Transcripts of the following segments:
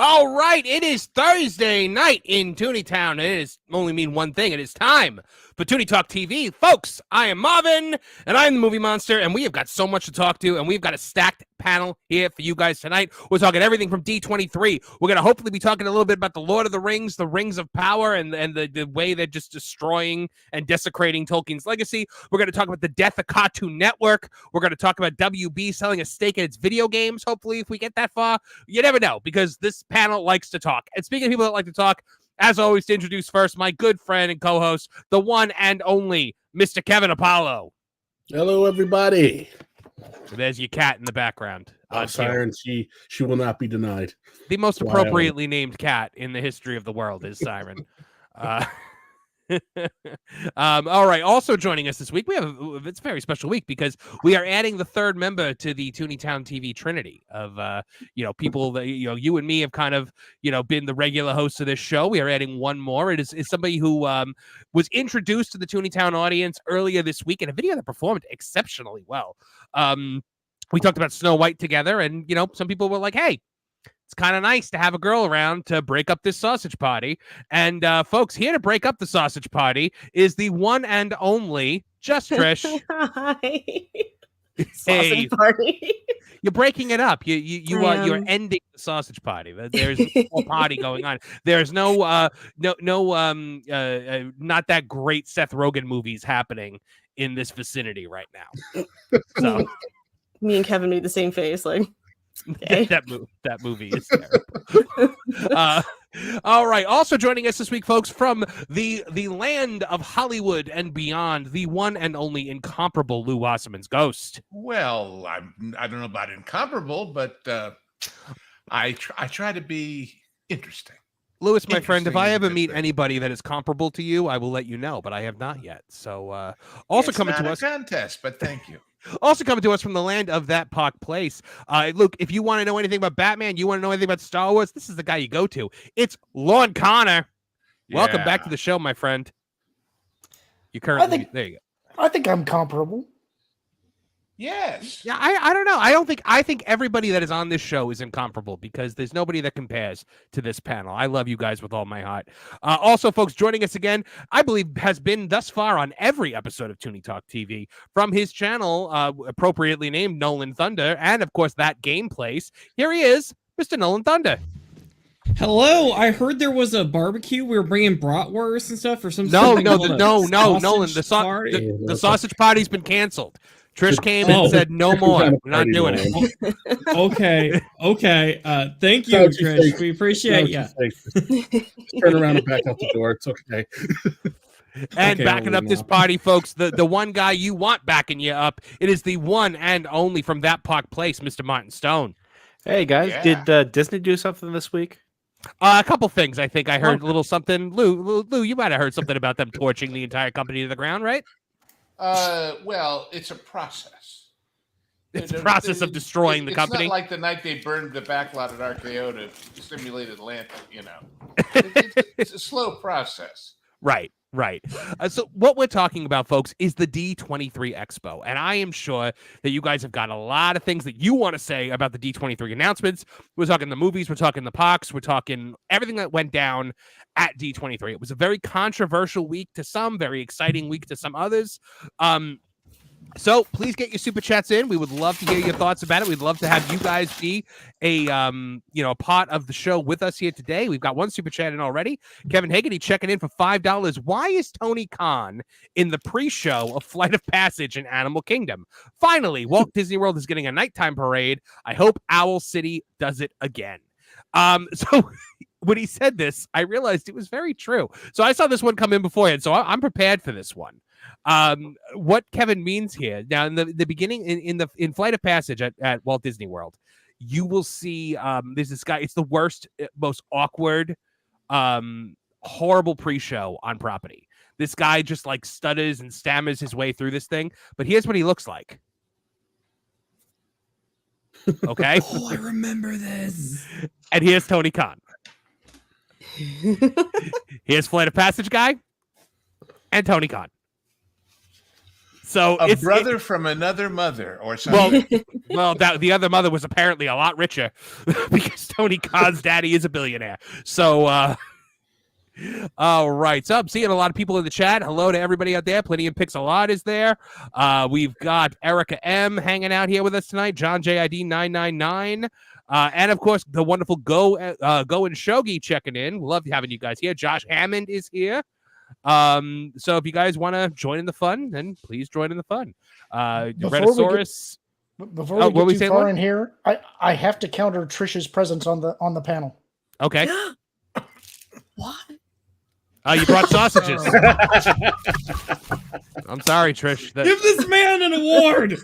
All right, it is Thursday night in Tooneytown. It is only mean one thing. It is time for Toonie Talk TV. Folks, I am Marvin, and I'm the Movie Monster, and we have got so much to talk to, and we've got a stacked panel here for you guys tonight. We're talking everything from D23. We're going to hopefully be talking a little bit about the Lord of the Rings, the Rings of Power, and the way they're just destroying and desecrating Tolkien's legacy. We're going to talk about the death of Cartoon Network. We're going to talk about WB selling a stake in its video games, hopefully, if we get that far. You never know, because this panel likes to talk. And speaking of people that like to talk, as always, to introduce first my good friend and co-host, the one and only Mr. Kevin Apollo. Hello, everybody. There's your cat in the background. Siren, she will not be denied. The most appropriately named cat in the history of the world is Siren. All right. Also joining us this week, it's a very special week because we are adding the third member to the Tooneytown TV Trinity of people that you and me have kind of been the regular hosts of this show. We are adding one more. It is somebody who was introduced to the Tooneytown audience earlier this week in a video that performed exceptionally well. We talked about Snow White together, and some people were like, "Hey, it's kind of nice to have a girl around to break up this sausage party." And folks, here to break up the sausage party is the one and only Just Trish. Hi. Sausage party. You're breaking it up. You're ending the sausage party. There's no party going on. There's no not that great Seth Rogen movies happening in this vicinity right now. So me and Kevin made the same face, like. Okay. that movie is terrible. All right. Also joining us this week, folks, from the land of Hollywood and beyond, the one and only incomparable Lou Wasserman's Ghost. Well, I don't know about incomparable, but I try to be interesting. Louis, my friend, if I ever meet anybody that is comparable to you, I will let you know, but I have not yet. So also coming to us contest, but thank you. Also coming to us from the land of that Park Place. Look, if you want to know anything about Batman, you want to know anything about Star Wars, this is the guy you go to. It's Lord Connor. Yeah. Welcome back to the show, my friend. There you go. I think I'm comparable. Yes. Yeah, I don't know. I think everybody that is on this show is incomparable because there's nobody that compares to this panel. I love you guys with all my heart. Also, folks, joining us again, I believe has been thus far on every episode of Toonie Talk TV from his channel, appropriately named Nolan Thunder, and of course that game place. Here he is, Mr. Nolan Thunder. Hello, I heard there was a barbecue. We were bringing bratwurst and stuff or some. No, Nolan. The sausage party's been canceled. Trish came and said, "No more. We're not doing it." Okay. Thank you, Trish. We appreciate you. Turn around and back out the door. It's okay. And backing up this party, folks, the one guy you want backing you up, it is the one and only from that Park Place, Mr. Martin Stone. Hey, guys. Yeah. Did Disney do something this week? A couple things. I think I heard a little something. Lou, you might have heard something about them torching the entire company to the ground, right? Well, it's a process. It's a process of destroying the company. It's not like the night they burned the backlot at RKO to stimulate Atlanta, It's a slow process. Right. Right. So what we're talking about, folks, is the D23 Expo. And I am sure that you guys have got a lot of things that you want to say about the D23 announcements. We're talking the movies, we're talking the parks, we're talking everything that went down at D23. It was a very controversial week to some, very exciting week to some others. So please get your super chats in. We would love to hear your thoughts about it. We'd love to have you guys be a part of the show with us here today. We've got one super chat in already. Kevin Haggerty checking in for $5. Why is Tony Khan in the pre-show of Flight of Passage in Animal Kingdom? Finally, Walt Disney World is getting a nighttime parade. I hope Owl City does it again. So when he said this, I realized it was very true. So I saw this one come in beforehand, so I'm prepared for this one. What Kevin means here now in the beginning in Flight of Passage at Walt Disney World, you will see there's this guy. It's the worst, most awkward, horrible pre-show on property. This guy just like stutters and stammers his way through this thing. But here's what he looks like. Okay. Oh, I remember this. And here's Tony Khan. Here's Flight of Passage guy and Tony Khan. So a brother from another mother or something. Well, the other mother was apparently a lot richer because Tony Khan's daddy is a billionaire. So, all right. So I'm seeing a lot of people in the chat. Hello to everybody out there. Plenty of Pixel Art is there. We've got Erica M hanging out here with us tonight. John JID 999. And of course, the wonderful Go and Shogi checking in. Love having you guys here. Josh Hammond is here. So if you guys want to join in the fun, then please join in the fun. Renosaurus. Before we get too far in here, I have to counter Trisha's presence on the panel. Okay. What? You brought sausages. I'm sorry, Trish. Give this man an award.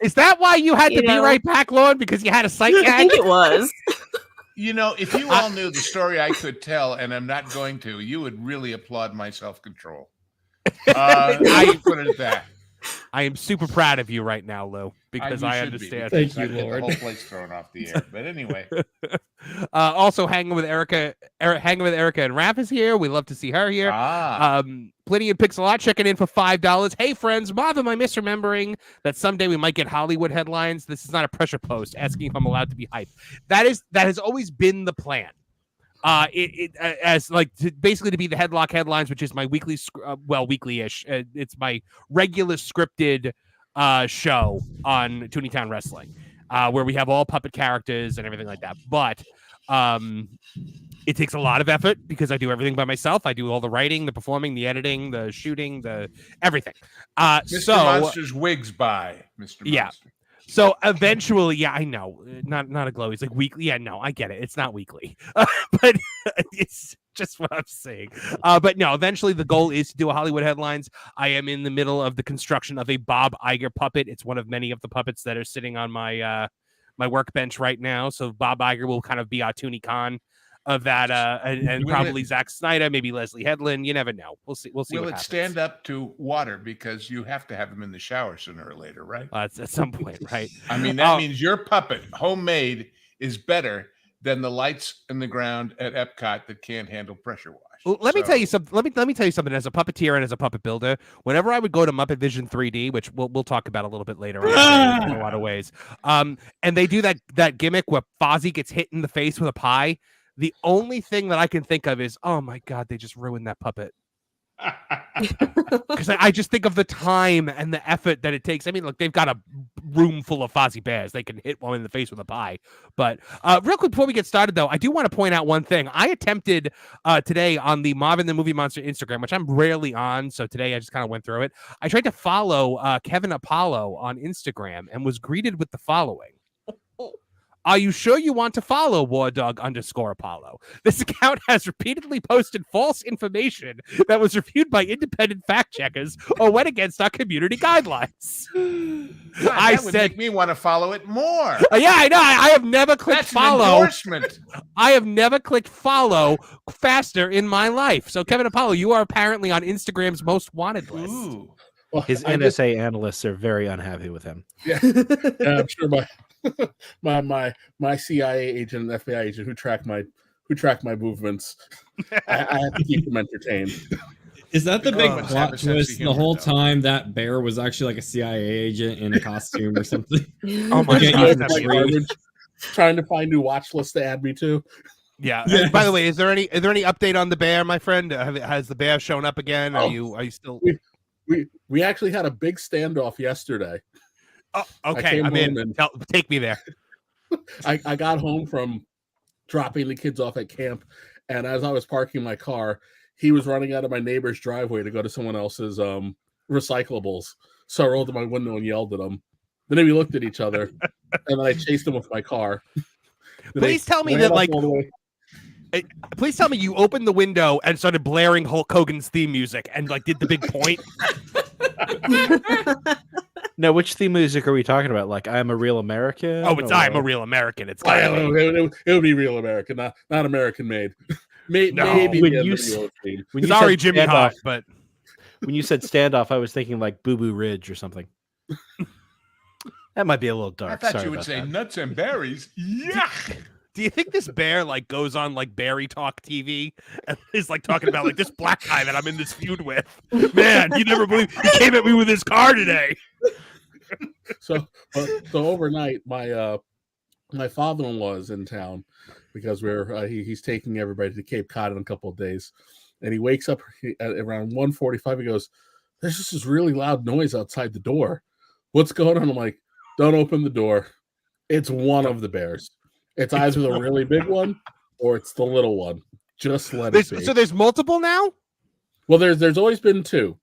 Is that why you had to be right back, Lord? Because you had a sight gag? I think it was. You know, if you all knew the story I could tell, and I'm not going to, you would really applaud my self-control. I put it at that. I am super proud of you right now, Lou, because I understand. Thank you, I get Lord. the whole place thrown off the air. But anyway. Also hanging with Erica and Raph is here. We love to see her here. Plenty of Pixel Art checking in for $5. Hey friends, Bob, am I misremembering that someday we might get Hollywood headlines? This is not a pressure post asking if I'm allowed to be hyped. That has always been the plan. Basically to be the Headlock Headlines, which is my weekly, weekly-ish. It's my regular scripted show on Tooneytown Wrestling, where we have all puppet characters and everything like that. But it takes a lot of effort because I do everything by myself. I do all the writing, the performing, the editing, the shooting, the everything. Mr. Monster's wigs by Mr. Yeah. Monster. So eventually, yeah, I know, not a glow. It's like weekly. Yeah, no, I get it. It's not weekly, but it's just what I'm saying. But no, eventually the goal is to do a Hollywood headlines. I am in the middle of the construction of a Bob Iger puppet. It's one of many of the puppets that are sitting on my my workbench right now. So Bob Iger will kind of be our Toonie Khan of that, and probably Zack Snyder, maybe Leslie Headland. You never know. We'll see. We'll see. Will it stand up to water because you have to have him in the shower sooner or later, right? At some point, right? I mean, that means your puppet, homemade, is better than the lights in the ground at Epcot that can't handle pressure wash. Well, let me tell you something. Let me tell you something. As a puppeteer and as a puppet builder, whenever I would go to Muppet Vision 3D, which we'll talk about a little bit later on in a lot of ways, and they do that gimmick where Fozzie gets hit in the face with a pie. The only thing that I can think of is, oh my God, they just ruined that puppet. Because I just think of the time and the effort that it takes. I mean, look, they've got a room full of Fozzie Bears. They can hit one in the face with a pie. But real quick, before we get started, though, I do want to point out one thing. I attempted today on the Marvin the Movie Monster Instagram, which I'm rarely on. So today I just kind of went through it. I tried to follow Kevin Apollo on Instagram and was greeted with the following. Are you sure you want to follow WarDog_Apollo? This account has repeatedly posted false information that was reviewed by independent fact checkers or went against our community guidelines. God, that would make me want to follow it more. Yeah, I know. I have never clicked That's follow. An endorsement. I have never clicked follow faster in my life. So, Kevin Apollo, you are apparently on Instagram's most wanted list. Ooh. Well, his NSA analysts are very unhappy with him. Yeah, I'm sure my CIA agent and FBI agent who track my movements, I have to keep them entertained. Is that the big Penguins have plot a sense of twist? The humor, whole though. time that bear was actually like a CIA agent in a costume or something. Oh my Okay, god, yeah, that's like great. Garbage. Trying to find new watch lists to add me to. Yeah. Yes. By the way, is there any update on the bear, my friend? Has the bear shown up again? Are you still? We actually had a big standoff yesterday. Oh, okay. came I'm in. home and- Take me there. I got home from dropping the kids off at camp, and as I was parking my car, he was running out of my neighbor's driveway to go to someone else's recyclables. So I rolled to my window and yelled at him. Then we looked at each other, and then I chased him with my car. Then Please tell me ran that up like. all the way- Please tell me you opened the window and started blaring Hulk Hogan's theme music and like did the big point. No, which theme music are we talking about? Like, I'm a Real American? Oh, it's I'm a Real American. It's Oh, yeah, gotta be. it would be real American, not American made. Maybe When the you NWO theme. When you Sorry, said Jimmy standoff- Hawk, but When you said standoff, I was thinking like Boo Boo Ridge or something. That might be a little dark. I thought Sorry you would about say that. nuts and berries. Yeah. do you think this bear like goes on like Barry Talk TV and is like talking about like this black guy that I'm in this feud with? Man, you never believe he came at me with his car today. So overnight, my father-in-law is in town because he's taking everybody to Cape Cod in a couple of days, and he wakes up at around 1:45. He goes, "There's just this really loud noise outside the door. What's going on?" I'm like, "Don't open the door. It's one of the bears. It's either the really big one or it's the little one. Just let it be." So there's multiple now? Well, there's always been two.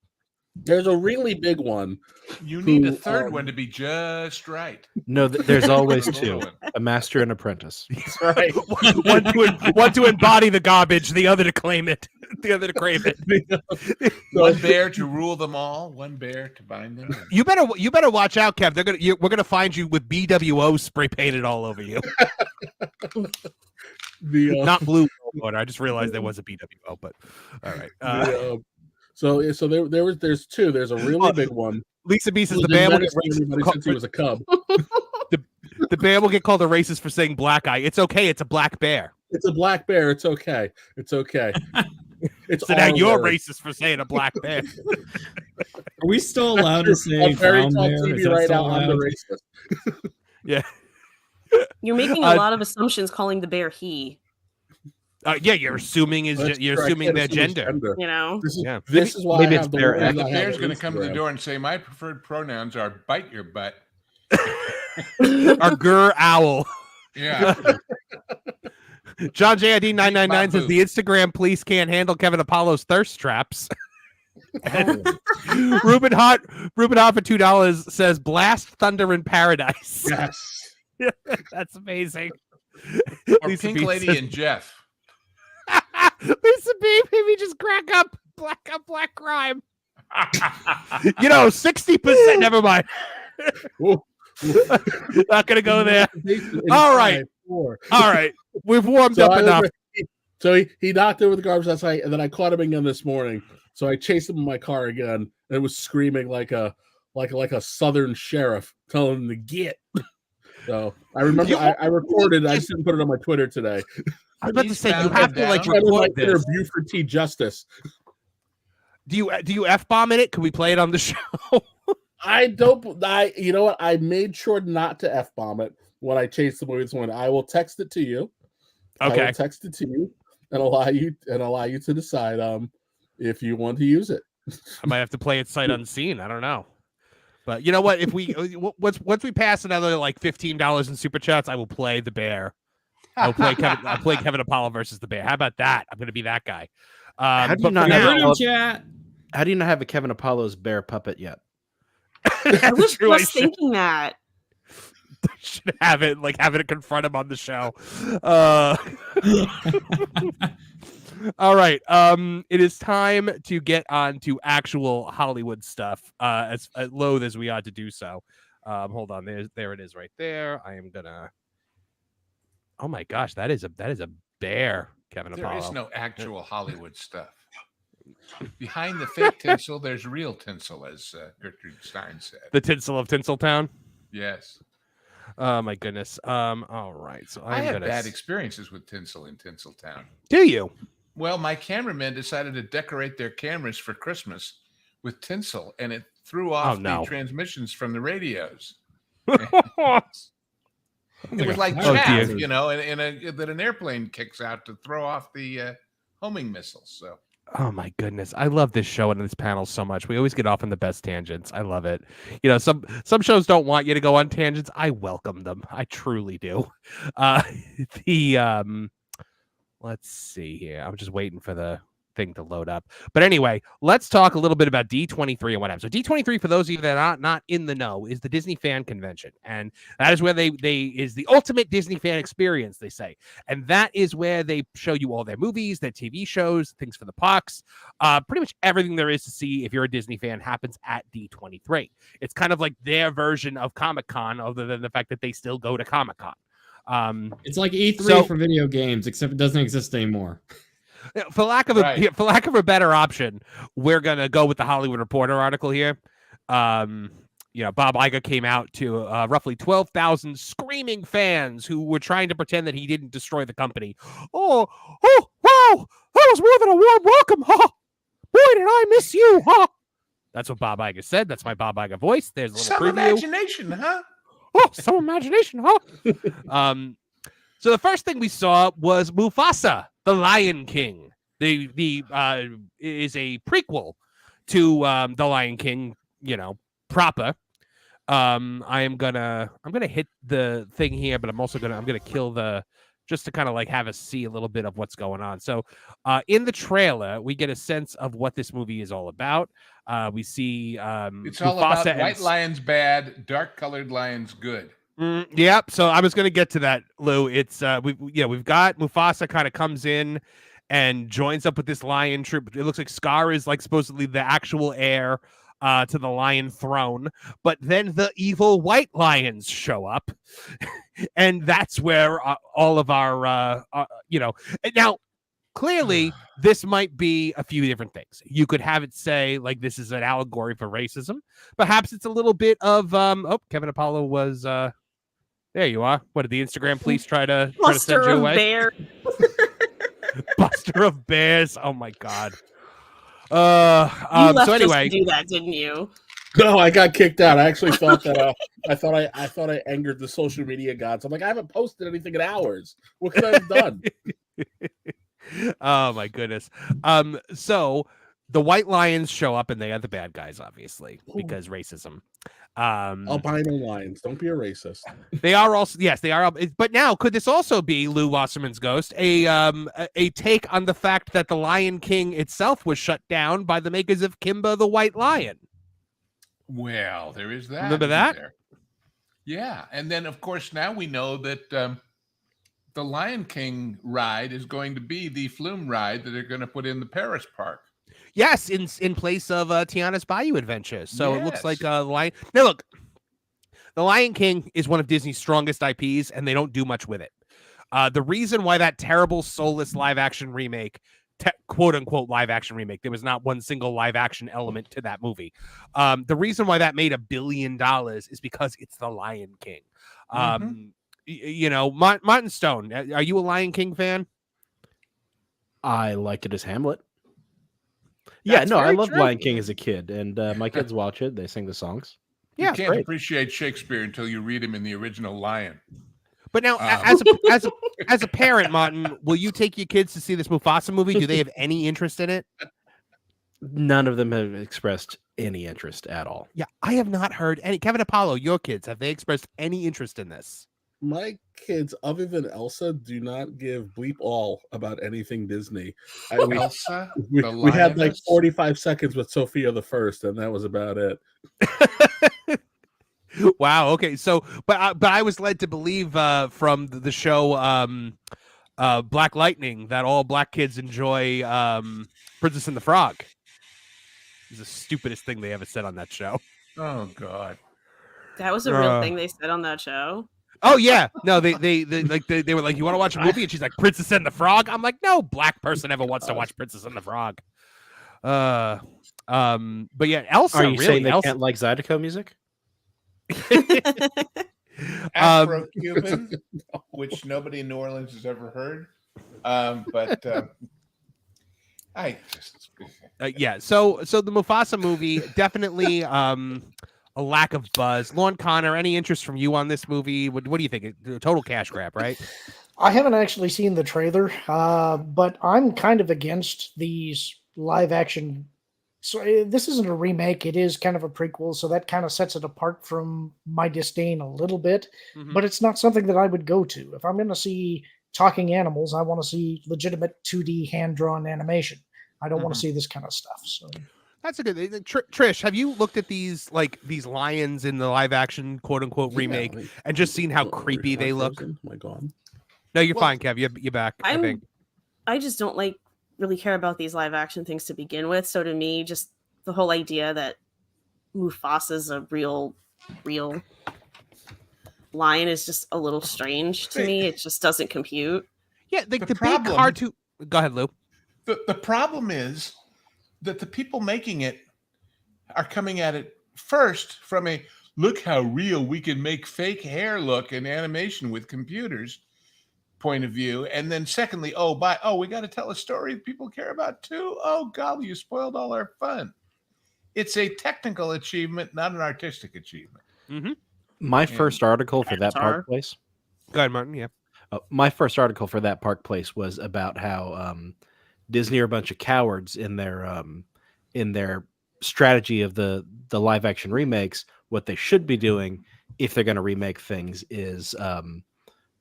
There's a really big one. You need a Who, third one to be just right. No, there's always Little two: one. a master and apprentice. That's right. one to embody the garbage, the other to claim it, the other to crave it. One bear to rule them all, one bear to bind them. You better watch out, Kev. We're gonna find you with BWO spray painted all over you. Not blue water. I just realized there was a BWO, but all right. There's two. There's a really big one. Lisa B says Who's the bear will been get everybody since he was a cub. the bear will get called a racist for saying black eye. It's okay. It's a black bear. It's a black bear. It's okay. It's okay. It's So now our you're word. racist for saying a black bear. Are we still allowed to say On Fairy brown Talk bear? TV Is that right still now, I'm the allowed? racist. Yeah. You're making a lot of assumptions calling the bear he. Yeah, you're assuming That's you're true. I assuming can't their assume his gender. You know, This is, Yeah. this is why maybe I it's have the bear words X. I The have bear's on going to come to the Instagram. door and say, "My preferred pronouns are bite your butt." Our gur owl. Yeah. John JID 999 says Babu. the Instagram police can't handle Kevin Apollo's thirst traps. And Ruben Hot for $2 says blast thunder in paradise. Yes. That's amazing. Or Lisa Pink B Lady says- and Jeff. Lisa B, maybe just crack up black crime. 60%. Never mind. Ooh. Not gonna go there. In All right. 5, 4. All right, we've warmed So up enough. he knocked over the garbage last night, and then I caught him again this morning. So I chased him in my car again, and it was screaming like a southern sheriff telling him to get. So I remember I recorded. I just didn't put it on my Twitter today. I was about to say you Found have him to like down. record Inner this. Buford T. Justice. Do you f-bomb in it? Can we play it on the show? I don't. You know what? I made sure not to f-bomb it when I chased the movie this morning. I will text it to you. I Okay. will text it to you and allow you to decide if you want to use it. I might have to play it sight unseen. I don't know. But you know what? If we once we pass another like $15 in super chats, I will play the bear. I'll play Kevin Apollo versus the bear. How about that? I'm going to be that guy. How do you But not for have now- Heard him, chat. How do you not have a Kevin Apollo's bear puppet yet? I was True, I just thinking that. should have it confront him on the show. All right. It is time to get on to actual Hollywood stuff. As loath as we ought to do so. Hold on. There it is right there. I am gonna. Oh my gosh, that is a bear, Kevin There Apollo. is no actual Hollywood stuff. Behind the fake tinsel, there's real tinsel, as Gertrude Stein said. The tinsel of Tinseltown. Yes. Oh my goodness. All right. So I I'm had gonna. bad experiences with tinsel in Tinseltown. Do you? Well, my cameraman decided to decorate their cameras for Christmas with tinsel, and it threw off the transmissions from the radios. It was like chaff, you know, that an airplane kicks out to throw off the homing missiles. So. Oh my goodness. I love this show and this panel so much. We always get off on the best tangents. I love it. You know, some shows don't want you to go on tangents. I welcome them. I truly do. Let's see here. I'm just waiting for the thing to load up. But anyway, let's talk a little bit about D23 and what happens. So D23, for those of you that are not in the know, is the Disney fan convention. And that is where they is the ultimate Disney fan experience, they say. And that is where they show you all their movies, their TV shows, things for the parks. Pretty much everything there is to see if you're a Disney fan happens at D23. It's kind of like their version of Comic-Con, other than the fact that they still go to Comic-Con. It's like E3 for video games, except it doesn't exist anymore. For lack of a better option, we're gonna go with the Hollywood Reporter article here. Bob Iger came out to roughly 12,000 screaming fans who were trying to pretend that he didn't destroy the company. Oh, wow! That was more than a warm welcome, huh? Boy, did I miss you, huh? That's what Bob Iger said. That's my Bob Iger voice. There's a little preview. Imagination, huh? Oh, some imagination, huh? So the first thing we saw was Mufasa, the Lion King. The is a prequel to the Lion King, proper. I'm gonna hit the thing here, but I'm gonna kill just to kind of like have us see a little bit of what's going on. So in the trailer, we get a sense of what this movie is all about. We see it's all Mufasa about white lions bad, dark colored lions good. Yep. So I was going to get to that, Lou. It's we've got Mufasa kind of comes in and joins up with this lion troop. It looks like Scar is like supposedly the actual heir to the lion throne, but then the evil white lions show up, and that's where all of our now. Clearly, this might be a few different things. You could have it say, like, this is an allegory for racism. Perhaps it's a little bit of, Kevin Apollo was, there you are. What did the Instagram police try to send you away? Bear. Buster of Bears. Oh, my God. You left so anyway. us to do that, didn't you? No, I got kicked out. I actually thought that I thought I angered the social media gods. I'm like, I haven't posted anything in hours. What could I have done? Oh my goodness. So the white lions show up and they are the bad guys, obviously, because racism. Albino lions, don't be a racist. They are also, yes, they are. But now, could this also be Lou Wasserman's Ghost, a take on the fact that the Lion King itself was shut down by the makers of Kimba the White Lion? Well, there is that. Remember that? There? Yeah, and then of course now we know that the Lion King ride is going to be the flume ride that they're going to put in the Paris park. Yes, in place of Tiana's Bayou Adventures. So yes. It looks like Lion. Now look, the Lion King is one of Disney's strongest IPs, and they don't do much with it. The reason why that terrible soulless live action remake, quote unquote live action remake, there was not one single live action element to that movie. The reason why that made $1 billion is because it's the Lion King. Martin Stone, are you a Lion King fan? I liked it as Hamlet. That's I loved true. Lion King as a kid, and my kids watch it. They sing the songs. You can't appreciate Shakespeare until you read him in the original Lion. But now, as a parent, Martin, will you take your kids to see this Mufasa movie? Do they have any interest in it? None of them have expressed any interest at all. Yeah, I have not heard any. Kevin Apollo, your kids, have they expressed any interest in this? My kids, other than Elsa, do not give bleep all about anything Disney. Elsa? We had like 45 seconds with Sophia the First, and that was about it. Wow. Okay. So, but I was led to believe from the show Black Lightning that all black kids enjoy Princess and the Frog. It's the stupidest thing they ever said on that show. Oh God. That was a real thing they said on that show. Oh yeah, no, they were like, you want to watch a movie? And she's like, Princess and the Frog. I'm like, no black person ever wants to watch Princess and the Frog. But yeah, Elsa. Are you really, saying they Elsa... can't like Zydeco music? Afro-Cuban, which nobody in New Orleans has ever heard. But Yeah. So the Mufasa movie definitely a lack of buzz. Lorne Connor, any interest from you on this movie? What do you think? A total cash grab, right? I haven't actually seen the trailer, but I'm kind of against these live action. So this isn't a remake; it is kind of a prequel, so that kind of sets it apart from my disdain a little bit. Mhm. But it's not something that I would go to if I'm going to see talking animals. I want to see legitimate 2D hand drawn animation. I don't want to see this kind of stuff. So That's a good. Trish, have you looked at these lions in the live action quote unquote remake and just seen how creepy they look? Am I gone? No, you're fine, Kev. You're back. I think. I just don't really care about these live action things to begin with. So to me, just the whole idea that Mufasa's a real lion is just a little strange to me. It just doesn't compute. Yeah, the big cartoon. Go ahead, Lou. The problem is that the people making it are coming at it first from a look how real we can make fake hair look in animation with computers point of view, and then secondly, we got to tell a story people care about too. Oh golly, you spoiled all our fun. It's a technical achievement, not an artistic achievement. Mm-hmm. My first article for that park place. Go ahead, Martin. Yeah. My first article for that park place was about how Disney are a bunch of cowards in their strategy of the live action remakes. What they should be doing if they're going to remake things is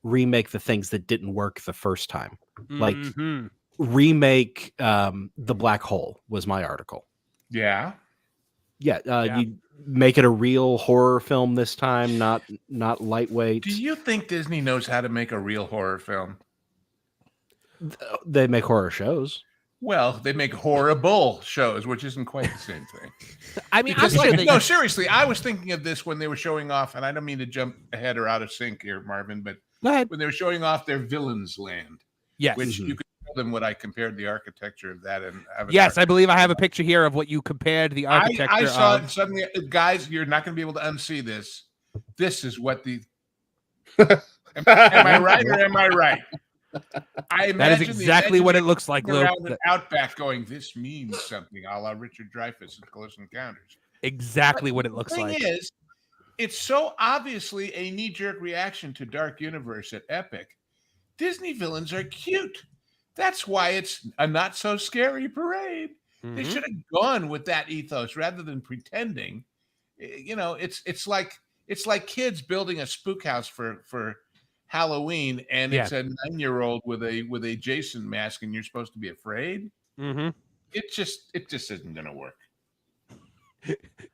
remake the things that didn't work the first time. Like remake The Black Hole was my article. Yeah. You make it a real horror film this time, not lightweight. Do you think Disney knows how to make a real horror film? They make horror shows. Well, they make horrible shows, which isn't quite the same thing. I mean, no, seriously, I was thinking of this when they were showing off, and I don't mean to jump ahead or out of sync here, Marvin, but go ahead. When they were showing off their Villains Land, yes, which you could tell them what I compared the architecture of that and Avatar. Yes, I believe I have a picture here of what you compared the architecture. I saw it suddenly, guys. You're not going to be able to unsee this. This is what the. Am I right or am I right? I imagine that is exactly what it looks like, Lou. Around an outback going, this means something, a la Richard Dreyfuss in Close Encounters. Exactly what it looks like. The thing is, it's so obviously a knee-jerk reaction to Dark Universe at Epic. Disney villains are cute. That's why it's a not-so-scary parade. Mm-hmm. They should have gone with that ethos rather than pretending. You know, it's like kids building a spook house for Halloween, and it's a 9-year-old with a Jason mask, and you're supposed to be afraid. Mm-hmm. It just isn't going to work.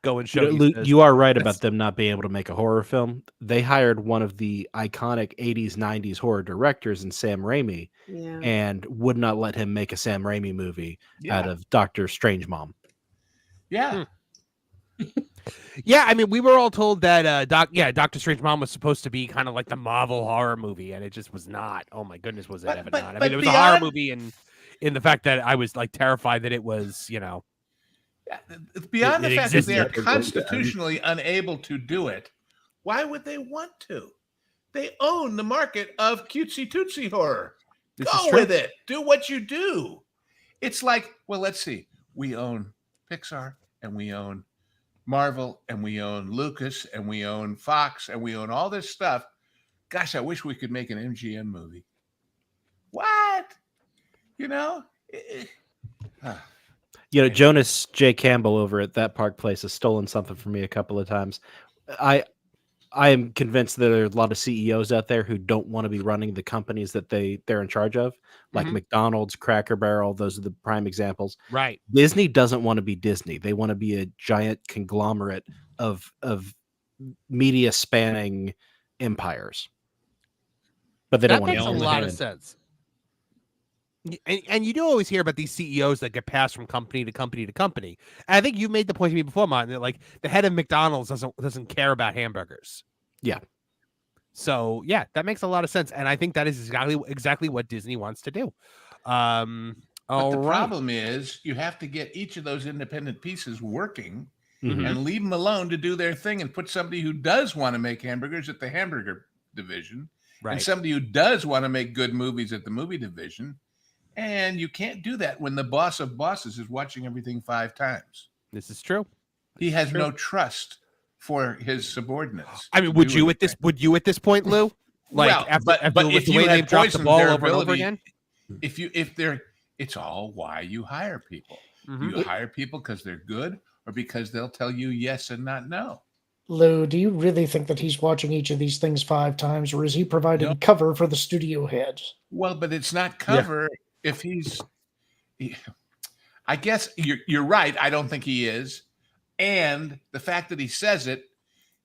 Go and show you are right about them not being able to make a horror film. They hired one of the iconic 80s, 90s horror directors in Sam Raimi, and would not let him make a Sam Raimi movie out of Dr. Strange Mom. Yeah. Yeah, I mean, we were all told that Dr. Strange Mom was supposed to be kind of like the Marvel horror movie, and it just was not. Oh my goodness, was it ever not? I mean, it was a horror movie in the fact that I was like terrified that it was, you know. Beyond the fact that they are constitutionally unable to do it, why would they want to? They own the market of cutesy tootsie horror. Go with it. Do what you do. It's like, well, let's see. We own Pixar, and we own Marvel, and we own Lucas, and we own Fox, and we own all this stuff. Gosh, I wish we could make an MGM movie. What? You know? You know, Jonas J. Campbell over at that park place has stolen something from me a couple of times. I am convinced that there are a lot of CEOs out there who don't want to be running the companies that they're in charge of, like McDonald's, Cracker Barrel. Those are the prime examples. Right. Disney doesn't want to be Disney. They want to be a giant conglomerate of media spanning empires. But they don't want to. That makes a lot of sense. And you do always hear about these CEOs that get passed from company to company to company. And I think you made the point to me before, Martin, that like the head of McDonald's doesn't care about hamburgers. Yeah. So yeah, that makes a lot of sense, and I think that is exactly what Disney wants to do. But the problem is you have to get each of those independent pieces working and leave them alone to do their thing, and put somebody who does want to make hamburgers at the hamburger division, and somebody who does want to make good movies at the movie division. And you can't do that when the boss of bosses is watching everything 5 times. This is true. He has no trust for his subordinates. I mean, would you at this point, Lou? Like, well, after, but with if the you way had they've dropped the poisoned ball their over and over ability, again? It's all why you hire people. Mhm. You hire people because they're good or because they'll tell you yes and not no. Lou, do you really think that he's watching each of these things 5 times, or is he providing No. cover for the studio heads? Well, but it's not cover if I guess you're right. I don't think he is. And the fact that he says it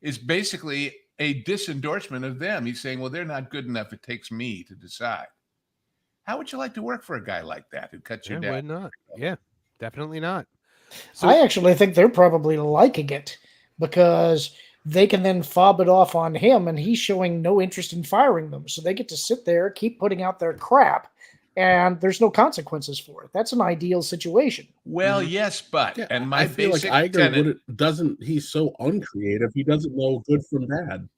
is basically a disendorsement of them. He's saying, well, they're not good enough. It takes me to decide. How would you like to work for a guy like that who cuts your Yeah, down? would not. Yeah, definitely not. So, I actually think they're probably liking it because they can then fob it off on him and he's showing no interest in firing them. So they get to sit there, keep putting out their crap, and there's no consequences for it. That's an ideal situation. Well, yes, but Yeah, and my I feel like basic Iger tenet, he's so uncreative. He doesn't know good from bad.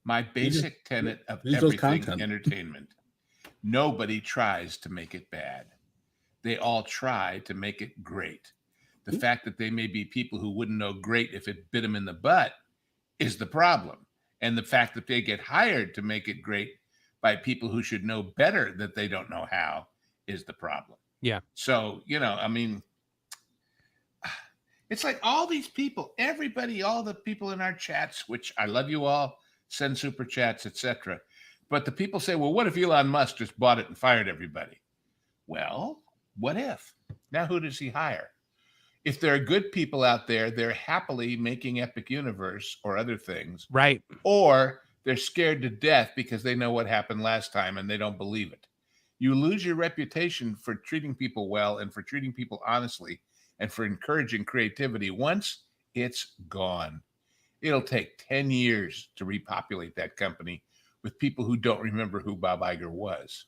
my basic tenet of he knows everything content. entertainment. Nobody tries to make it bad. They all try to make it great. The fact that they may be people who wouldn't know great if it bit them in the butt is the problem. And the fact that they get hired to make it great by people who should know better that they don't know how is the problem. Yeah. So, I mean, it's like all these people, everybody, all the people in our chats, which I love you all, send super chats, etc. But the people say, well, what if Elon Musk just bought it and fired everybody? Well, what if? Now, who does he hire? If there are good people out there, they're happily making Epic Universe or other things. right. Or they're scared to death because they know what happened last time and they don't believe it. You lose your reputation for treating people well and for treating people honestly and for encouraging creativity. Once it's gone, it'll take 10 years to repopulate that company with people who don't remember who Bob Iger was.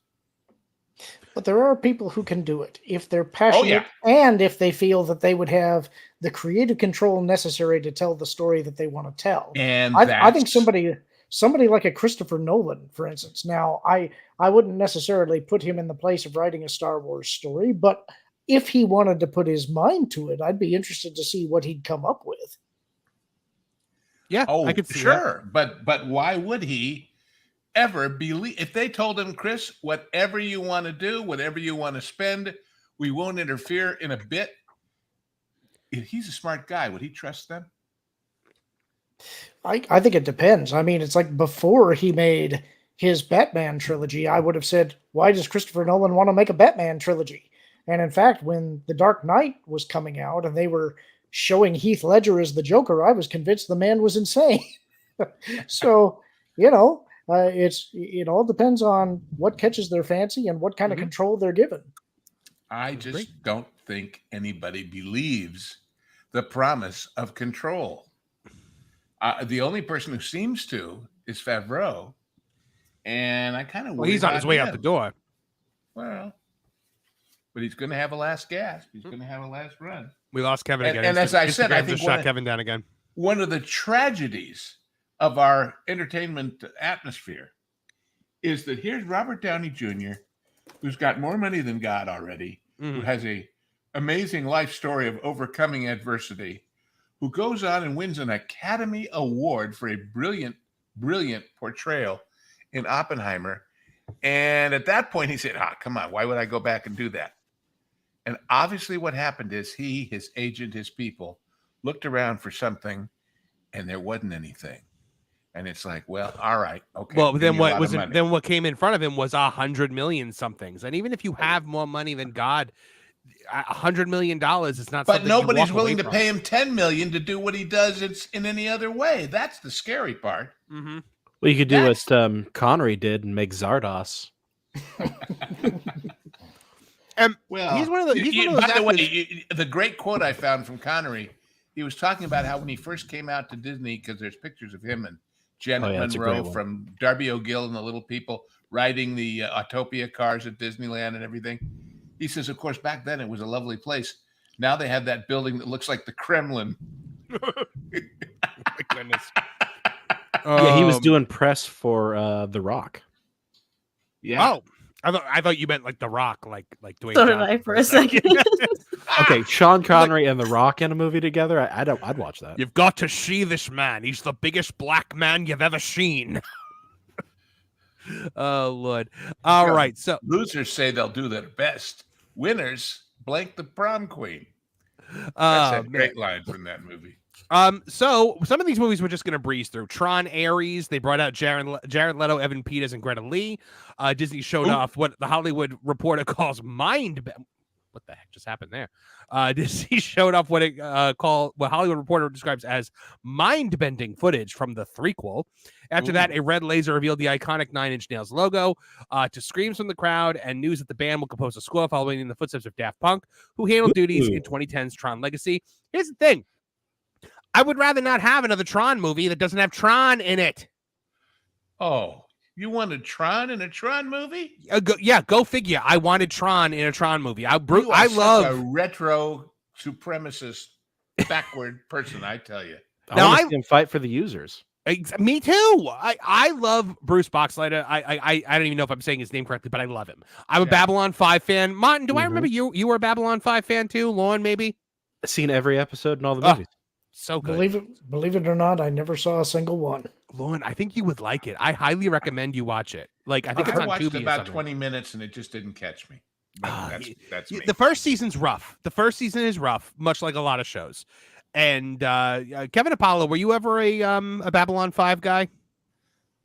But there are people who can do it if they're passionate and if they feel that they would have the creative control necessary to tell the story that they want to tell. And I think somebody like a Christopher Nolan, for instance. Now, I wouldn't necessarily put him in the place of writing a Star Wars story, but if he wanted to put his mind to it, I'd be interested to see what he'd come up with. Yeah, I could see that. But why would he ever believe if they told him, Chris, whatever you want to do, whatever you want to spend, we won't interfere in a bit? If he's a smart guy, would he trust them? I think it depends. I mean, it's like before he made his Batman trilogy, I would have said, why does Christopher Nolan want to make a Batman trilogy? And in fact, when The Dark Knight was coming out and they were showing Heath Ledger as the Joker, I was convinced the man was insane. So, it all depends on what catches their fancy and what kind of control they're given. I just don't think anybody believes the promise of control. The only person who seems to is Favreau, and I kind of Well, he's on his way out the door. Well, but he's going to have a last gasp. He's going to have a last run. We lost Kevin again. And as I said, I think just shot Kevin down again. One of the tragedies of our entertainment atmosphere is that here's Robert Downey Jr., who's got more money than God already, who has a amazing life story of overcoming adversity, who goes on and wins an Academy Award for a brilliant, brilliant portrayal in Oppenheimer. And at that point, he said, come on, why would I go back and do that? And obviously what happened is he, his agent, his people looked around for something and there wasn't anything. And it's like, well, all right, okay. Well, then what came in front of him was 100 million somethings. And even if you have more money than God, $100 million is not. But nobody's willing to pay him $10 million to do what he does in any other way. That's the scary part. Mm-hmm. Well, you could do what Connery did and make Zardos. Well, he's one of those. By the way, the great quote I found from Connery, he was talking about how when he first came out to Disney, because there's pictures of him and Janet Monroe from Darby O'Gill and the Little People riding the Autopia cars at Disneyland and everything. He says, of course, back then it was a lovely place. Now they have that building that looks like the Kremlin. My goodness. Yeah, he was doing press for The Rock. Yeah. Oh, I thought you meant like The Rock, like Dwayne So did Johnson I for a second. Okay, Sean Connery and The Rock in a movie together. I'd watch that. You've got to see this man. He's the biggest black man you've ever seen. Oh Lord! All right, so losers say they'll do their best. Winners blank the prom queen. That's a great line from that movie. So some of these movies we're just going to breeze through. Tron, Ares, they brought out Jared Leto, Evan Peters, and Greta Lee. Disney showed off what the Hollywood Reporter calls what the heck just happened there? Disney showed off what what Hollywood Reporter describes as mind-bending footage from the threequel. After that, a red laser revealed the iconic Nine Inch Nails logo to screams from the crowd and news that the band will compose a score following in the footsteps of Daft Punk, who handled duties in 2010's Tron Legacy. Here's the thing. I would rather not have another Tron movie that doesn't have Tron in it. Oh, you wanted Tron in a Tron movie? Go figure. I wanted Tron in a Tron movie. I love a retro supremacist, backward person. I tell you. I want to see him fight for the users. Me too. I love Bruce Boxleiter. I don't even know if I'm saying his name correctly, but I love him. I'm a Babylon 5 fan. Martin, do I remember you were a Babylon 5 fan too? Lauren, maybe? I've seen every episode in all the movies. So good. Believe it or not, I never saw a single one. Lauren, I think you would like it. I highly recommend you watch it. Like I think it's on watched Tubi about 20 minutes and it just didn't catch me. That's me. The first season's rough. The first season is rough, much like a lot of shows. And Kevin Apollo, were you ever a Babylon 5 guy?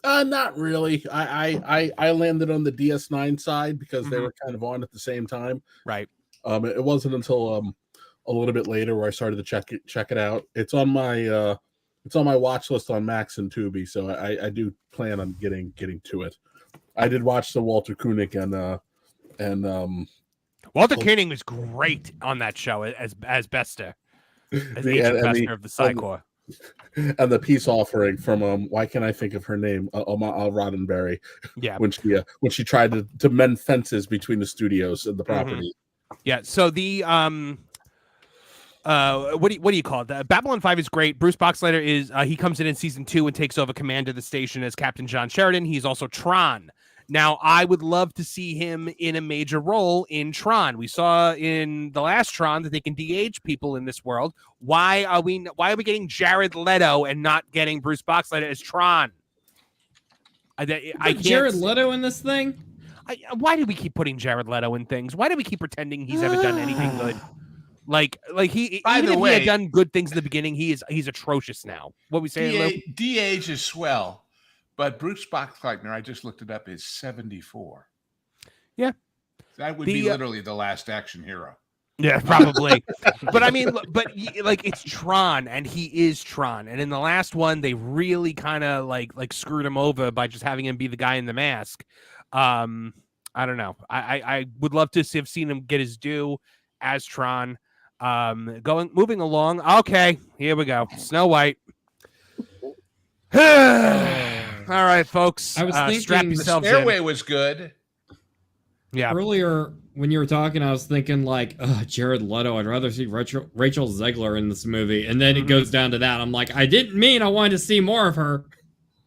Not really. I landed on the DS9 side because they were kind of on at the same time. Right. It wasn't until a little bit later where I started to check it out. It's on my watch list on Max and Tubi, so I do plan on getting to it. I did watch the Walter Koenig and Walter Koenig was great on that show as Bester, as Bester of the Psychor. And the peace offering from why can't I think of her name? Roddenberry. Yeah, when she tried to mend fences between the studios and the property. Yeah. So the what do you call it? The Babylon 5 is great. Bruce Boxleiter is he comes in season 2 and takes over command of the station as Captain John Sheridan. He's also Tron. Now, I would love to see him in a major role in Tron. We saw in the last Tron that they can de-age people in this world. Why are we getting Jared Leto and not getting Bruce Boxleiter as Tron? I can't Jared Leto in this thing? Why do we keep putting Jared Leto in things? Why do we keep pretending he's ever done anything good? Like he, even if he had done good things in the beginning, he's atrocious now. What we saying, Lou? De-age is swell. But Bruce Boxleitner, I just looked it up, is 74. Yeah. That would be literally the last action hero. Yeah, probably. But I mean, like it's Tron, and he is Tron. And in the last one, they really kind of like screwed him over by just having him be the guy in the mask. I don't know. I would love to have seen him get his due as Tron. Moving along. Okay, here we go. Snow White. All right, folks. I was thinking strap yourselves the stairway was good. Yeah. Earlier, when you were talking, I was thinking like, Jared Leto. I'd rather see Rachel Zegler in this movie, and then it goes down to that. I'm like, I didn't mean I wanted to see more of her.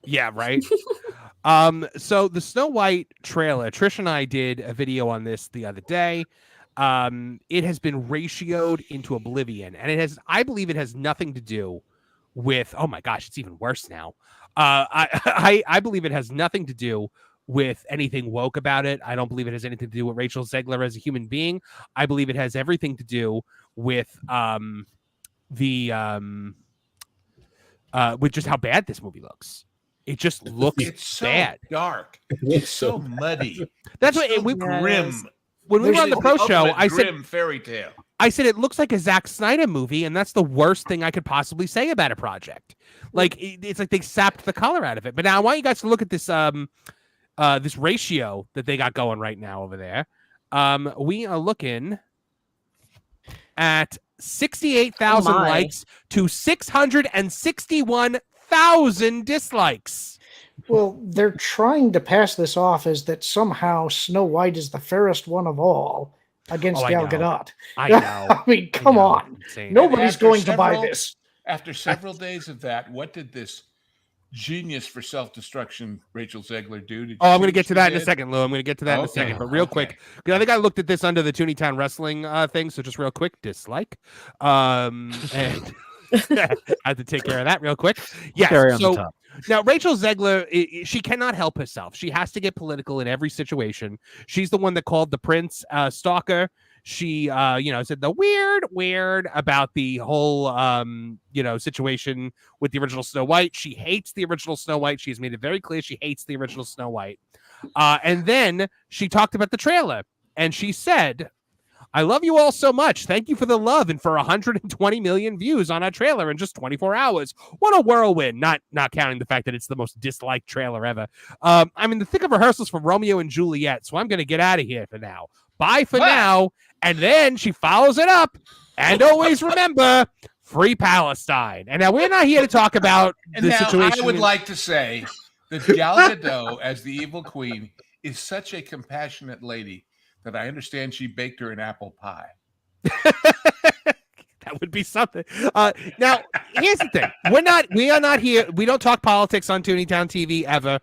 Yeah, right. So the Snow White trailer, Trish and I did a video on this the other day. It has been ratioed into oblivion, and I believe it has nothing to do with, oh my gosh, it's even worse now. I believe it has nothing to do with anything woke about it. I don't believe it has anything to do with Rachel Zegler as a human being. I believe it has everything to do with with just how bad this movie looks. It just looks bad. So dark. It's so muddy. That's what we grim. When we were on the pro show, I said fairy tale. I said it looks like a Zack Snyder movie, and that's the worst thing I could possibly say about a project. Like it's like they sapped the color out of it. But now I want you guys to look at this this ratio that they got going right now over there. We are looking at 68,000 likes to 661,000 dislikes. Well, they're trying to pass this off as that somehow Snow White is the fairest one of all against Gal Gadot. I know. I mean, come on. Nobody's going to buy this. After several days of that, what did this genius for self-destruction Rachel Zegler do? Did you Oh, I'm see going to what get to she that in a did? second, Lou. I'm going to get to that in a second. Okay, But real okay. quick, because I think I looked at this under the Toontown Wrestling thing. So just real quick, dislike. And I had to take care of that real quick. Yes. Cherry on the So top. now Rachel Zegler, she cannot help herself. She has to get political in every situation. She's the one that called the prince stalker. She, said the weird about the whole, situation with the original Snow White. She hates the original Snow White. She's made it very clear she hates the original Snow White. And then she talked about the trailer, and she said, I love you all so much. Thank you for the love and for 120 million views on our trailer in just 24 hours. What a whirlwind, not counting the fact that it's the most disliked trailer ever. I'm in the thick of rehearsals for Romeo and Juliet, so I'm going to get out of here for now. Bye for now. And then she follows it up. And always remember, free Palestine. And now we're not here to talk about the situation. I would like to say that Gal Gadot as the evil queen is such a compassionate lady that I understand she baked her an apple pie. That would be something. Now, here's the thing. We are not here. We don't talk politics on Toontown TV ever.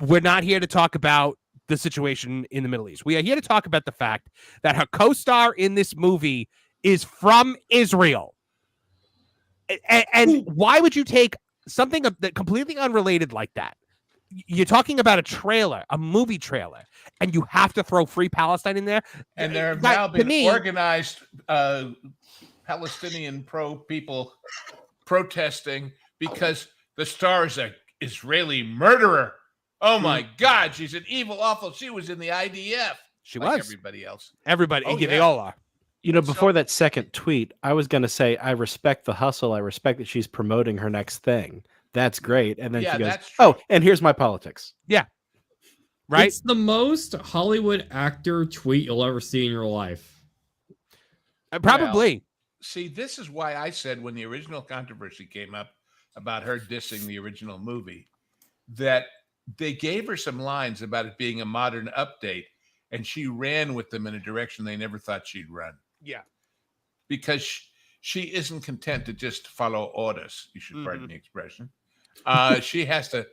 We're not here to talk about the situation in the Middle East. We are here to talk about the fact that her co-star in this movie is from Israel. And why would you take something that completely unrelated like that? You're talking about a trailer, a movie trailer, and you have to throw free Palestine in there. And there have now been organized Palestinian people protesting because the star is an Israeli murderer. Oh my God, she's an evil, awful. She was in the IDF. She like was. Everybody else. Everybody. Oh, They all are. Before that second tweet, I was going to say, I respect the hustle. I respect that she's promoting her next thing. That's great. And then she goes, oh, and here's my politics. Yeah. Right? It's the most Hollywood actor tweet you'll ever see in your life. Probably. Well, see, this is why I said when the original controversy came up about her dissing the original movie, that they gave her some lines about it being a modern update, and she ran with them in a direction they never thought she'd run. Yeah. Because she isn't content to just follow orders. You should pardon the expression. She has to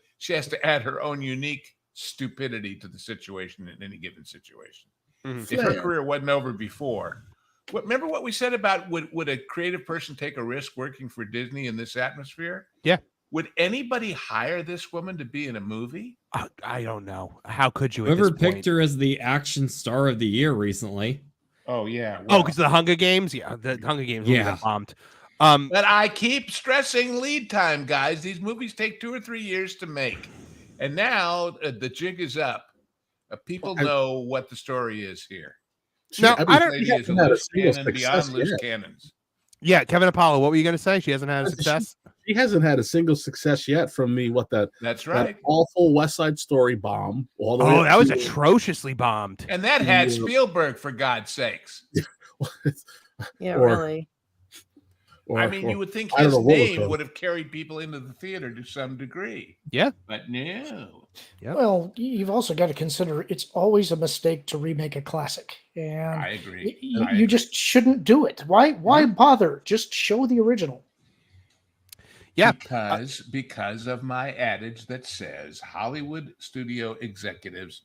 add her own unique stupidity to the situation in any given situation. If her career wasn't over before, remember what we said about would a creative person take a risk working for Disney in this atmosphere? Yeah. Would anybody hire this woman to be in a movie? I don't know. How could you? Whoever picked her as the action star of the year recently. Oh yeah. Well, because the Hunger Games. Yeah, the Hunger Games. Yeah. Bombed. But I keep stressing lead time, guys. These movies take 2 or 3 years to make, and now the jig is up. People know what the story is here. No, I don't. Lady is a loose cannon beyond loose cannons. Yeah, Kevin Apollo. What were you going to say? She hasn't had a success. She hasn't had a single success yet from That's right. That awful West Side Story bomb. That was atrociously bombed. And that had Spielberg, for God's sakes. Really. You would think his name would have carried people into the theater to some degree. Yeah. But no. Yep. Well, you've also got to consider it's always a mistake to remake a classic. And I agree. You just shouldn't do it. Why bother? Just show the original. Yeah. Because of my adage that says Hollywood studio executives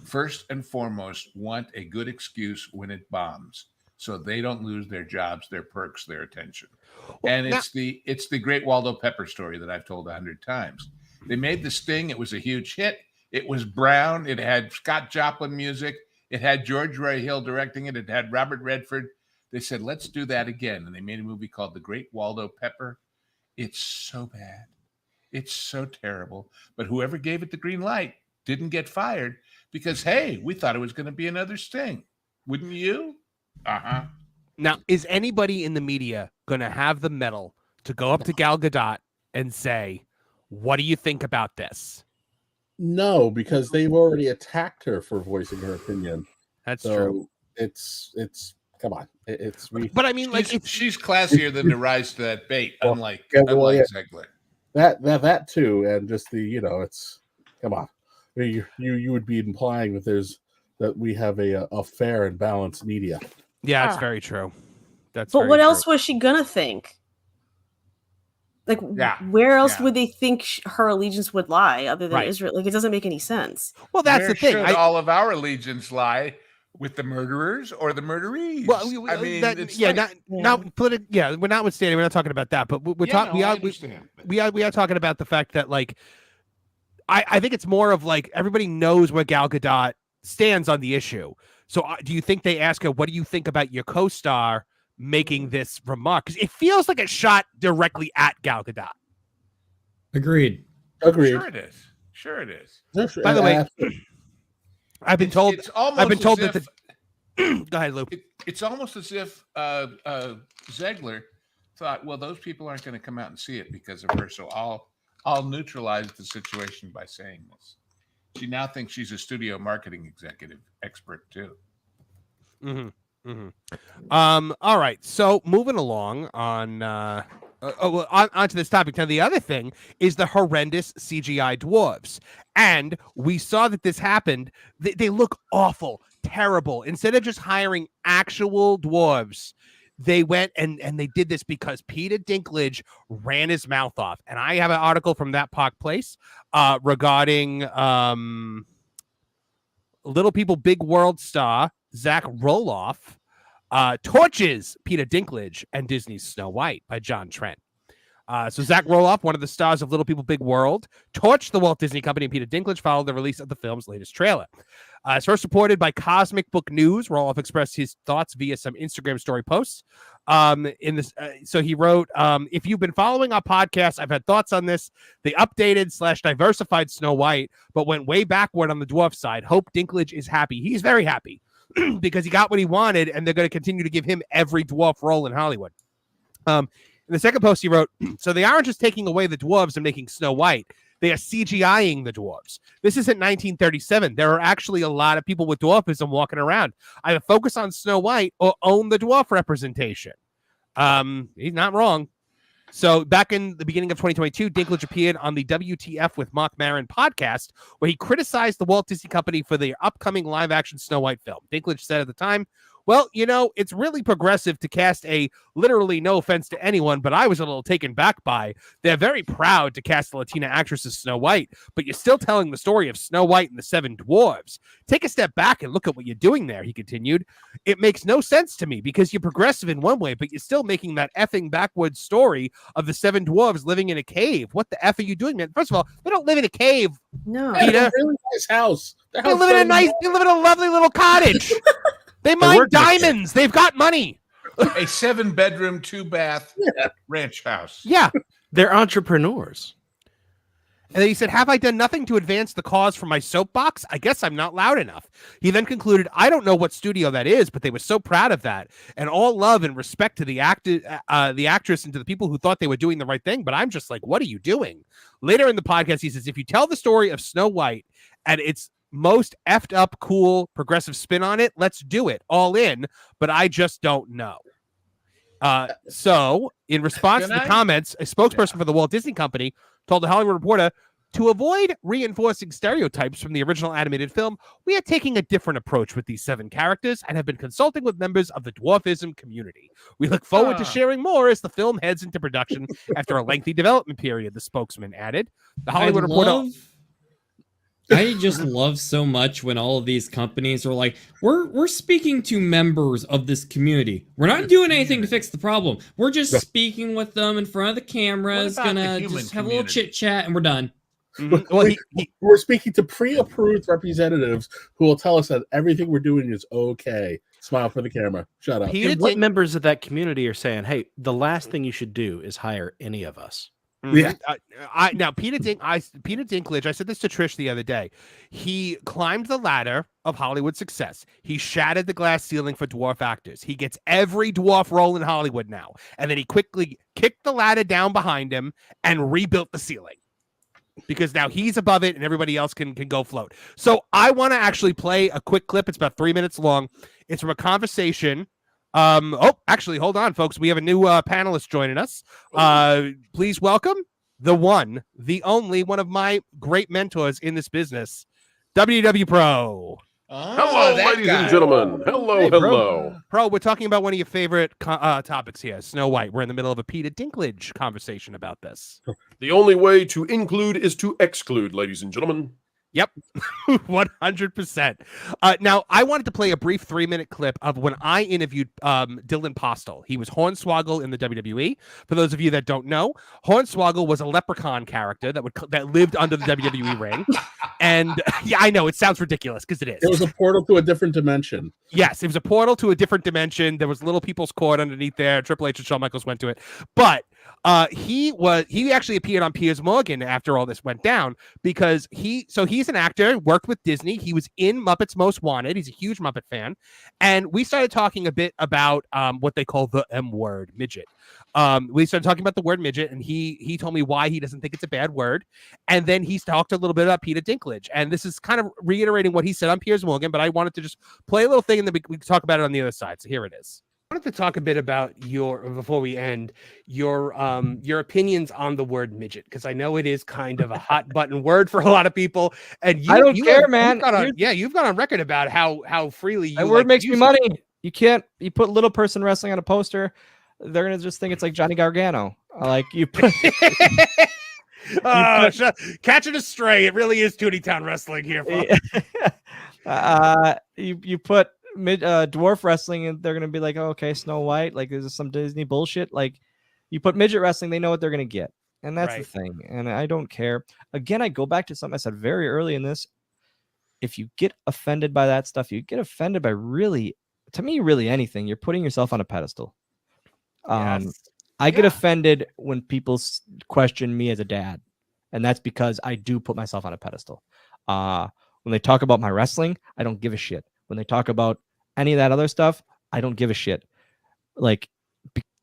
first and foremost want a good excuse when it bombs, so they don't lose their jobs, their perks, their attention. And it's the great Waldo Pepper story that I've told 100 times. They made The Sting. It was a huge hit. It was brown. It had Scott Joplin music. It had George Roy Hill directing it. It had Robert Redford. They said, let's do that again. And they made a movie called The Great Waldo Pepper. It's so bad. It's so terrible. But whoever gave it the green light didn't get fired because, hey, we thought it was going to be another Sting. Wouldn't you? Uh-huh. Now, is anybody in the media going to have the mettle to go up to Gal Gadot and say, what do you think about this? No, because they've already attacked her for voicing her opinion. That's true. It's come on. But I mean, she's classier than to rise to that bait, unlike Zegler. That too, and just it's come on. You would be implying that we have a fair and balanced media. Yeah, that's very true. But what else was she gonna think? Like, Yeah. where else Yeah. would they think her allegiance would lie other than Right. Israel? Like, it doesn't make any sense. Well, that's Where the thing. should all of our allegiance lie? With the murderers or the murderees? I mean, it's yeah, like, we're notwithstanding. We're not talking about that, but we're yeah, talking. no, I understand. We are talking about the fact that like, I think it's more of like everybody knows where Gal Gadot stands on the issue. So do you think they ask her, what do you think about your co-star making this remark? Because it feels like a shot directly at Gal Gadot. Agreed. Sure it is. By the way, I've been told that go ahead, Lou. It's almost as if Zegler thought, well, those people aren't going to come out and see it because of her, so I'll neutralize the situation by saying this. She now thinks she's a studio marketing executive expert too. All right. So moving along on onto this topic. Now, the other thing is the horrendous CGI dwarves. And we saw that this happened. They look awful, terrible. Instead of just hiring actual dwarves, they went and they did this because Peter Dinklage ran his mouth off. And I have an article from that Park Place regarding Little People Big World star Zach Roloff torches Peter Dinklage and Disney's Snow White by John Trent. So Zach Roloff, one of the stars of Little People Big World, torched the Walt Disney Company and Peter Dinklage following the release of the film's latest trailer. It's first reported by Cosmic Book News. Roloff expressed his thoughts via some Instagram story posts. So he wrote, if you've been following our podcast, I've had thoughts on this. They updated / diversified Snow White, but went way backward on the dwarf side. Hope Dinklage is happy. He's very happy because he got what he wanted, and they're going to continue to give him every dwarf role in Hollywood. In the second post, he wrote, so they aren't just taking away the dwarves and making Snow White. They are CGIing the dwarves. This isn't 1937. There are actually a lot of people with dwarfism walking around. Either focus on Snow White or own the dwarf representation. He's not wrong. So back in the beginning of 2022, Dinklage appeared on the WTF with Mark Maron podcast, where he criticized the Walt Disney Company for their upcoming live-action Snow White film. Dinklage said at the time, well, you know, it's really progressive to cast a, literally no offense to anyone, but I was a little taken back by. They're very proud to cast a Latina actress as Snow White, but you're still telling the story of Snow White and the Seven Dwarves. Take a step back and look at what you're doing there, he continued. It makes no sense to me because you're progressive in one way, but you're still making that effing backwoods story of the Seven Dwarves living in a cave. What the F are you doing, man? First of all, they don't live in a cave. No. Peter. They have a really nice house. They live in a lovely little cottage. They mine diamonds. They've got money. A 7-bedroom, 2-bath ranch house. Yeah. They're entrepreneurs. And then he said, have I done nothing to advance the cause from my soapbox? I guess I'm not loud enough. He then concluded, I don't know what studio that is, but they were so proud of that. And all love and respect to the actress and to the people who thought they were doing the right thing. But I'm just like, what are you doing? Later in the podcast, he says, if you tell the story of Snow White and it's most effed up, cool, progressive spin on it, let's do it all in, but I just don't know. So in response to the comments, a spokesperson for the Walt Disney Company told the Hollywood Reporter, to avoid reinforcing stereotypes from the original animated film, we are taking a different approach with these 7 characters and have been consulting with members of the dwarfism community. We look forward to sharing more as the film heads into production after a lengthy development period, the spokesman added. The Hollywood Reporter... I just love so much when all of these companies are like, we're speaking to members of this community. We're not doing anything to fix the problem. We're just speaking with them in front of the cameras, gonna just have a little chit chat, and we're done. Mm-hmm. Well, we're speaking to pre-approved representatives who will tell us that everything we're doing is okay. Smile for the camera. Shut up. And what members of that community are saying, hey, the last thing you should do is hire any of us. Yeah. Now Peter Dinklage, I said this to Trish the other day. He climbed the ladder of Hollywood success. He shattered the glass ceiling for dwarf actors. He gets every dwarf role in Hollywood now. And then he quickly kicked the ladder down behind him and rebuilt the ceiling. Because now he's above it and everybody else can go float. So I want to actually play a quick clip. It's about 3 minutes long. It's from a conversation. Actually, hold on, folks. We have a new panelist joining us. Please welcome the one, the only one of my great mentors in this business, WW Pro. Hello, that ladies guy. and gentlemen. Hello, Hey, bro. hello. Bro, we're talking about one of your favorite topics here, Snow White. We're in the middle of a Peter Dinklage conversation about this. The only way to include is to exclude, ladies and gentlemen. Yep, 100%. Now, I wanted to play a brief 3-minute clip of when I interviewed Dylan Postel. He was Hornswoggle in the WWE. For those of you that don't know, Hornswoggle was a leprechaun character that lived under the WWE ring. And yeah, I know it sounds ridiculous because it is. It was a portal to a different dimension. Yes, it was a portal to a different dimension. There was Little People's Court underneath there. Triple H and Shawn Michaels went to it, but he actually appeared on Piers Morgan after all this went down because he's an actor, worked with Disney. He was in Muppets Most Wanted. He's a huge Muppet fan, and we started talking a bit about what they call the M word, midget. We started talking about the word midget, and he told me why he doesn't think it's a bad word, and then he talked a little bit about Peter Dinklage, and this is kind of reiterating what he said on Piers Morgan, but I wanted to just play a little thing, and then we can talk about it on the other side. So here it is. I wanted to talk a bit about before we end your opinions on the word midget, because I know it is kind of a hot button word for a lot of people, and I don't care, man. You've gone on record about how freely you that word makes me use money. You put little person wrestling on a poster, they're gonna just think it's like Johnny Gargano. Like you put catching a stray. It really is Tootie Town wrestling here. you put dwarf wrestling, and they're gonna be like, oh, okay, Snow White. Like, this is some Disney bullshit. Like, you put midget wrestling, they know what they're gonna get, and that's the thing. And I don't care. Again, I go back to something I said very early in this. If you get offended by that stuff, you get offended by really anything. You're putting yourself on a pedestal. I get offended when people question me as a dad, and that's because I do put myself on a pedestal. When they talk about my wrestling, I don't give a shit. When they talk about any of that other stuff, I don't give a shit. Like,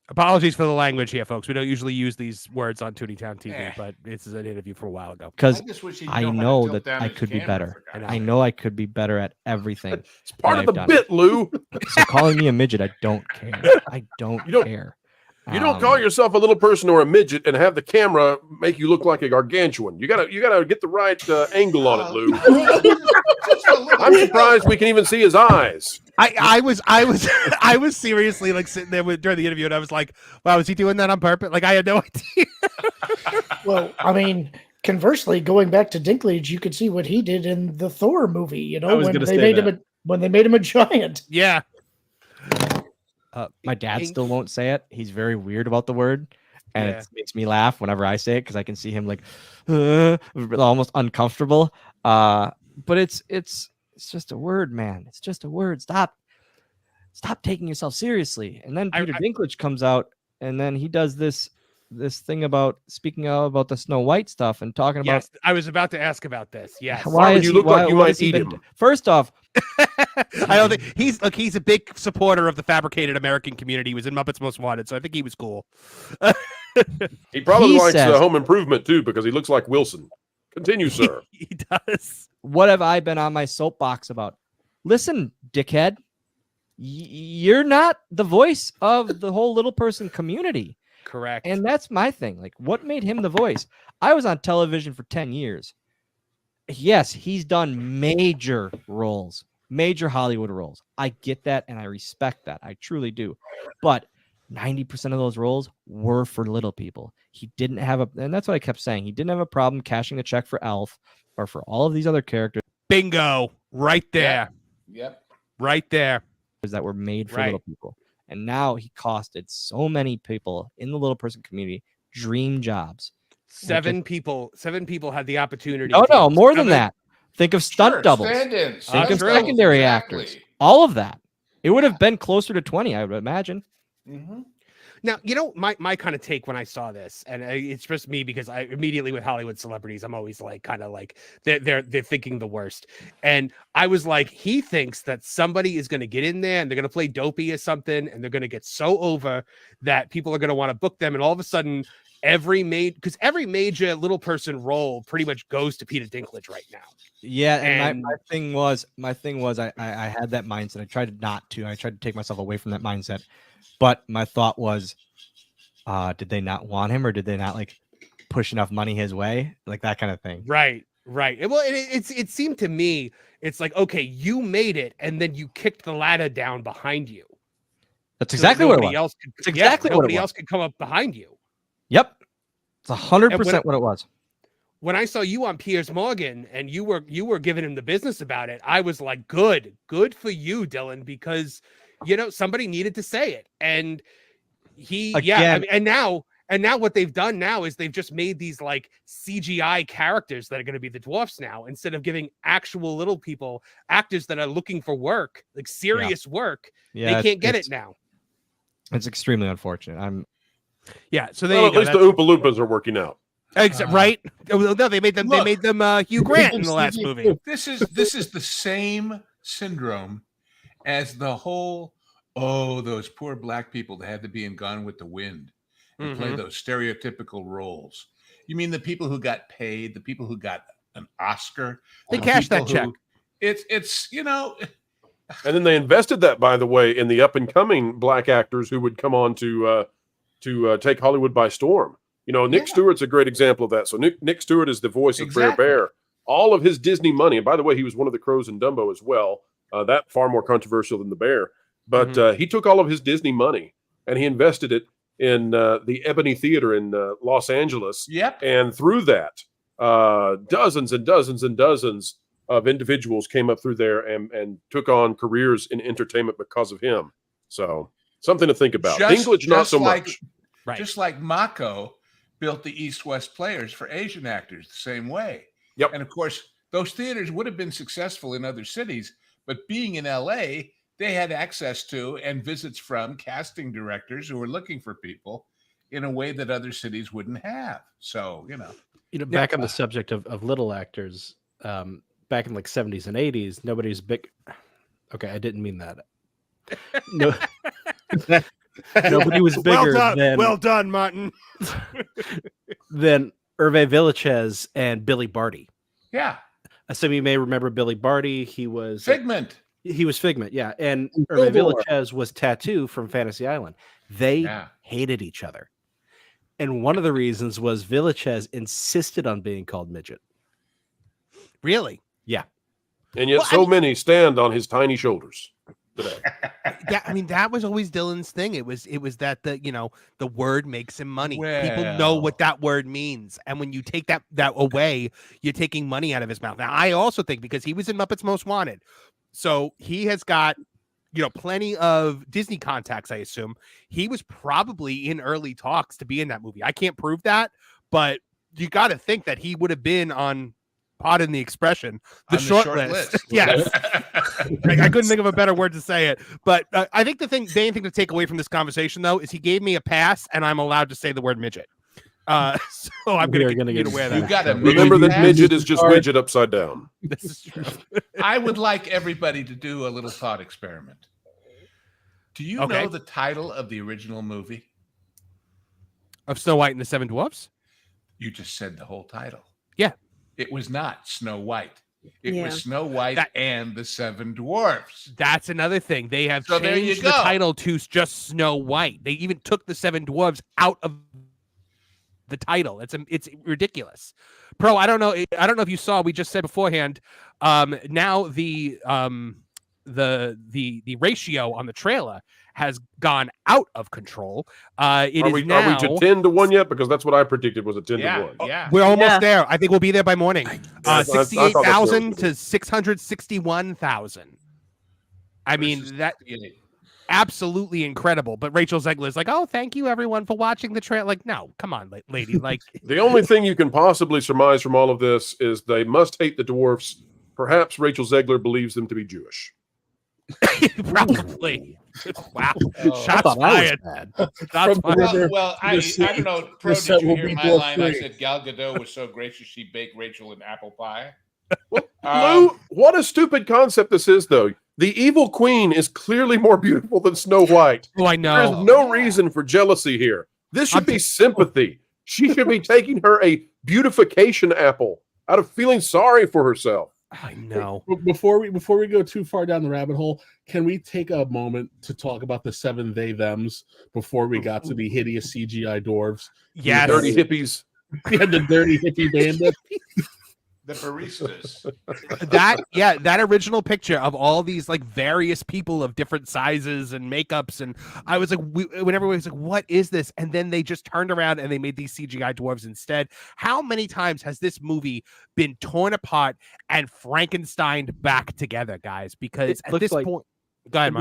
apologies for the language here, folks. We don't usually use these words on Tootie Town TV, but this is an interview from a while ago. Because I know that I could be better. I know I could be better at everything. It's part of the bit, Lou. So calling me a midget, I don't care. I don't care. You don't call yourself a little person or a midget and have the camera make you look like a gargantuan. You gotta get the right angle on it, Lou. I'm surprised we can even see his eyes. I was seriously like sitting there during the interview, and I was like, "Wow, is he doing that on purpose?" Like, I had no idea. Well, I mean, conversely, going back to Dinklage, you could see what he did in the Thor movie. You know, when they made him a giant. Yeah. My dad still won't say it. He's very weird about the word, and it makes me laugh whenever I say it because I can see him like almost uncomfortable. But it's just a word, man. It's just a word. Stop taking yourself seriously. And then Peter Dinklage comes out, and then he does this thing about speaking out about the Snow White stuff and talking about. Yes, I was about to ask about this. Yes. Why would you look like you might eat him? First off, I don't think he's a big supporter of the fabricated American community. He was in Muppets Most Wanted, so I think he was cool. He probably likes Home Improvement too, because he looks like Wilson. Continue, sir. He does. What have I been on my soapbox about? Listen, dickhead, you're not the voice of the whole little person community. Correct. And that's my thing. Like, what made him the voice? I was on television for 10 years. Yes, he's done major roles, major Hollywood roles. I get that, and I respect that. I truly do. But 90% of those roles were for little people. He didn't have and that's what I kept saying. He didn't have a problem cashing the check for Elf or for all of these other characters. Bingo. Right there. Yep. Right there. That were made for little people. And now he costed so many people in the little person community dream jobs. Seven people had the opportunity. Oh, no, more than that. Think of stunt doubles. Stand-ins. Think of secondary actors. All of that. It would have been closer to 20, I would imagine. Mm-hmm. Now, you know, my kind of take when I saw this, and it's just me because I immediately with Hollywood celebrities, I'm always like kind of like they're thinking the worst. And I was like, he thinks that somebody is going to get in there and they're going to play dopey or something, and they're going to get so over that people are going to want to book them. And all of a sudden, every major little person role pretty much goes to Peter Dinklage right now. Yeah, and my thing was I had that mindset. I tried to take myself away from that mindset. But my thought was, did they not want him, or did they not like push enough money his way? Like that kind of thing. Right. Right. Well, it seemed to me, it's like, okay, you made it, and then you kicked the ladder down behind you. That's exactly what it was. Else could, It's exactly what nobody it was. else could come up behind you. Yep. It's 100% what it was. When I saw you on Piers Morgan and you were giving him the business about it, I was like, good for you, Dylan, because somebody needed to say it. And and now what they've done now is they've just made these like CGI characters that are going to be the dwarfs now, instead of giving actual little people, actors that are looking for work, like serious work. Yeah, they can't get it now. It's extremely unfortunate. So at least the Oompa Loompas are working out. Right? No, they made them. Look, they made them Hugh Grant in the last movie. This is the same syndrome as the whole those poor black people that had to be in Gone with the Wind and play those stereotypical roles. You mean the people who got paid, the people who got an Oscar? They cashed that check. It's And then they invested that, by the way, in the up and coming black actors who would come on to take Hollywood by storm. Nick Stewart's a great example of that. So Nick Stewart is the voice of Brer Bear. All of his Disney money, and by the way, he was one of the crows in Dumbo as well. That far more controversial than the bear. But he took all of his Disney money and he invested it in the Ebony Theater in Los Angeles. Yep. And through that, dozens and dozens and dozens of individuals came up through there and took on careers in entertainment because of him. So something to think about. Dinklage, not so much. Right. Just like Mako built the East-West Players for Asian actors the same way. Yep. And of course, those theaters would have been successful in other cities, but being in LA, they had access to and visits from casting directors who were looking for people in a way that other cities wouldn't have. So, back on the subject of little actors, back in like 70s and 80s, nobody's big. Okay, I didn't mean that. No. Nobody was bigger well done, Martin. than Hervé Villechaize and Billy Barty. Yeah. Some of you may remember Billy Barty. He was Figment. He was Figment, yeah. And Hervé Villechaize was Tattoo from Fantasy Island. They hated each other. And one of the reasons was Villechaize insisted on being called Midget. Really? Yeah. And yet many stand on his tiny shoulders today. Yeah, I mean, that was always Dylan's thing. It was that the word makes him money. People know what that word means. And when you take that away, you're taking money out of his mouth. Now, I also think because he was in Muppets Most Wanted, so he has got plenty of Disney contacts, I assume. He was probably in early talks to be in that movie. I can't prove that, but you got to think that he would have been on, pardon the expression, the short list. Yes. I couldn't think of a better word to say it. But I think the main thing to take away from this conversation, though, is he gave me a pass and I'm allowed to say the word midget. So I'm going to get aware of that. Remember that midget is just widget upside down. This is true. I would like everybody to do a little thought experiment. Do you know the title of the original movie? Of Snow White and the Seven Dwarfs? You just said the whole title. Yeah. It was not Snow White. It was Snow White and the Seven Dwarfs. That's another thing. They have changed the title to just Snow White. They even took the Seven Dwarfs out of the title. It's ridiculous. Pro, I don't know if you saw, we just said beforehand, now the ratio on the trailer has gone out of control. Are we to 10 to 1 yet? Because that's what I predicted was a 10 to 1. Yeah. We're almost there. I think we'll be there by morning. 68,000 to 661,000. I mean, that absolutely incredible. But Rachel Zegler is like, oh, thank you everyone for watching the trailer. Like, no, come on, lady. Like, the only thing you can possibly surmise from all of this is they must hate the dwarfs. Perhaps Rachel Zegler believes them to be Jewish. Probably. Wow. Shots fired. Well, I don't know. Pro, did you hear my line? I said Gal Gadot was so gracious she baked Rachel an apple pie. Lou, what a stupid concept this is, though. The evil queen is clearly more beautiful than Snow White. Oh, I know. There's no reason for jealousy here. This should be sympathy. She should be taking her a beautification apple out of feeling sorry for herself. I know. Before we go too far down the rabbit hole, can we take a moment to talk about the 7 they thems before we got to the hideous CGI dwarves? Yeah, dirty hippies. Yeah, the dirty hippie bandit. The baristas. that original picture of all these like various people of different sizes and makeups, and I was like, when everyone was like, what is this? And then they just turned around and they made these CGI dwarves instead. How many times has this movie been torn apart and Frankensteined back together, guys? Because at this point, go ahead,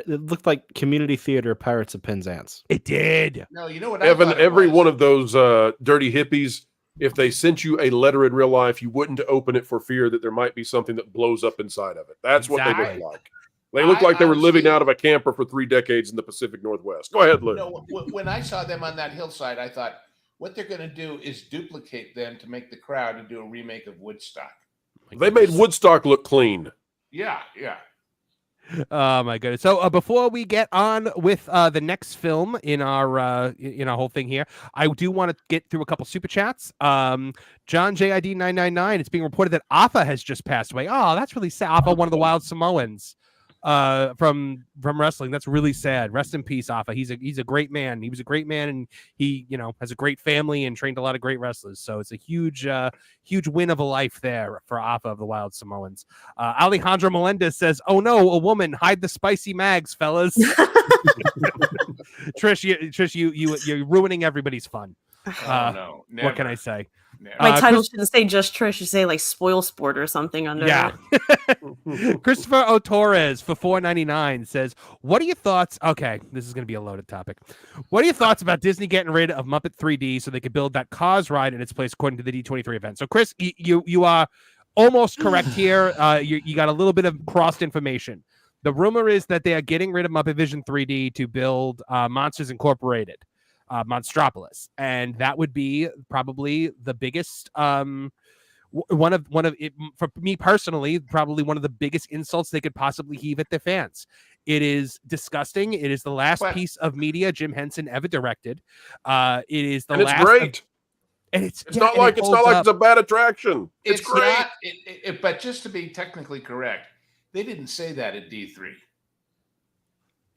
it looked like community theater Pirates of Penzance. It did. No, you know what? Evan, every one of those dirty hippies, if they sent you a letter in real life, you wouldn't open it for fear that there might be something that blows up inside of it. That's what they look like. They look like they were living out of a camper for 3 decades in the Pacific Northwest. Go ahead, Lou. No, when I saw them on that hillside, I thought, what they're going to do is duplicate them to make the crowd and do a remake of Woodstock. They made Woodstock look clean. Yeah. Oh my goodness! So before we get on with the next film in our whole thing here, I do want to get through a couple super chats. John JID 999. It's being reported that Afa has just passed away. Oh, that's really sad. Afa, one of the Wild Samoans from wrestling. That's really sad. Rest in peace, Afa. He's a great man. He was a great man, and he has a great family and trained a lot of great wrestlers. So it's a huge win of a life there for Afa of the Wild Samoans. Alejandro Melendez says, "Oh no, a woman! Hide the spicy mags, fellas." Trish, you're ruining everybody's fun. No, never. What can I say? My title shouldn't say just Trish. You say like Spoil Sport or something under it. Christopher O. Torres for $4.99 says, "What are your thoughts?" Okay, this is going to be a loaded topic. What are your thoughts about Disney getting rid of Muppet 3D so they could build that Cars ride in its place according to the D23 event? So, Chris, you are almost correct here. You got a little bit of crossed information. The rumor is that they are getting rid of Muppet Vision 3D to build Monsters Incorporated. Monstropolis, and that would be probably the biggest one of it, for me personally, probably one of the biggest insults they could possibly heave at their fans. It is disgusting. It is the last piece of media Jim Henson ever directed. It is the last. It's great. It's not like it's a bad attraction. It's great. Not, but just to be technically correct, they didn't say that at D3.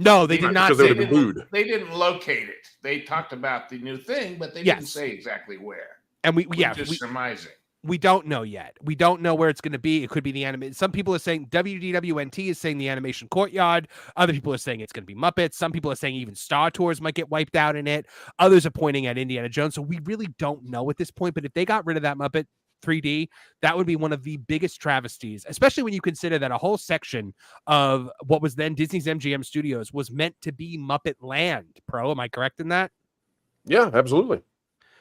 No, they did not. They didn't locate it. They talked about the new thing, but they didn't say exactly where. And we're just surmising. We don't know yet. We don't know where it's going to be. It could be the anime. Some people are saying WDWNT is saying the animation courtyard. Other people are saying it's going to be Muppets. Some people are saying even Star Tours might get wiped out in it. Others are pointing at Indiana Jones. So we really don't know at this point. But if they got rid of that Muppet 3D, that would be one of the biggest travesties, especially when you consider that a whole section of what was then Disney's MGM Studios was meant to be Muppet Land. Pro, am I correct in that? Yeah, absolutely.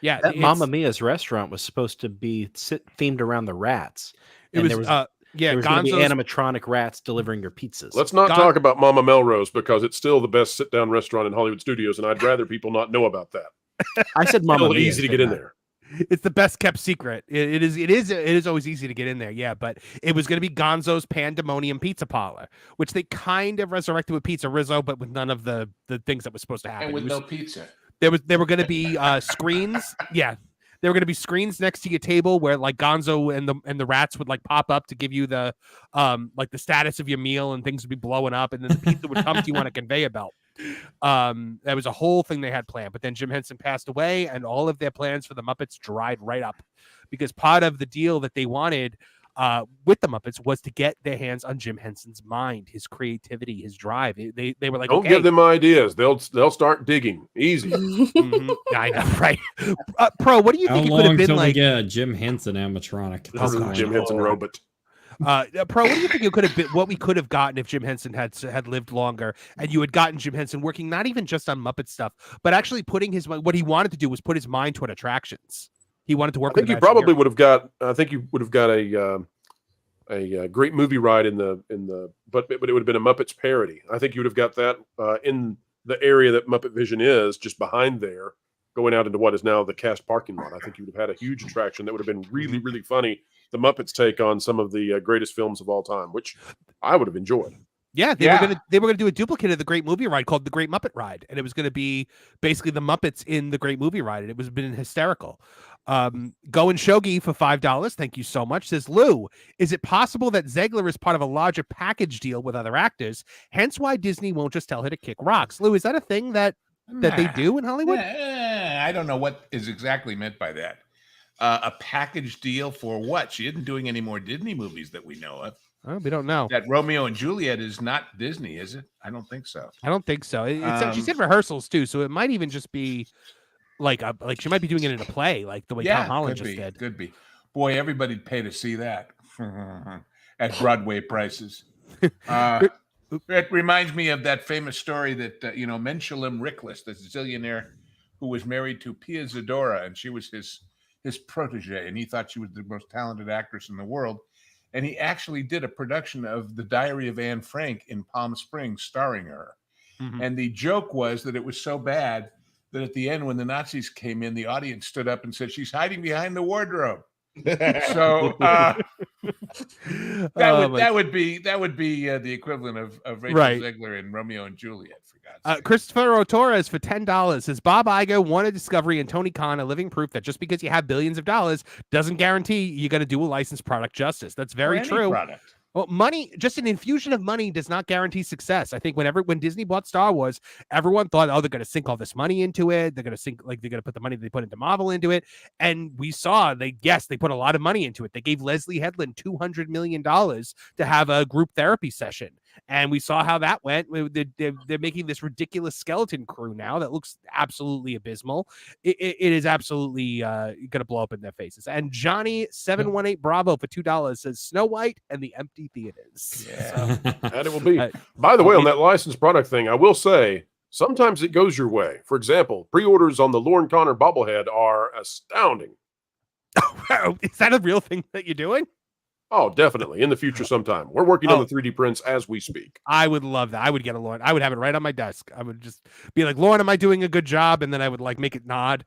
Yeah, that Mamma Mia's restaurant was supposed to be themed around the rats. There was going to be animatronic rats delivering your pizzas. Let's not talk about Mama Melrose because it's still the best sit-down restaurant in Hollywood studios, and I'd rather people not know about that. I said Mamma Mia. Easy to get in there. It's the best kept secret. It is always easy to get in there. Yeah, but it was going to be Gonzo's Pandemonium Pizza Parlor, which they kind of resurrected with Pizza Rizzo, but with none of the things that was supposed to happen. And with no pizza. There were going to be screens. Yeah, there were going to be screens next to your table where like Gonzo and the rats would like pop up to give you the like the status of your meal, and things would be blowing up, and then the pizza would come to you on a conveyor belt. That was a whole thing they had planned, but then Jim Henson passed away and all of their plans for the Muppets dried right up, because part of the deal that they wanted with the Muppets was to get their hands on Jim Henson's mind, his creativity, his drive. They were like, don't give them ideas. They'll start digging easy. I know, right? Pro, what do you think it could have been like? Yeah, Jim Henson animatronic. Jim Henson robot. Pro, what do you think it could have been? What we could have gotten if Jim Henson had lived longer, and you had gotten Jim Henson working not even just on Muppet stuff, but actually putting what he wanted to do was put his mind toward attractions. He wanted to work. I think you probably would have got. I think you would have got a great movie ride but it would have been a Muppets parody. I think you would have got that in the area that Muppet Vision is, just behind there, going out into what is now the cast parking lot. I think you would have had a huge attraction that would have been really, really funny. The Muppets take on some of the greatest films of all time, which I would have enjoyed. Yeah, they were gonna do a duplicate of the Great Movie Ride called the Great Muppet Ride, and it was gonna be basically the Muppets in the Great Movie Ride, and it was been hysterical. Go and Shogi for $5. Thank you so much. Says Lou, is it possible that Zegler is part of a larger package deal with other actors? Hence why Disney won't just tell her to kick rocks. Lou, is that a thing that they do in Hollywood? I don't know what is exactly meant by that. a package deal for what? She isn't doing any more Disney movies that we know of. Oh, we don't know. That Romeo and Juliet is not Disney, is it? I don't think so. I don't think so. She's in rehearsals too, so it might even just be like she might be doing it in a play, like the way Tom Holland just did. Could be. Boy, everybody'd pay to see that at Broadway prices. It reminds me of that famous story that Menshelim Rickless, the zillionaire who was married to Pia Zadora, and she was his protege, and he thought she was the most talented actress in the world. And he actually did a production of The Diary of Anne Frank in Palm Springs starring her. Mm-hmm. And the joke was that it was so bad that at the end, when the Nazis came in, the audience stood up and said, "She's hiding behind the wardrobe." So that would be the equivalent of Rachel Zegler in Romeo and Juliet, for God's sake. Christopher Torres for $10 says Bob Iger wanted Discovery and Tony Khan a living proof that just because you have billions of dollars doesn't guarantee you're going to do a licensed product justice. That's very true. Product. Well, money, just an infusion of money does not guarantee success. I think when Disney bought Star Wars, everyone thought, oh, they're going to sink all this money into it. They're going to put the money they put into Marvel into it. And we saw they put a lot of money into it. They gave Leslie Headland $200 million to have a group therapy session. And we saw how that went. They're making this ridiculous skeleton crew now that looks absolutely abysmal. It is absolutely going to blow up in their faces. And Johnny718 Bravo for $2 says Snow White and the Empty Theaters. Yeah. And it will be. By the way, on that licensed product thing, I will say sometimes it goes your way. For example, pre-orders on the Lauren Connor bobblehead are astounding. Is that a real thing that you're doing? Oh, definitely. In the future sometime. We're working on the 3D prints as we speak. I would love that. I would get a Lauren. I would have it right on my desk. I would just be like, Lauren, am I doing a good job? And then I would make it nod.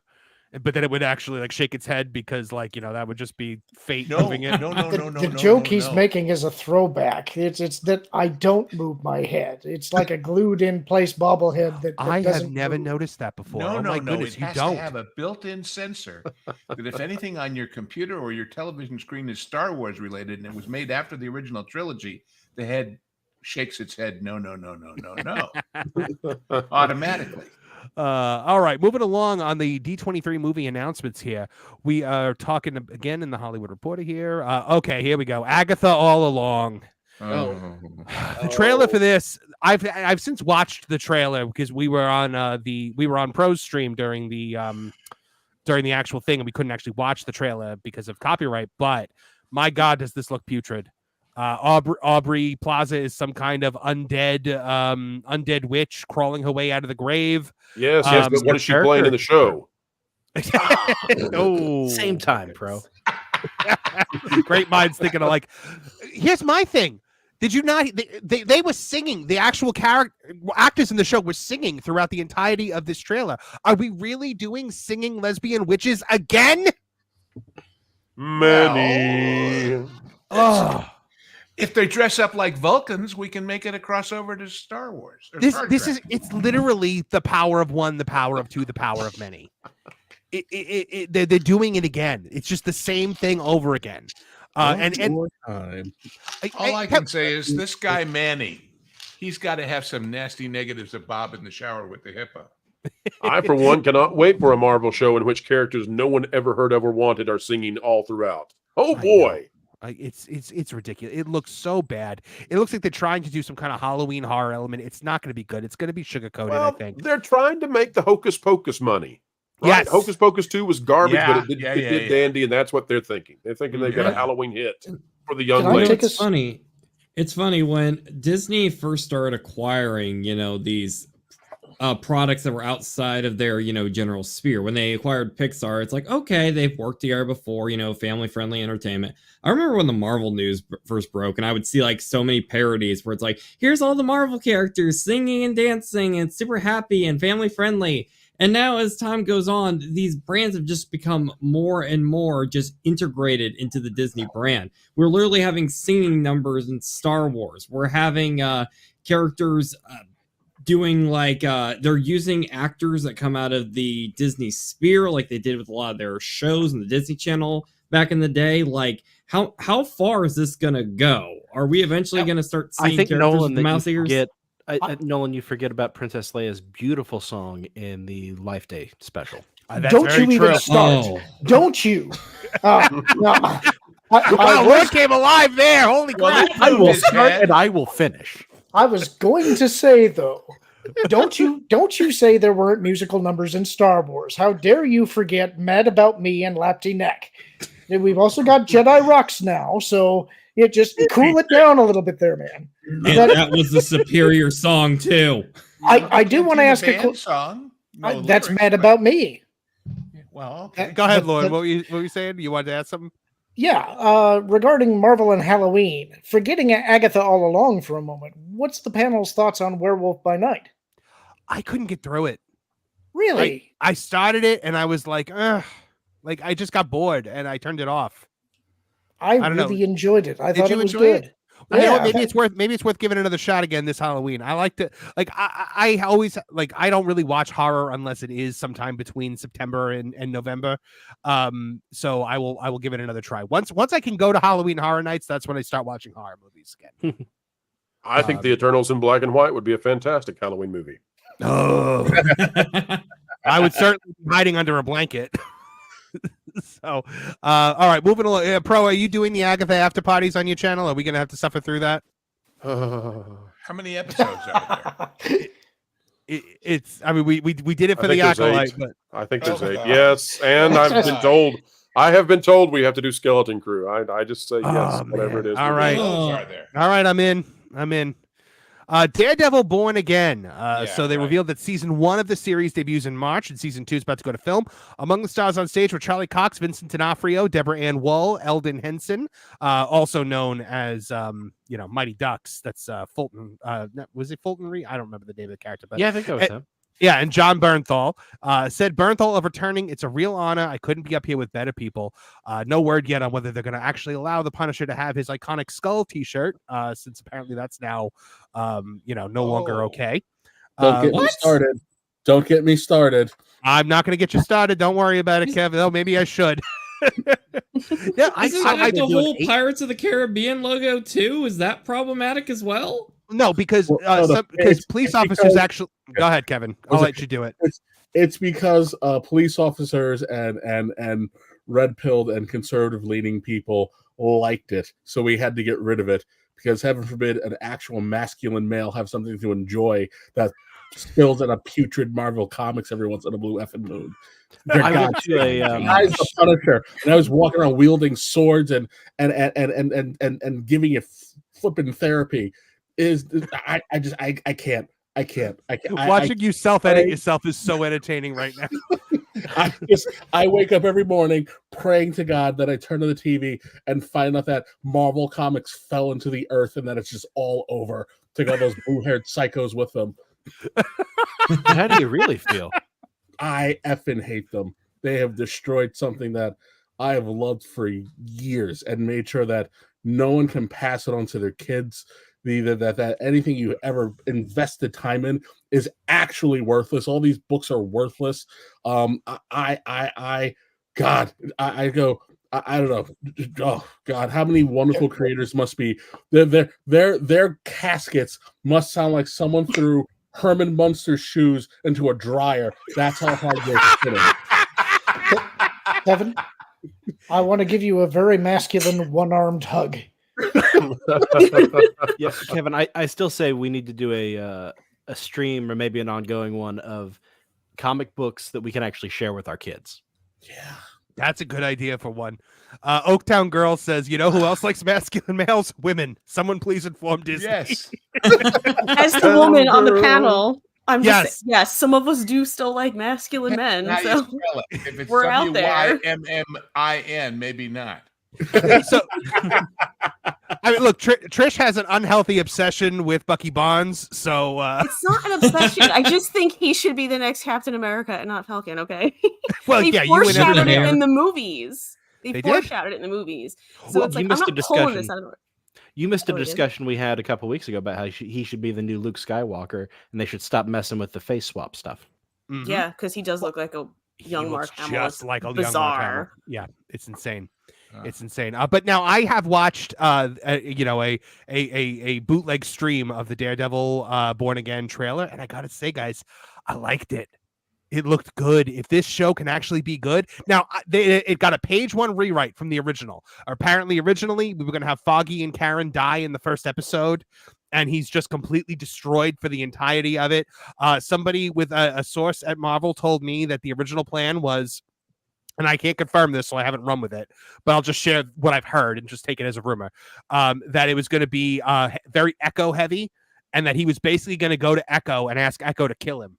But then it would actually shake its head because that would just be fate moving it. The joke he's making is a throwback. It's that I don't move my head. It's like a glued in place bobblehead that I doesn't have never move. noticed that before. No, my goodness, it you has don't. to have a built-in sensor that if anything on your computer or your television screen is Star Wars related and it was made after the original trilogy, the head shakes its head. No. Automatically. All right, moving along on the D23 movie announcements here. We are talking again in the Hollywood Reporter here. Okay, here we go. Agatha All Along. The trailer for this, I've since watched the trailer because we were on Pro's stream during the actual thing and we couldn't actually watch the trailer because of copyright. But my God, does this look putrid? Aubrey Plaza is some kind of undead witch crawling her way out of the grave. Yes, but what is she playing in the show? Oh, Same time, Pro. Great minds thinking of here's my thing. Did you not? They were singing. The actual actors in the show were singing throughout the entirety of this trailer. Are we really doing singing lesbian witches again? Many. Oh. If they dress up like Vulcans, we can make it a crossover to Star Wars. It's literally the power of one, the power of two, the power of many. They're doing it again. It's just the same thing over again. All I can say is this guy Manny, he's got to have some nasty negatives of Bob in the shower with the hippo. I, for one, cannot wait for a Marvel show in which characters no one ever heard of or wanted are singing all throughout. Oh boy. It's ridiculous. It looks so bad. It looks like they're trying to do some kind of Halloween horror element. It's not going to be good. It's going to be sugar-coated, I think. They're trying to make the Hocus Pocus money. Right? Yes. Hocus Pocus 2 was garbage, but it did dandy, and that's what they're thinking. They're thinking they've got a Halloween hit for the young ladies. It's funny when Disney first started acquiring, these products that were outside of their, general sphere. When they acquired Pixar, it's like, okay, they've worked together before, family-friendly entertainment. I remember when the Marvel news first broke, and I would see so many parodies where it's like, here's all the Marvel characters singing and dancing and super happy and family-friendly. And now as time goes on, these brands have just become more and more just integrated into the Disney brand. We're literally having singing numbers in Star Wars. We're having characters doing they're using actors that come out of the Disney sphere like they did with a lot of their shows on the Disney Channel back in the day. How far is this gonna go? Are we eventually gonna start seeing characters with mouth ears? Nolan, you forget about Princess Leia's beautiful song in the Life Day special. That's Don't very you even true. start. Oh. Don't you? No, Wow, Lord came alive there. Holy Well, crap. I will his start head. and I will finish. I was going to say though, don't you say there weren't musical numbers in Star Wars? How dare you forget Mad About Me and Lapty Neck? And we've also got Jedi Rocks now, so just cool it down a little bit there, man. And that was the superior song too. I do want to ask a band song. No that's lyrics, Mad but- About Me. Well, okay. Go ahead, But- Lord. but- What were you saying? You wanted to add something? Yeah, regarding Marvel and Halloween, forgetting Agatha all along for a moment, what's the panel's thoughts on Werewolf by Night? I couldn't get through it. Really? I started it and I was like, ugh. Like I just got bored and I turned it off. I don't know. really enjoyed it. I Did thought you it was enjoy it? good. You know what, Yeah. maybe it's worth giving another shot again this Halloween. I liked it. Like I always like I don't really watch horror unless it is sometime between September and November. So I will give it another try. Once I can go to Halloween Horror Nights, that's when I start watching horror movies again. I think the Eternals in black and white would be a fantastic Halloween movie. Oh, I would certainly be hiding under a blanket. So, all right, moving along. Pro, are you doing the Agatha after parties on your channel? Are we going to have to suffer through that? How many episodes are there? It's. I mean, we did it for the think there's acolyte, 8. but I think there's Oh, 8. God. Yes, and I have been told we have to do Skeleton Crew. I just say yes, Oh, whatever man. it is. All we'll right. do. How many episodes are there? all right, I'm in. Daredevil Born Again. So they right. revealed that season 1 of the series debuts in March, and season 2 is about to go to film. Among the stars on stage were Charlie Cox, Vincent D'Onofrio, Deborah Ann Woll, Eldon Henson, also known as Mighty Ducks. That's Fulton. Was it Fulton Reed? I don't remember the name of the character, but Yeah, I think that was him. yeah, and John Bernthal said Bernthal of returning. It's a real honor. I couldn't be up here with better people. No word yet on whether they're going to actually allow the Punisher to have his iconic skull T-shirt, since apparently that's now, no longer Oh. okay. Don't get me started. Don't get me started. I'm not going to get you started. Don't worry about it, Kevin. Oh, maybe I should. Yeah, Isn't that the whole Pirates of the Caribbean logo too? Is that problematic as well? No, because police officers actually. Go ahead, Kevin. I'll let you do it. It's because police officers and red-pilled and conservative-leaning people liked it, so we had to get rid of it. Because heaven forbid an actual masculine male have something to enjoy that spills in a putrid Marvel comics every once in a blue effing moon. I went to a I was the Punisher, and I was walking around wielding swords and giving it flipping therapy. I can't. Watching you self-edit yourself is so entertaining right now. I wake up every morning praying to God that I turn on the TV and find out that Marvel Comics fell into the earth and that it's just all over. Take all those blue-haired psychos with them. How do you really feel? I effing hate them. They have destroyed something that I have loved for years and made sure that no one can pass it on to their kids. That anything you ever invested time in is actually worthless. All these books are worthless. I don't know. Oh God, how many wonderful creators must be their caskets must sound like someone threw Herman Munster's shoes into a dryer. That's how hard they're spinning. Kevin, I want to give you a very masculine one-armed hug. Yeah, Kevin, I still say we need to do a stream or maybe an ongoing one of comic books that we can actually share with our kids. Yeah. That's a good idea for one. Oaktown Girl says, you know who else likes masculine males? Women. Someone please inform Disney. Yes. As the woman on the panel, I'm Yes. just yes, some of us do still like masculine men. How you So spell it? If it's we're out there. WYMMIN, maybe not. So, I mean, look, Trish has an unhealthy obsession with Bucky Barnes. So, it's not an obsession. I just think he should be the next Captain America and not Falcon. Okay. well, They yeah, you and foreshadowed everyone it here. in the movies. They They did? foreshadowed it in the movies. So Well, it's you like I'm missed not a pulling this discussion. out of the You missed a Oh, we did? discussion we had a couple weeks ago about how he should be the new Luke Skywalker, and they should stop messing with the face swap stuff. Mhm. Yeah, because he does look like a He young looks Mark Hamill. just It's like a young Mark Hamill. bizarre. Yeah, it's insane. It's insane. But now I have watched, a bootleg stream of the Daredevil Born Again trailer, and I gotta say, guys, I liked it. It looked good. If this show can actually be good. Now, it got a page 1 rewrite from the original. Apparently, originally, we were going to have Foggy and Karen die in the first episode, and he's just completely destroyed for the entirety of it. Somebody with a source at Marvel told me that the original plan was, and I can't confirm this, so I haven't run with it, but I'll just share what I've heard and just take it as a rumor, that it was going to be very Echo heavy, and that he was basically going to go to Echo and ask Echo to kill him.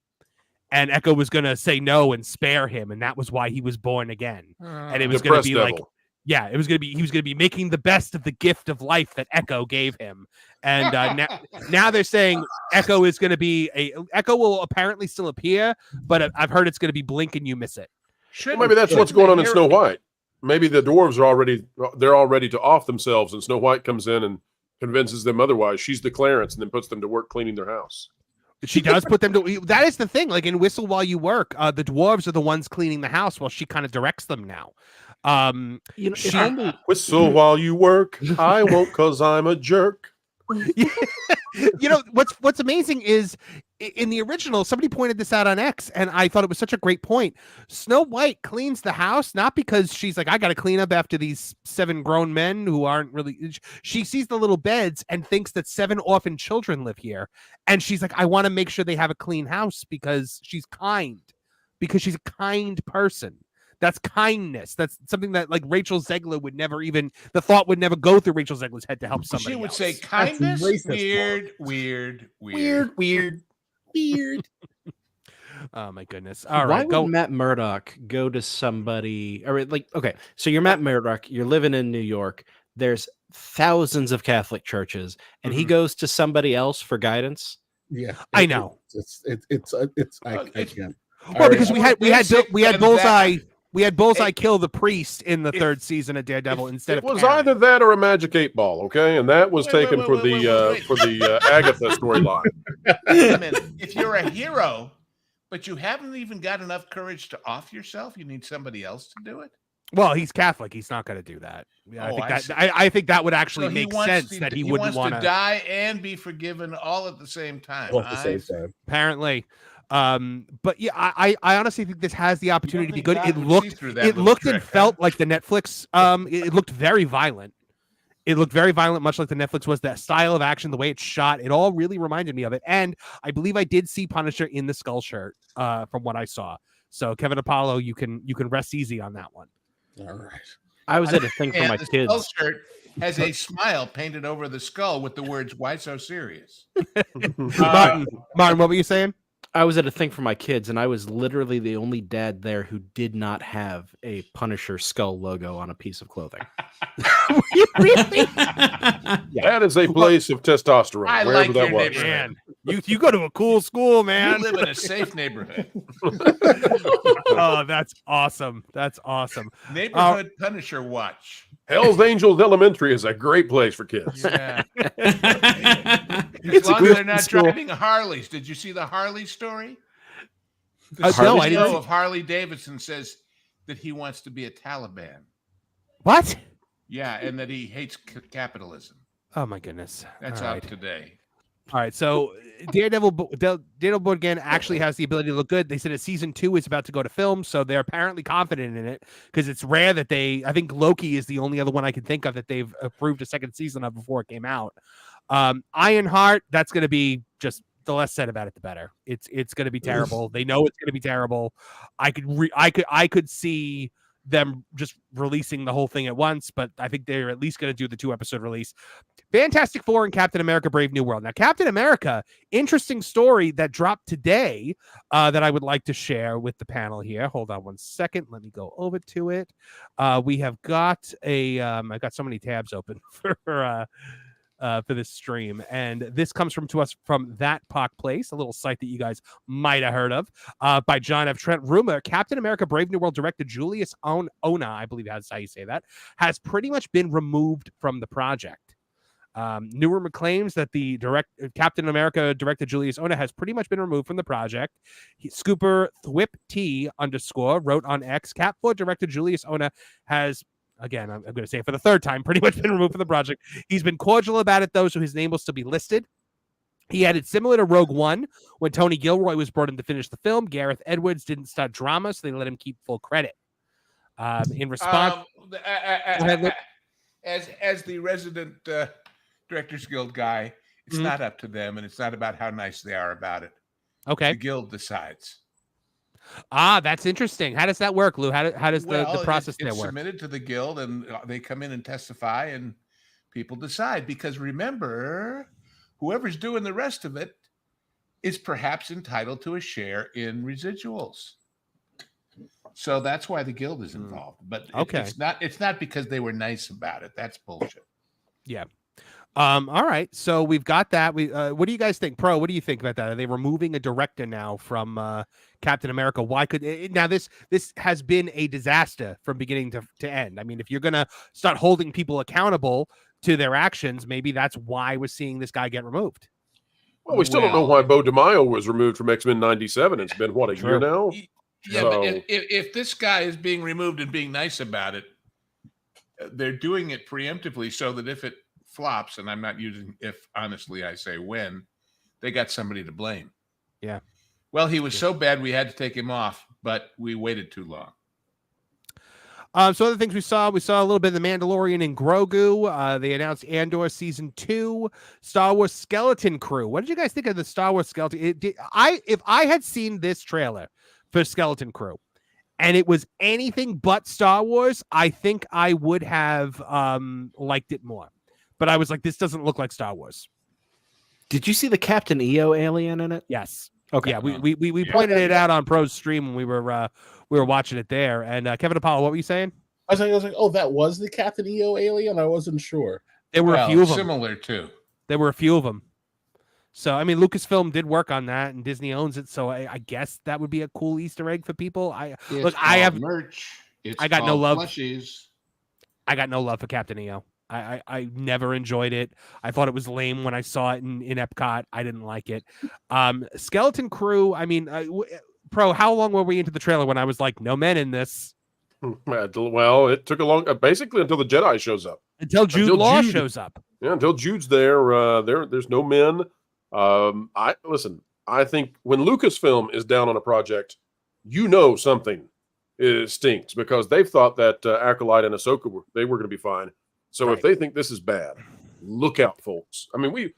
And Echo was going to say no and spare him, and that was why he was born again. And it was going to be like, yeah, he was going to be making the best of the gift of life that Echo gave him. And now they're saying Echo is going to be Echo will apparently still appear, but I've heard it's going to be blink and you miss it. Well, maybe that's what's going on in Snow White. Maybe the dwarves they're all ready to off themselves, and Snow White comes in and convinces them otherwise. She's the Clarence, and then puts them to work cleaning their house. She does put them to. That is the thing. Like in Whistle While You Work, the dwarves are the ones cleaning the house while she kind of directs them now. Whistle while you work. I won't, 'cause I'm a jerk. You know what's amazing is in the original, somebody pointed this out on X, and I thought it was such a great point. Snow White cleans the house not because she's like, I got to clean up after these 7 grown men who aren't really. She sees the little beds and thinks that 7 orphan children live here, and she's like, I want to make sure they have a clean house because she's kind, because she's a kind person. That's kindness. That's something that like Rachel Zegler would never even, the thought would never go through Rachel Zegler's head to help somebody She would else. say kindness, weird. Oh my goodness. All Why right. Go. would Matt Murdock go to somebody, or like, okay, so you're Matt Murdock, you're living in New York, there's thousands of Catholic churches, and he goes to somebody else for guidance? Yeah. I know. I can't. Well, because we had Bullseye. We had Bullseye kill the priest in the 3rd season of Daredevil instead of. It was Karen. either that or a Magic 8-Ball, okay, and that was taken for the Agatha storyline. Wait a minute. If you're a hero, but you haven't even got enough courage to off yourself, you need somebody else to do it. Well, he's Catholic. He's not going to do that. Yeah, I think that would actually make sense that he wouldn't want to die and be forgiven all at the same time. All at the same time. Apparently. But yeah, I honestly think this has the opportunity to be good. It looked and felt like the Netflix. It looked very violent. It looked very violent, much like the Netflix was. That style of action, the way it's shot, it all really reminded me of it. And I believe I did see Punisher in the skull shirt, from what I saw. So Kevin Apollo, you can rest easy on that one. All right. I was at a thing for my the kids. Skull shirt has a smile painted over the skull with the words "Why so serious?" Martin, what were you saying? I was at a thing for my kids, and I was literally the only dad there who did not have a Punisher skull logo on a piece of clothing. Really? That is a place of testosterone, I wherever like that your was. neighborhood. Man, you go to a cool school, man. You live in a safe neighborhood. Oh, that's awesome. That's awesome. Neighborhood Punisher watch. Hell's Angels Elementary is a great place for kids. Yeah. As long as they're not driving Harleys. Did you see the Harley story? No, I didn't. CEO of Harley Davidson says that he wants to be a Taliban. What? Yeah, and that he hates capitalism. Oh my goodness. That's All out right. today. All right, so Daredevil again actually has the ability to look good. They said that season 2 is about to go to film, so they're apparently confident in it because it's rare that I think Loki is the only other one I can think of that they've approved a second season of before it came out. Ironheart, that's going to be just the less said about it, the better. It's going to be terrible. They know it's going to be terrible. I could see them just releasing the whole thing at once, but I think they're at least going to do the 2-episode release. Fantastic Four and Captain America Brave New World. Now, Captain America, interesting story that dropped today that I would like to share with the panel here. Hold on one second. Let me go over to it. We have got I've got so many tabs open for this stream, and this comes to us from That Park Place, a little site that you guys might have heard of, by John F. Trent. Rumor: Captain America Brave New World director Julius Ona, I believe that's how you say that, has pretty much been removed from the project. New rumor claims that the Captain America director Julius Ona has pretty much been removed from the project. Scooper Thwip T _ wrote on X, Cap 4 director Julius Ona has, again, I'm going to say it for the 3rd time, pretty much been removed from the project. He's been cordial about it, though, so his name will still be listed. He added, similar to Rogue One, when Tony Gilroy was brought in to finish the film, Gareth Edwards didn't start drama, so they let him keep full credit. In response, as the resident Directors Guild guy, it's not up to them, and it's not about how nice they are about it. Okay. The guild decides. That's interesting. How does that work, Lou? How does the process there it's work? submitted to the guild, and they come in and testify, and people decide. Because remember, whoever's doing the rest of it is perhaps entitled to a share in residuals. So that's why the guild is involved. But it's not because they were nice about it. That's bullshit. Yeah. All right. So we've got that. What do you guys think? Pro, what do you think about that? Are they removing a director now from Captain America? Why could now this has been a disaster from beginning to end. I mean, if you're gonna start holding people accountable to their actions, maybe that's why we're seeing this guy get removed. Well, we still don't know why Bo DiMaio was removed from X-Men 97. It's been, what, a year now? Yeah, So, but if this guy is being removed and being nice about it, they're doing it preemptively so that if it flops, and I'm not using if, honestly, I say when, they got somebody to blame. Yeah. Well, he was so bad we had to take him off, but we waited too long. So other things we saw a little bit of The Mandalorian and Grogu. They announced Andor Season 2, Star Wars Skeleton Crew. What did you guys think of the Star Wars Skeleton? If I had seen this trailer for Skeleton Crew and it was anything but Star Wars, I think I would have liked it more. But I was like, this doesn't look like Star Wars. Did you see the Captain EO alien in it? Yes. Okay. Yeah, we pointed it out on Pro's stream when we were watching it there. And Kevin Apollo, what were you saying? I was like, oh, that was the Captain EO alien? I wasn't sure. There were a few of them. Similar too. There were a few of them. So, I mean, Lucasfilm did work on that, and Disney owns it. So, I guess that would be a cool Easter egg for people. I have merch. I got no love. Plushies. I got no love for Captain EO. I never enjoyed it. I thought it was lame when I saw it in Epcot. I didn't like it. Skeleton Crew. I mean, Pro, how long were we into the trailer when I was like, no men in this? Well, it took a long, basically until the Jedi shows up. Until Jude Law shows up. Yeah, until Jude's there. There's no men. I think when Lucasfilm is down on a project, something stinks because they've thought that Acolyte and Ahsoka were going to be fine. So if they think this is bad, look out, folks. I mean,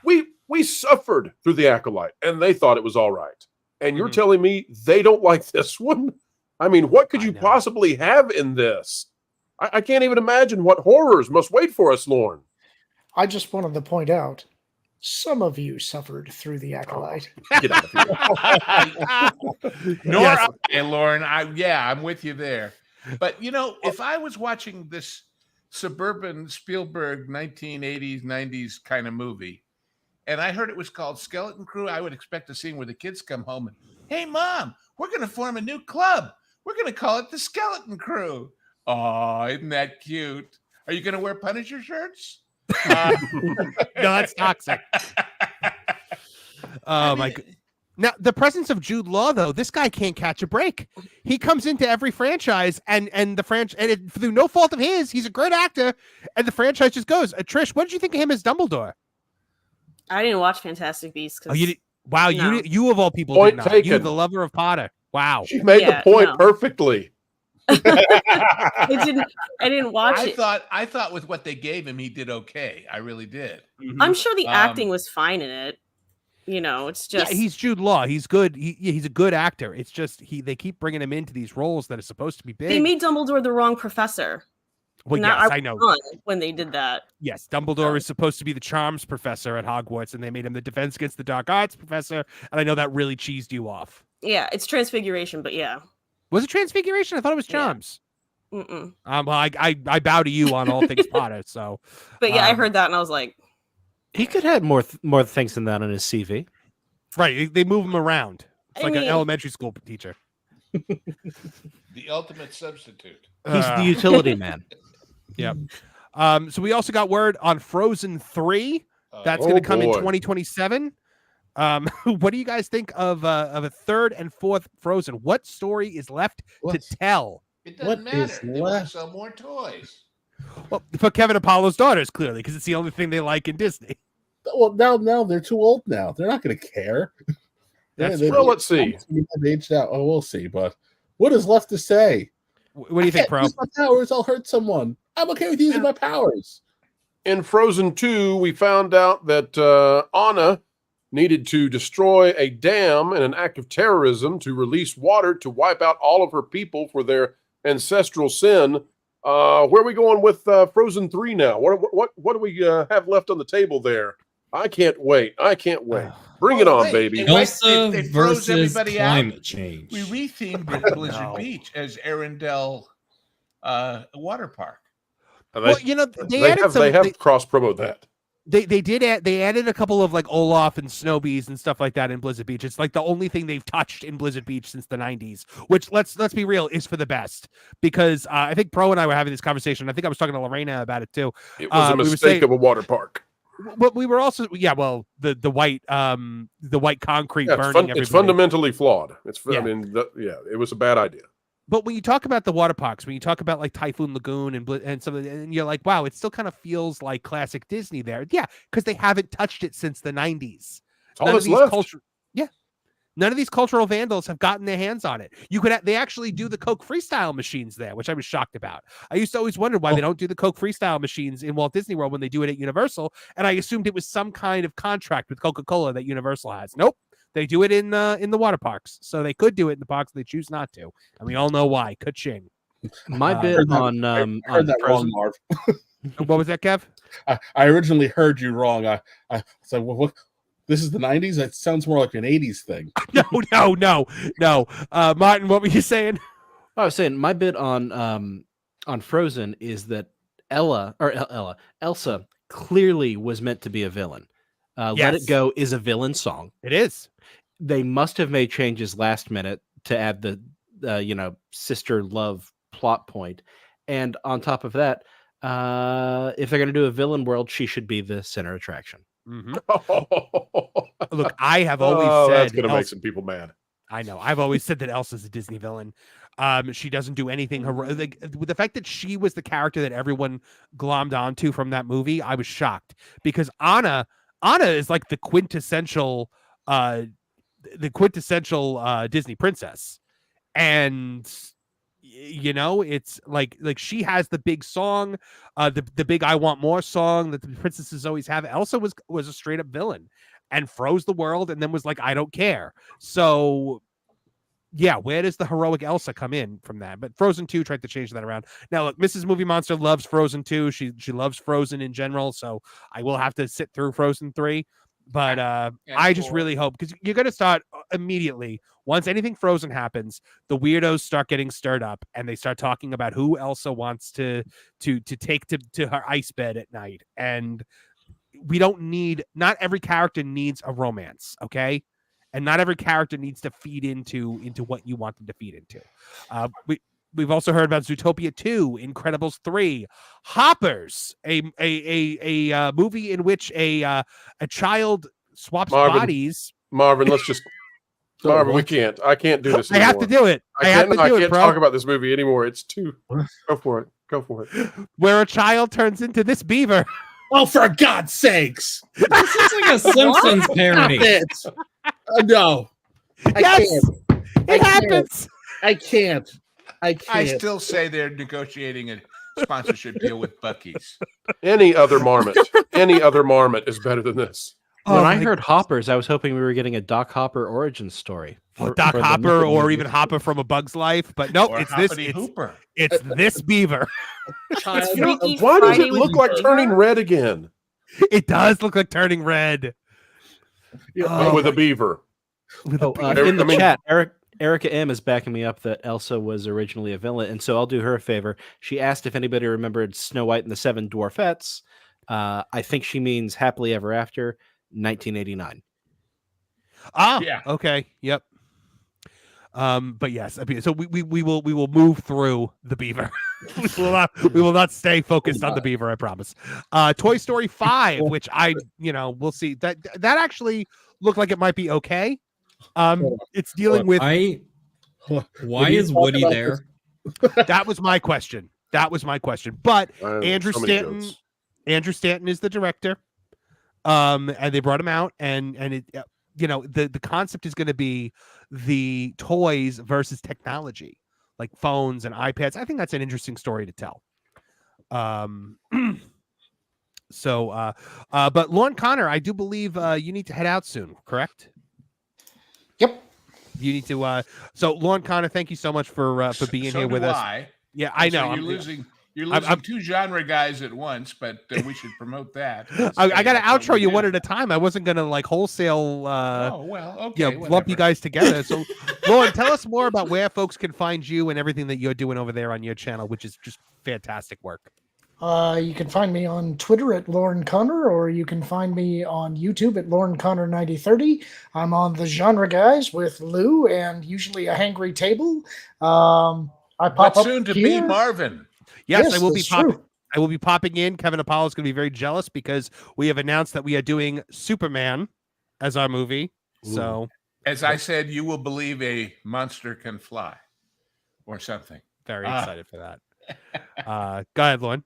we suffered through the Acolyte, and they thought it was all right. And you're telling me they don't like this one? I mean, what could you possibly have in this? I can't even imagine what horrors must wait for us, Lorne. I just wanted to point out, some of you suffered through the Acolyte. Get out of here. Lauren. I'm with you there. But, if I was watching this suburban Spielberg 1980s, 90s kind of movie, and I heard it was called Skeleton Crew, I would expect a scene where the kids come home and, hey, Mom, we're going to form a new club. We're going to call it the Skeleton Crew. Oh, isn't that cute? Are you going to wear Punisher shirts? No, that's toxic. Oh, my God. Now, the presence of Jude Law, though, this guy can't catch a break. He comes into every franchise, and through no fault of his, he's a great actor, and the franchise just goes. Trish, what did you think of him as Dumbledore? I didn't watch Fantastic Beasts. Oh, you did? Wow, no. you of all people Point did not. taken. You, the lover of Potter. Wow. She made the point perfectly. I didn't watch it. I thought with what they gave him, he did okay. I really did. I'm sure the acting was fine in it. It's just he's Jude Law. He's good. He's a good actor. It's just they keep bringing him into these roles that are supposed to be big. They made Dumbledore the wrong professor. Well, yes, I know. When they did that. Yes, Dumbledore is supposed to be the charms professor at Hogwarts, and they made him the defense against the dark arts professor. And I know that really cheesed you off. Yeah, it's Transfiguration, but yeah. Was it Transfiguration? I thought it was charms. Yeah. Mm-mm. Well, I bow to you on all things Potter. So, but yeah, I heard that and I was like, he could have more things than that on his CV. Right, they move him around. It's like an elementary school teacher. The ultimate substitute. He's the utility man. Yep. So we also got word on Frozen 3. That's going to come in 2027. What do you guys think of a third and fourth Frozen? What story is left to tell? It doesn't matter. They want to sell more toys. Well, for Kevin Apollo's daughters, clearly, because it's the only thing they like in Disney. Well, now they're too old now. They're not going to care. Well, let's see. They've aged out. Oh, we'll see. But what is left to say? What do you think, Pro? Use my powers, I'll hurt someone. I'm okay with using my powers. In Frozen 2, we found out that Anna needed to destroy a dam in an act of terrorism to release water to wipe out all of her people for their ancestral sin. Where are we going with Frozen 3 now? What do we have left on the table there? I can't wait. Bring it on, baby. Elsa they froze versus everybody climate out. change. We rethemed Blizzard Beach as Arendelle water park. Well, you know, they have cross promoted that. They added a couple of like Olaf and Snowbees and stuff like that in Blizzard Beach. It's like the only thing they've touched in Blizzard Beach since the 90s, which let's be real is for the best, because I think Pro and I were having this conversation. I think I was talking to Lorena about it too. It was a mistake of a water park. But we were also the white concrete burning everybody. It's fundamentally flawed. Yeah. I mean, it was a bad idea. But when you talk about the water parks, when you talk about like Typhoon Lagoon and some of and you're like, wow, it still kind of feels like classic Disney there. Yeah, because they haven't touched it since the 90s. All that's left. None of these cultural vandals have gotten their hands on it. They actually do the Coke freestyle machines there, which I was shocked about. I used to always wonder why they don't do the Coke freestyle machines in Walt Disney World when they do it at Universal, and I assumed it was some kind of contract with Coca-Cola that Universal has. Nope. They do it in the water parks, so they could do it in the parks. They choose not to, and we all know why. Ka-ching. My bit on heard that wrong, Frozen. Marv. What was that, Kev? I originally heard you wrong. I was like, well, what? This is the 90s? That sounds more like an 80s thing. No. Martin, what were you saying? I was saying my bit on Frozen is that Elsa clearly was meant to be a villain. Let It Go is a villain song. It is. They must have made changes last minute to add the sister love plot point. And on top of that, if they're going to do a villain world, she should be the center attraction. Mm-hmm. Look, I have always said that's going to make some people mad. I know. I've always said that Elsa's a Disney villain. She doesn't do anything heroic. With the fact that she was the character that everyone glommed onto from that movie, I was shocked, because Anna is like the quintessential Disney princess, and it's like she has the big song, the big I Want More song that the princesses always have. Elsa was a straight up villain and froze the world and then was like, I don't care. So yeah, where does the heroic Elsa come in from that? But Frozen 2 tried to change that around. Now look, Mrs. Movie Monster loves Frozen 2. She loves Frozen in general, so I will have to sit through Frozen 3. But I just really hope, because you're going to start immediately. Once anything Frozen happens, the weirdos start getting stirred up, and they start talking about who Elsa wants to take to her ice bed at night. And we don't need, not every character needs a romance, okay? And not every character needs to feed into what you want them to feed into. We've also heard about Zootopia 2, Incredibles 3, Hoppers, a movie in which a child swaps bodies. Marvin, let's just Marvin, we can't. I can't do this anymore. I have to do it. I can't talk about this movie anymore. It's too. Go for it. Where a child turns into this beaver. Oh, for God's sakes! This is like a Simpsons parody. No, Yes, it happens. I can't. I still say they're negotiating a sponsorship deal with Buc-ee's. Any other marmot is better than this. When I heard Hoppers, I was hoping we were getting a Doc Hopper origin story. Doc Hopper, or even Hopper from A Bug's Life, but nope, it's this. It's this beaver. Why does it look like turning red again? It does look like turning red. With a beaver. In the chat, Erica M is backing me up that Elsa was originally a villain, and so I'll do her a favor. She asked if anybody remembered Snow White and the Seven Dwarfettes. I think she means Happily Ever After, 1989. Yeah. Okay. Yep. But yes, I mean, so we will move through the beaver. we will not stay focused on the beaver, I promise. Toy Story 5, which we'll see. That actually looked like it might be okay. It's dealing with why is Woody there? That was my question. But Andrew Stanton is the director. and they brought him out, and it, the concept is going to be the toys versus technology, like phones and iPads. I think that's an interesting story to tell. But Lauren Connor, I do believe you need to head out soon, correct? Yep. You need to. So Lauren Connor, thank you so much for being here with us. Yeah, I know. So you're losing two genre guys at once, but we should promote that. I got to outro you one at a time. I wasn't going to like wholesale. Lump you guys together. So, Lauren, tell us more about where folks can find you and everything that you're doing over there on your channel, which is just fantastic work. You can find me on Twitter at Lauren Connor, or you can find me on YouTube at Lauren Connor 9030. I'm on the Genre Guys with Lou and usually a Hangry Table. I pop up soon to here. be Marvin. Yes, I will be popping. I will be popping in. Kevin Apollo is going to be very jealous because we have announced that we are doing Superman as our movie. Ooh. So, as I said, you will believe a monster can fly, or something. Very excited for that. Go ahead, Lauren.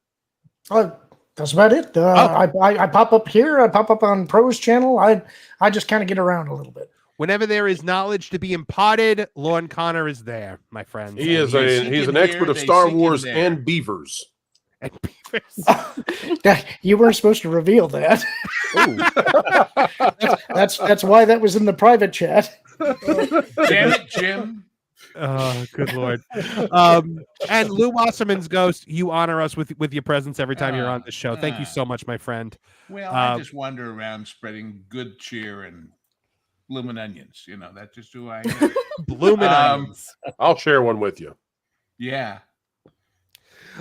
That's about it. I pop up here. I pop up on Pro's channel. I just kind of get around a little bit. Whenever there is knowledge to be imparted, Lauren Connor is there, my friend. He's an expert of Star Wars and beavers. And beavers. You weren't supposed to reveal that. That's why that was in the private chat. Damn it, Jim. Oh, good Lord. And Lou Wasserman's Ghost, you honor us with your presence every time you're on the show. Thank you so much, my friend. Well, I just wander around spreading good cheer and bloomin' onions. That's just who I am. Bloomin' onions. I'll share one with you. Yeah.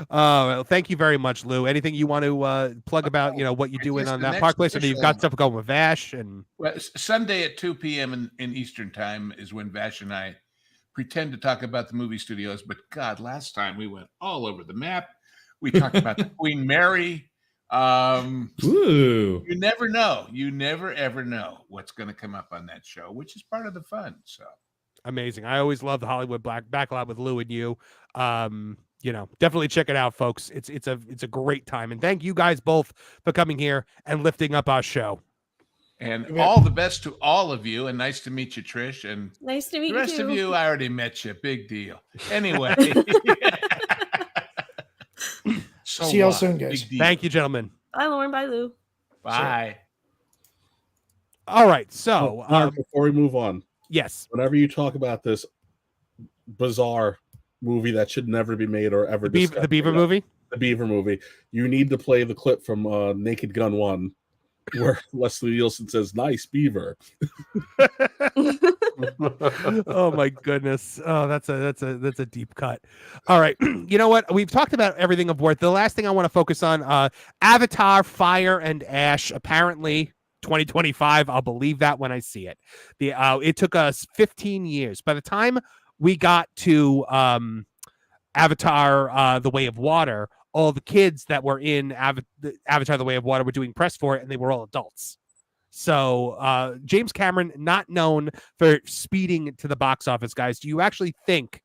Well, thank you very much, Lou. Anything you want to plug about, what you're doing on that Park Place? I know you've got stuff going with Vash. Well, Sunday at 2 p.m. in Eastern time is when Vash and I pretend to talk about the movie studios, but God, last time we went all over the map. We talked about the Queen Mary. Ooh. You never know. You never ever know what's going to come up on that show, which is part of the fun. So amazing. I always love the Hollywood Backlot with Lou and you. Definitely check it out, folks. It's a great time, and thank you guys both for coming here and lifting up our show. And all the best to all of you, and nice to meet you, Trish. And nice to meet you. The rest of you, I already met you. Big deal. Anyway. See y'all soon, guys. Thank you, gentlemen. Bye, Lauren. Bye, Lou. Bye. All right. So Mark, before we move on, yes. Whenever you talk about this bizarre movie that should never be made or ever the Beaver movie, you need to play the clip from Naked Gun 1. Where Leslie Nielsen says, "Nice beaver." Oh my goodness! Oh, that's a deep cut. All right, you know what? We've talked about everything of worth. The last thing I want to focus on: Avatar: Fire and Ash. Apparently, 2025. I'll believe that when I see it. It took us 15 years. By the time we got to Avatar: The Way of Water, all the kids that were in Avatar: The Way of Water were doing press for it, and they were all adults. So James Cameron, not known for speeding to the box office, guys. Do you actually think,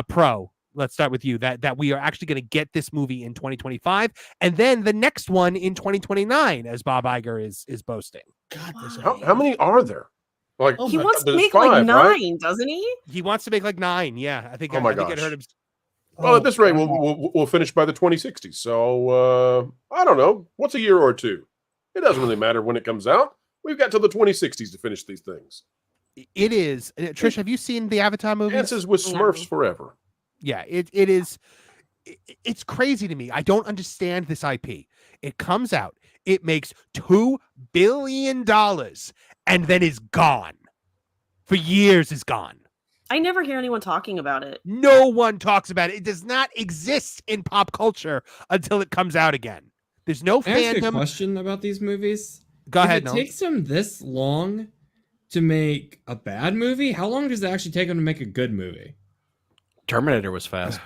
Pro, let's start with you, that we are actually going to get this movie in 2025, and then the next one in 2029, as Bob Iger is boasting? God, how many are there? Like he wants to make 5, 9, right? doesn't he? He wants to make 9. Yeah, I think. Oh my gosh. I think I heard him. Oh, Well, at this rate, we'll finish by the 2060s. So I don't know. What's a year or two? It doesn't really matter when it comes out. We've got till the 2060s to finish these things. It is. Trish, have you seen the Avatar movie? Dances with Smurfs forever. Yeah, it is. It's crazy to me. I don't understand this IP. It comes out, it makes $2 billion, and then is gone. For years is gone. I never hear anyone talking about it. No one talks about it. It does not exist in pop culture until it comes out again. There's no Can I ask you a fandom. question about these movies? Go ahead. If it takes them this long to make a bad movie, how long does it actually take them to make a good movie? Terminator was fast.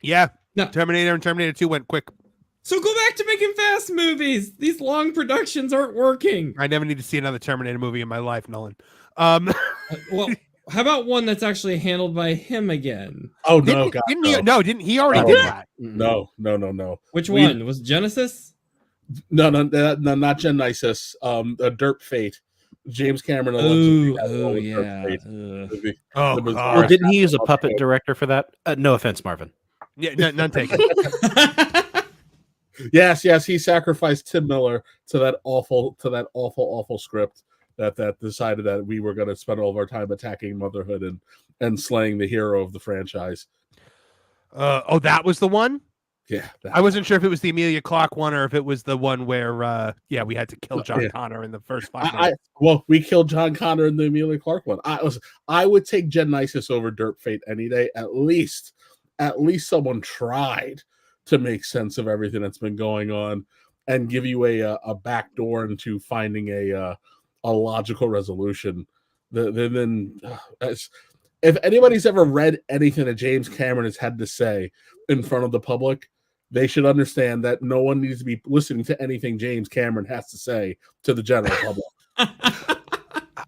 Yeah. No. Terminator and Terminator 2 went quick. So go back to making fast movies. These long productions aren't working. I never need to see another Terminator movie in my life, Nolan. Well, how about one that's actually handled by him again? Oh no, God, didn't he already did that? No. Which one? Was it Genesis? No, not Genesis. Derp Fate. James Cameron. Yeah. Oh, was- God. Well, didn't he use a puppet director for that? No offense, Marvin. Yeah, none taken. Yes, he sacrificed Tim Miller to that awful script that decided that we were going to spend all of our time attacking motherhood and slaying the hero of the franchise. That was the one? Yeah, I wasn't sure if it was the Emilia Clarke one or if it was the one where we had to kill John Connor in the first 5 minutes. We killed John Connor in the Emilia Clarke one. I would take Genesis over Derp Fate any day. At least someone tried to make sense of everything that's been going on and give you a back door into finding a logical resolution. Then if anybody's ever read anything that James Cameron has had to say in front of the public, they should understand that no one needs to be listening to anything James Cameron has to say to the general public.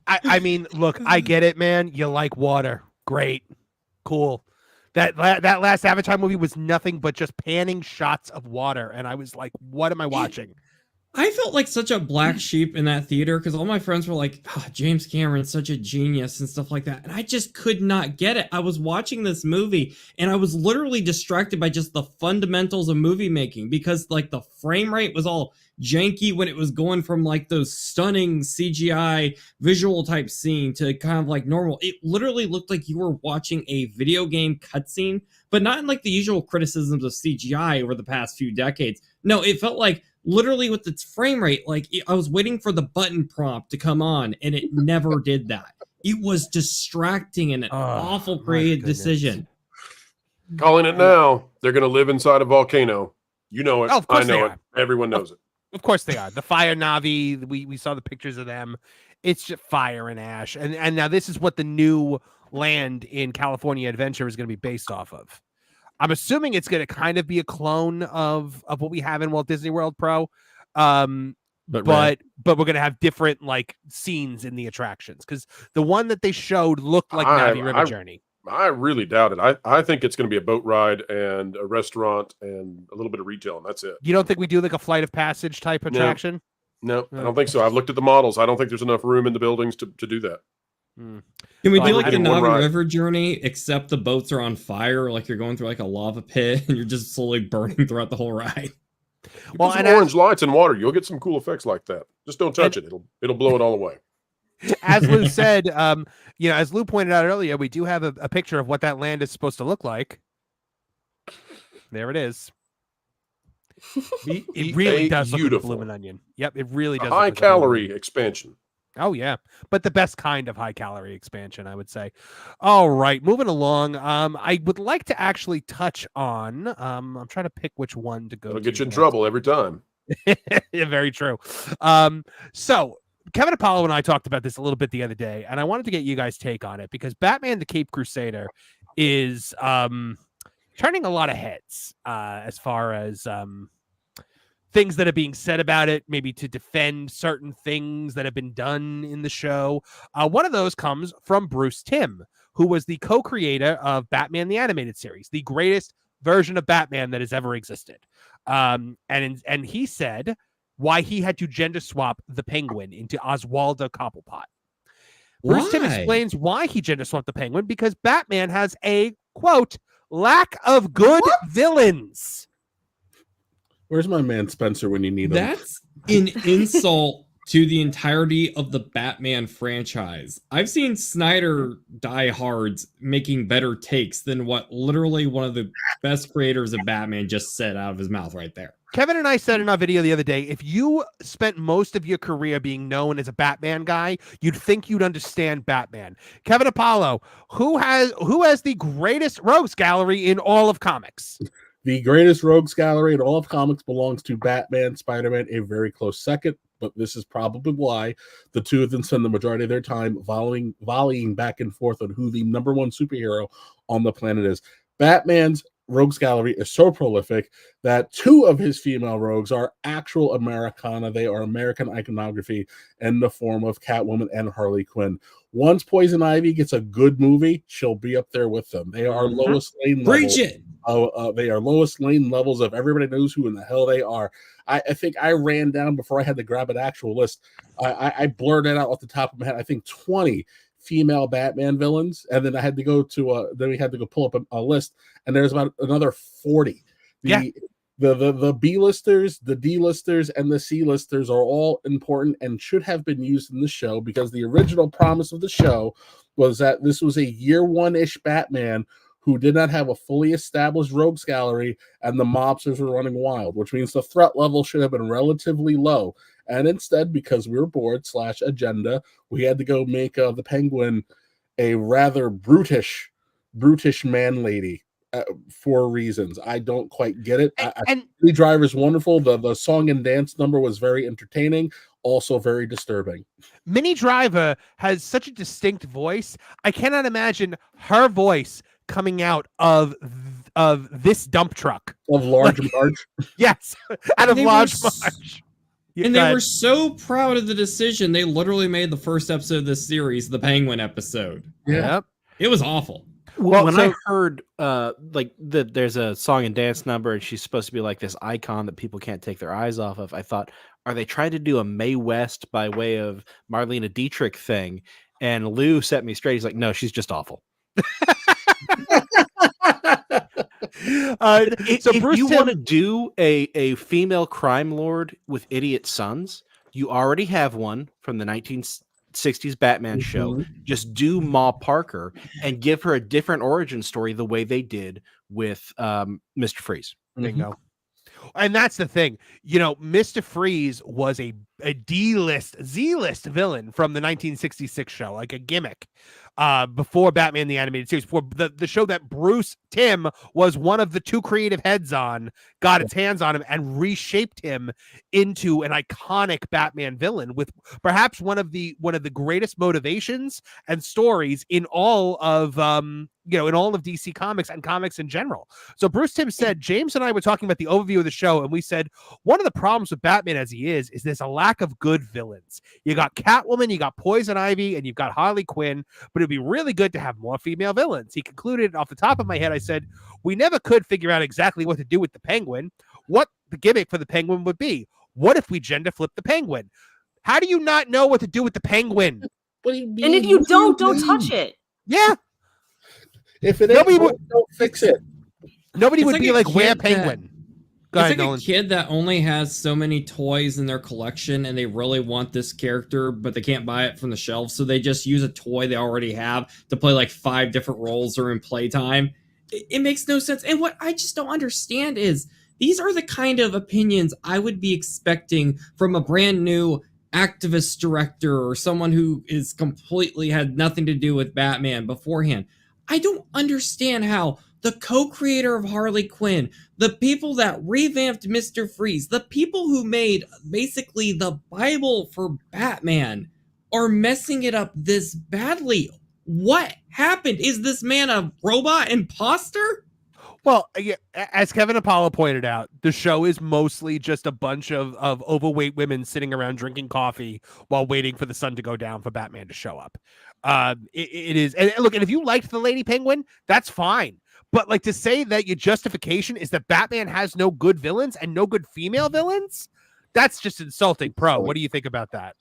I mean, look, I get it, man. You like water. Great. Cool. That last Avatar movie was nothing but just panning shots of water. And I was like, what am I watching? I felt like such a black sheep in that theater because all my friends were like, James Cameron's such a genius and stuff like that. And I just could not get it. I was watching this movie and I was literally distracted by just the fundamentals of movie making because like the frame rate was all janky when it was going from like those stunning CGI visual type scene to kind of like normal. It literally looked like you were watching a video game cutscene, but not in like the usual criticisms of CGI over the past few decades. No, it felt like literally with its frame rate, like I was waiting for the button prompt to come on and it never did that. It was distracting and an awful creative decision. Calling it now. They're going to live inside a volcano. You know it. Oh, of course I know they it. are. Everyone knows it. Of course they are. The Fire Navi, we saw the pictures of them. It's just fire and ash. And now this is what the new land in California Adventure is going to be based off of. I'm assuming it's going to kind of be a clone of what we have in Walt Disney World Pro. But we're going to have different like scenes in the attractions because the one that they showed looked like Navi River Journey. I really doubt it. I think it's going to be a boat ride and a restaurant and a little bit of retail, and that's it. You don't think we do like a Flight of Passage type attraction? No, I don't think so. I've looked at the models. I don't think there's enough room in the buildings to do that. Can we do like the I did one Navi ride. River journey, except the boats are on fire, like you're going through like a lava pit and you're just slowly burning throughout the whole ride? Well, some orange lights and water. You'll get some cool effects like that. Just don't touch it. It'll blow it all away. As Lou said, as Lou pointed out earlier, we do have a picture of what that land is supposed to look like. There it is. It really does look like a blooming onion. Yep, it really does. High calorie expansion. Oh yeah, but the best kind of high calorie expansion, I would say. All right, moving along. I would like to actually touch on. I'm trying to pick which one to go. It'll get you in trouble every time. Yeah, very true. So Kevin Apollo and I talked about this a little bit the other day, and I wanted to get you guys' take on it because Batman: The Caped Crusader is turning a lot of heads as far as things that are being said about it, maybe to defend certain things that have been done in the show. One of those comes from Bruce Timm, who was the co-creator of Batman the Animated Series, the greatest version of Batman that has ever existed. And he said why he had to gender swap the Penguin into Oswaldo Cobblepot. Bruce Timm explains why he gender swapped the Penguin because Batman has a, quote, lack of good villains. Where's my man Spencer when you need him? That's an insult to the entirety of the Batman franchise. I've seen Snyder diehards making better takes than what literally one of the best creators of Batman just said out of his mouth right there. Kevin and I said in our video the other day, if you spent most of your career being known as a Batman guy, you'd think you'd understand Batman. Kevin Apollo, who has the greatest rogues gallery in all of comics? The greatest rogues gallery in all of comics belongs to Batman, Spider-Man, a very close second, but this is probably why the two of them spend the majority of their time volleying back and forth on who the number one superhero on the planet is. Batman's rogues gallery is so prolific that two of his female rogues are actual Americana. They are American iconography in the form of Catwoman and Harley Quinn. Once Poison Ivy gets a good movie, she'll be up there with them. They are Lois Lane level. Preach it. They are Lois Lane levels of everybody knows who in the hell they are. I think I ran down before I had to grab an actual list. I blurted out off the top of my head, I think 20 female Batman villains, and then I had to go to then we had to go pull up a list, and there's about another 40. The B-listers, the D-listers, and the C-listers are all important and should have been used in the show, because the original promise of the show was that this was a year one-ish Batman who did not have a fully established rogues gallery and the mobsters were running wild, which means the threat level should have been relatively low. And instead, because we were bored / agenda, we had to go make the Penguin a rather brutish man lady. For reasons I don't quite get it. And Lee Driver's wonderful. The song and dance number was very entertaining, also very disturbing. Minnie Driver has such a distinct voice. I cannot imagine her voice coming out of this dump truck of Large Marge. Yes, out of Large Marge. And they were so proud of the decision. They literally made the first episode of this series the Penguin episode. Yep. It was awful. Well, when I heard there's a song and dance number and she's supposed to be like this icon that people can't take their eyes off of, I thought, are they trying to do a Mae West by way of Marlene Dietrich thing? And Lou set me straight. He's like, no, she's just awful. If you want to do a female crime lord with idiot sons, you already have one from the 1960s Batman show. Just do Ma Parker and give her a different origin story the way they did with Mr. Freeze. Bingo. And that's the thing, Mr. Freeze was a D-list, Z-list villain from the 1966 show, like a gimmick, before Batman the Animated Series, before the show that Bruce Timm was one of the two creative heads on, got its hands on him and reshaped him into an iconic Batman villain with perhaps one of the greatest motivations and stories in all of in all of DC Comics and comics in general. So Bruce Timm said, James and I were talking about the overview of the show, and we said one of the problems with Batman as he is there's a lack of good villains. You got Catwoman, you got Poison Ivy, and you've got Harley Quinn, but it'd be really good to have more female villains. He concluded, off the top of my head, I said, we never could figure out exactly what to do with the Penguin, what the gimmick for the Penguin would be. What if we gender flip the Penguin? How do you not know what to do with the Penguin? And if you don't touch it. Yeah. If it ain't, don't fix it. Nobody would be like, where Penguin? It's like a kid that only has so many toys in their collection and they really want this character, but they can't buy it from the shelf. So they just use a toy they already have to play like 5 different roles during playtime. It makes no sense. And what I just don't understand is these are the kind of opinions I would be expecting from a brand new activist director or someone who is completely had nothing to do with Batman beforehand. I don't understand how the co-creator of Harley Quinn, the people that revamped Mr. Freeze, the people who made basically the Bible for Batman are messing it up this badly. What happened? Is this man a robot imposter? Well, as Kevin Apollo pointed out, the show is mostly just a bunch of overweight women sitting around drinking coffee while waiting for the sun to go down for Batman to show up. It is, and look, and if you liked the Lady Penguin, that's fine. But like to say that your justification is that Batman has no good villains and no good female villains, that's just insulting. Pro, what do you think about that?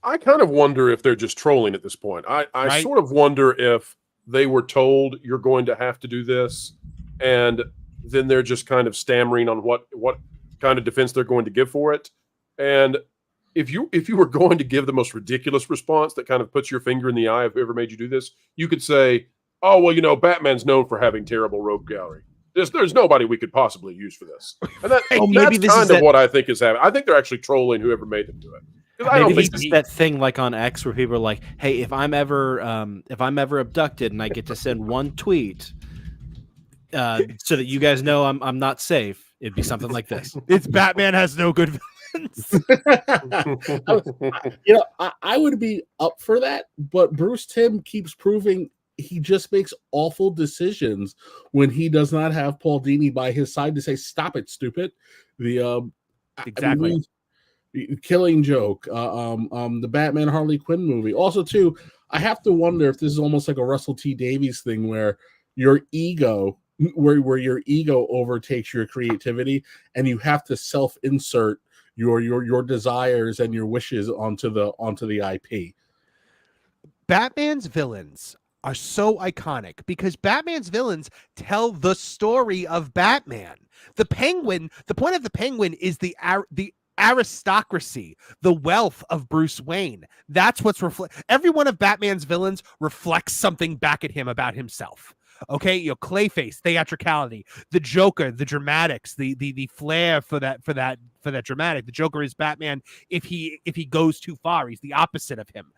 I kind of wonder if they're just trolling at this point. I sort of wonder if they were told you're going to have to do this, and then they're just kind of stammering on what kind of defense they're going to give for it. And if you were going to give the most ridiculous response that kind of puts your finger in the eye of whoever made you do this, you could say, oh, well, Batman's known for having terrible rogue gallery. There's nobody we could possibly use for this. And that's kind of what I think is happening. I think they're actually trolling whoever made them do it. Maybe it's that thing like on X where people are like, hey, if I'm ever abducted and I get to send one tweet so that you guys know I'm not safe, it'd be something like this. It's Batman has no good villains. I would be up for that, but Bruce Timm keeps proving he just makes awful decisions when he does not have Paul Dini by his side to say, stop it, stupid. Exactly. Killing Joke, the Batman Harley Quinn movie. Also, too, I have to wonder if this is almost like a Russell T Davies thing where your ego where your ego overtakes your creativity, and you have to self-insert your desires and your wishes onto the IP. Batman's villains are so iconic because Batman's villains tell the story of Batman. The Penguin, the point of the Penguin is the aristocracy, the wealth of Bruce Wayne. That's what's every one of Batman's villains reflects something back at him about himself. Okay, Clayface, theatricality, the Joker, the dramatics, the flair for that dramatic. The Joker is Batman if he goes too far. He's the opposite of him.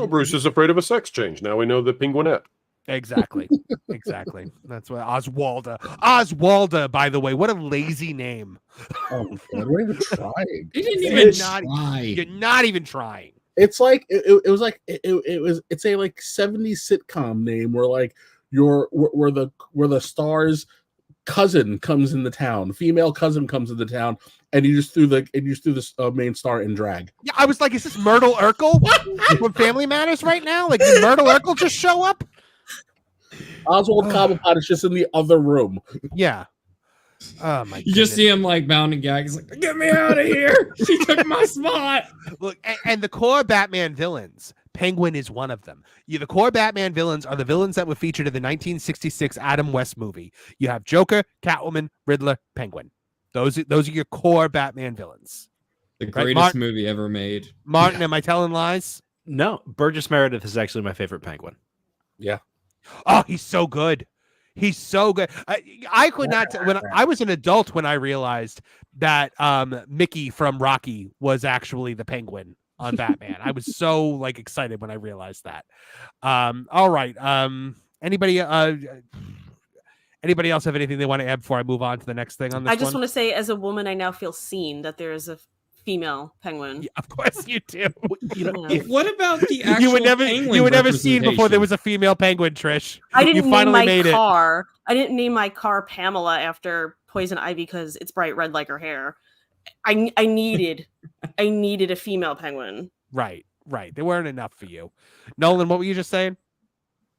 Bruce is afraid of a sex change. Now we know the Penguinette. Exactly. That's what Oswalda, by the way, what a lazy name. Oh, God, we're even trying. He didn't even try. You're not even trying. It's like it's a like 70s sitcom name where like where the star's cousin comes in the town, female cousin comes in the town, and you just threw the main star in drag. Yeah, I was like, is this Myrtle Urkel from Family Matters right now? Like, did Myrtle Urkel just show up? Oswald Cobblepot is just in the other room. Yeah. Oh my! You just see him like bound and gagged. He's like, "Get me out of here! She took my spot." Look, and the core Batman villains, Penguin is one of them. The core Batman villains are the villains that were featured in the 1966 Adam West movie. You have Joker, Catwoman, Riddler, Penguin. Those are your core Batman villains. The greatest movie ever made. Martin, am I telling lies? No, Burgess Meredith is actually my favorite Penguin. Yeah. Oh, he's so good. He's so good. I could not when I was an adult when I realized that Mickey from Rocky was actually the Penguin on Batman. I was so like excited when I realized that. All right. Anybody else have anything they want to add before I move on to the next thing on this? I just want to say, as a woman, I now feel seen that there is a female penguin. Yeah, of course you do. What about the actual you would never seen before there representation? was a female penguin, Trish. I didn't You name finally my made it. car. I didn't name my car Pamela after Poison Ivy because it's bright red like her hair. I needed a female penguin. Right. They weren't enough for you. Nolan, what were you just saying?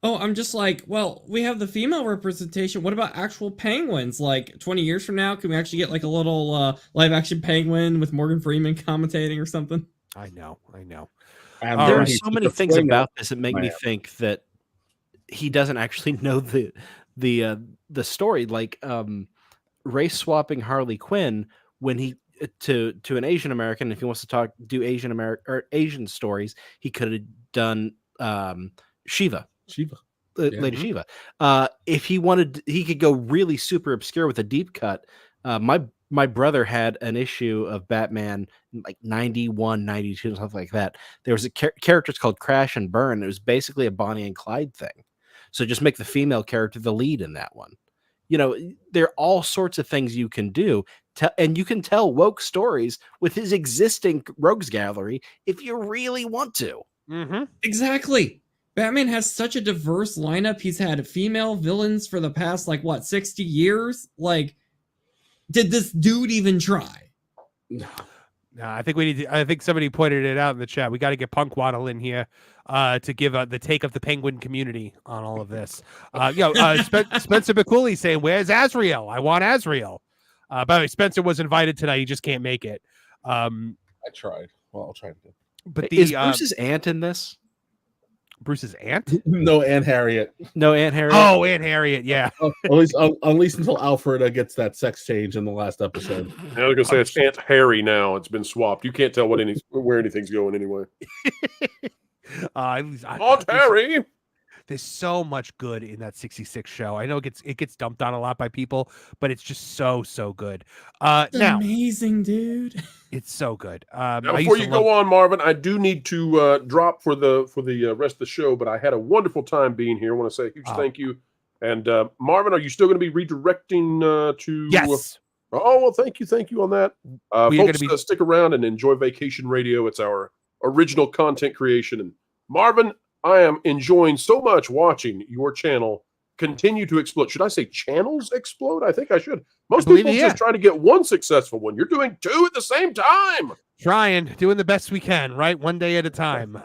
Oh, I'm just like, well, we have the female representation. What about actual penguins? Like 20 years from now, can we actually get like a little live action penguin with Morgan Freeman commentating or something? I know. And There are right. so many things about this that make me think that he doesn't actually know the story. Like race swapping Harley Quinn when he to an Asian American, if he wants to do Asian stories, he could have done Shiva. Lady Shiva. If he wanted, he could go really super obscure with a deep cut. My brother had an issue of Batman in like 91, 92, something like that. There was a character called Crash and Burn. It was basically a Bonnie and Clyde thing. So just make the female character the lead in that one. There are all sorts of things you can do. And you can tell woke stories with his existing rogues gallery if you really want to. Mm-hmm. Exactly. Batman has such a diverse lineup. He's had female villains for the past, 60 years? Like, did this dude even try? No, I think somebody pointed it out in the chat. We got to get Punk Waddle in here to give the take of the Penguin community on all of this. Spencer McCooley saying, "Where's Azrael? I want Azrael." By the way, Spencer was invited tonight. He just can't make it. I tried. Well, I'll try to. But is Bruce's aunt in this? Bruce's aunt? No, Aunt Harriet. No, Aunt Harriet. Oh, Aunt Harriet. Yeah. At least until Alfred gets that sex change in the last episode. I was gonna say it's Aunt Harry now. It's been swapped. You can't tell where anything's going anyway. Aunt Harry. There's so much good in that 66 show. I know it gets dumped on a lot by people, but it's just so good. Now, amazing, dude. It's so good. Now, before you go on, Marvin, I do need to drop for the rest of the show, but I had a wonderful time being here. I want to say a huge thank you. And Marvin, are you still going to be redirecting to? Yes. Oh well, thank you on that. Folks, stick around and enjoy Vacation Radio. It's our original content creation. And Marvin, I am enjoying so much watching your channel continue to explode. Should I say channels explode? I think I should. Most believe people you, just try to get one successful one. You're doing two at the same time. Trying, doing the best we can, right? One day at a time.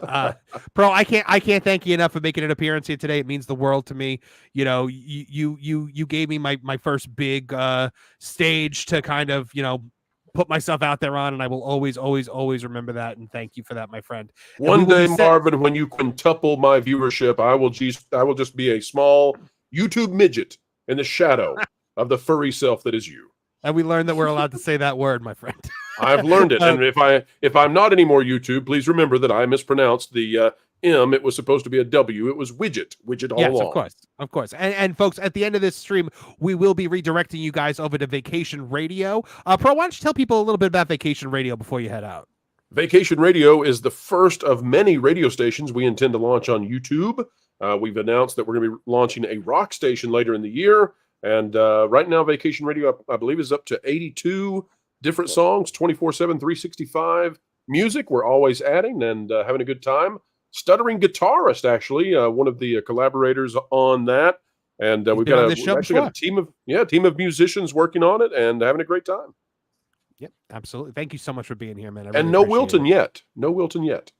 Bro, I can't thank you enough for making an appearance here today. It means the world to me. You know, you gave me my first big stage to kind of, you know, put myself out there on, and I will always remember that, and thank you for that, my friend. One day, Marvin, when you quintuple my viewership, I will just be a small YouTube midget in the shadow of the furry self that is you. And we learned that we're allowed to say that word, my friend. I've learned it, and if I'm not anymore YouTube, please remember that I mispronounced the M. It was supposed to be a W. It was widget all yes, along. Of course. And folks, at the end of this stream, we will be redirecting you guys over to Vacation Radio. Pro, why don't you tell people a little bit about Vacation Radio before you head out? Vacation Radio is the first of many radio stations we intend to launch on YouTube. We've announced that we're going to be launching a rock station later in the year. And right now, Vacation Radio, I believe, is up to 82 different songs, 24/7, 365 music. We're always adding and having a good time. Stuttering guitarist, actually, one of the collaborators on that. And we've got a team of musicians working on it and having a great time. Yep, absolutely. Thank you so much for being here, man. And no Wilton yet. No Wilton yet.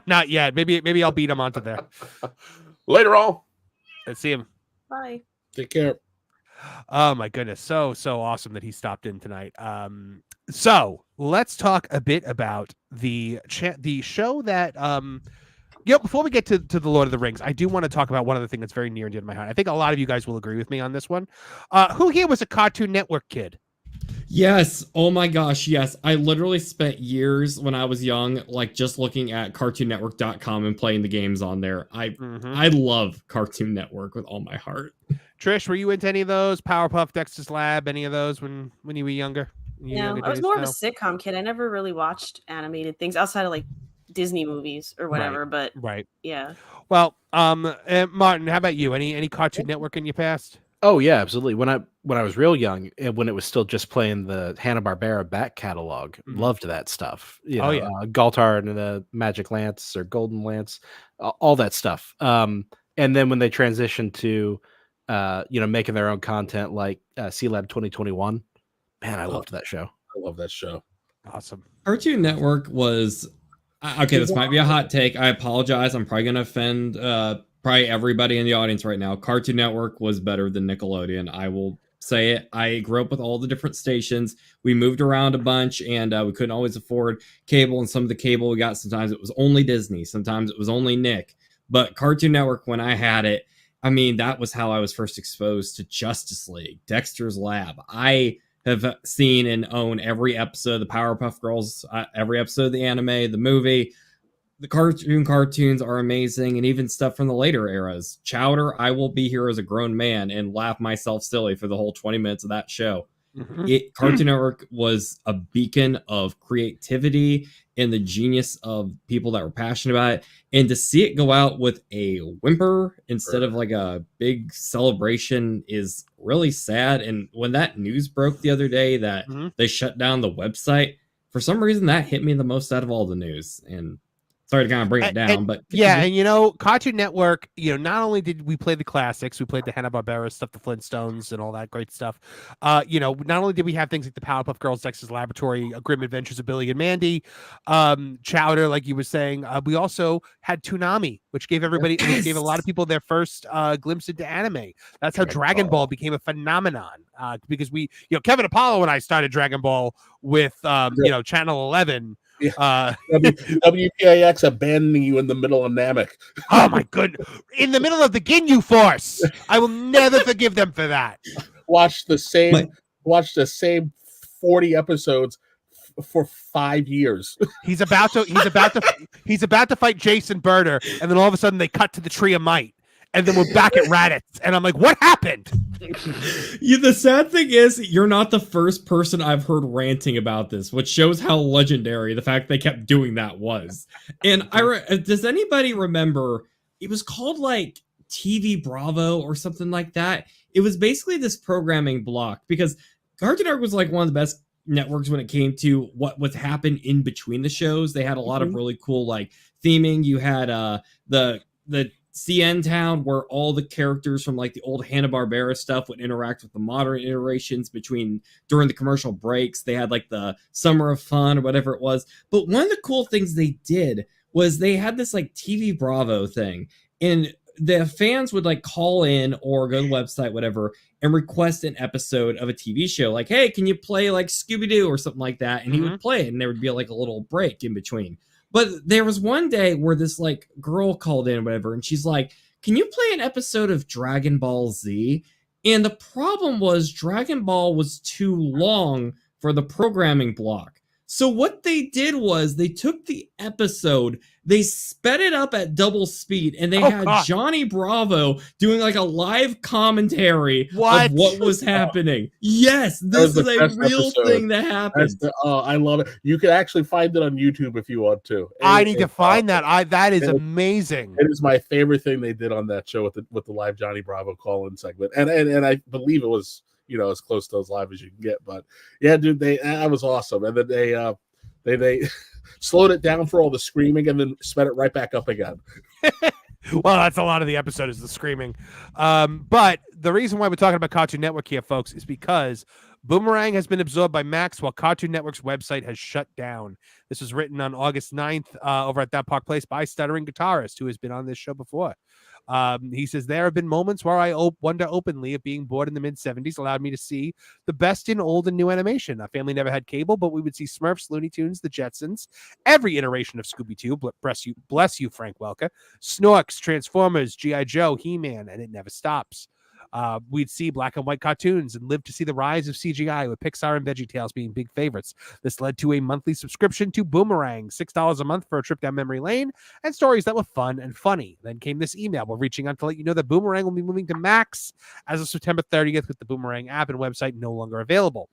Not yet. Maybe I'll beat him onto there. Later, all. Let's see him. Bye. Take care. Oh my goodness, so awesome that he stopped in tonight. So let's talk a bit about the show that before we get to the Lord of the Rings, I do want to talk about one other thing that's very near and dear to my heart. I think a lot of you guys will agree with me on this one. Who here was a Cartoon Network kid? Yes. Oh my gosh. Yes. I literally spent years when I was young, like just looking at cartoonnetwork.com and playing the games on there. I love Cartoon Network with all my heart. Trish, were you into any of those? Powerpuff, Dexter's Lab, any of those when you were younger? No, I was more of a sitcom kid. I never really watched animated things outside of like Disney movies or whatever. But yeah. Well, Martin, how about you? Any Cartoon Network in your past? Oh yeah, absolutely. When I was real young, when it was still just playing the Hanna-Barbera back catalog, loved that stuff. You know, Galtar and the Magic Lance or Golden Lance, all that stuff. And then when they transitioned to making their own content like C-Lab 2021, man, I loved that show. I love that show. Awesome. Cartoon Network was okay. This might be a hot take. I apologize. I'm probably gonna offend probably everybody in the audience right now. Cartoon Network was better than Nickelodeon. I will say it. I grew up with all the different stations. We moved around a bunch, and we couldn't always afford cable. And some of the cable we got, sometimes it was only Disney, sometimes it was only Nick. But Cartoon Network, when I had it, I mean, that was how I was first exposed to Justice League, Dexter's Lab. I have seen and own every episode of the Powerpuff Girls, every episode of the anime, the movie. The cartoons are amazing, and even stuff from the later eras. Chowder, I will be here as a grown man and laugh myself silly for the whole 20 minutes of that show. Cartoon Network was a beacon of creativity and the genius of people that were passionate about it. And to see it go out with a whimper instead of like a big celebration is really sad. And when that news broke the other day that they shut down the website, for some reason that hit me the most out of all the news. And sorry to kind of bring it down, but and Cartoon Network, not only did we play the classics, we played the Hanna-Barbera stuff, the Flintstones and all that great stuff. Not only did we have things like the Powerpuff Girls, Dexter's Laboratory, Grim Adventures of Billy and Mandy, Chowder, like you were saying, we also had Toonami, which gave everybody, which gave a lot of people their first glimpse into anime. That's how Dragon Ball became a phenomenon, because Kevin Apollo and I started Dragon Ball with Channel 11. WPIX abandoning you in the middle of Namek. Oh my goodness! In the middle of the Ginyu Force, I will never forgive them for that. Watch the same 40 episodes for 5 years. He's about to fight Jason Berner, and then all of a sudden they cut to the Tree of Might, and then we're back at Raditz, and I'm like, what happened? The sad thing is, you're not the first person I've heard ranting about this, which shows how legendary the fact they kept doing that was. And does anybody remember, it was called like TV Bravo or something like that? It was basically this programming block, because Cartoon Network was like one of the best networks when it came to what would happen in between the shows. They had a lot of really cool like theming. You had the CN Town, where all the characters from like the old Hanna-Barbera stuff would interact with the modern iterations during the commercial breaks. They had like the Summer of Fun or whatever it was. But one of the cool things they did was they had this like TV Bravo thing, and the fans would like call in or go to the website, whatever, and request an episode of a TV show. Like, hey, can you play like Scooby-Doo or something like that? And he would play it, and there would be like a little break in between. But there was one day where this like girl called in or whatever, and she's like, can you play an episode of Dragon Ball Z? And the problem was Dragon Ball was too long for the programming block. So what they did was they took the episode, they sped it up at double speed, and they had Johnny Bravo doing like a live commentary of what was happening. Yes, this is a real thing that happened. I love it. You can actually find it on YouTube if you want to. I need to find that. That is amazing. It is my favorite thing they did on that show with the live Johnny Bravo call-in segment, and I believe it was, you know, as close to as live as you can get. But yeah, dude, that was awesome. And then they slowed it down for all the screaming and then sped it right back up again. Well, that's a lot of the episode is the screaming. But the reason why we're talking about Cartoon Network here, folks, is because Boomerang has been absorbed by Max while Cartoon Network's website has shut down. This was written on August 9th over at That Park Place by Stuttering Guitarist, who has been on this show before. He says, there have been moments where I wonder openly if being bored in the mid-70s allowed me to see the best in old and new animation. Our family never had cable, but we would see Smurfs, Looney Tunes, the Jetsons, every iteration of Scooby-Doo, bless you, Frank Welker, Snorks, Transformers, G.I. Joe, He-Man, and it never stops. We'd see black and white cartoons and live to see the rise of CGI, with Pixar and VeggieTales being big favorites. This led to a monthly subscription to Boomerang, $6 a month for a trip down memory lane, and stories that were fun and funny. Then came this email. We're reaching out to let you know that Boomerang will be moving to Max as of September 30th, with the Boomerang app and website no longer available.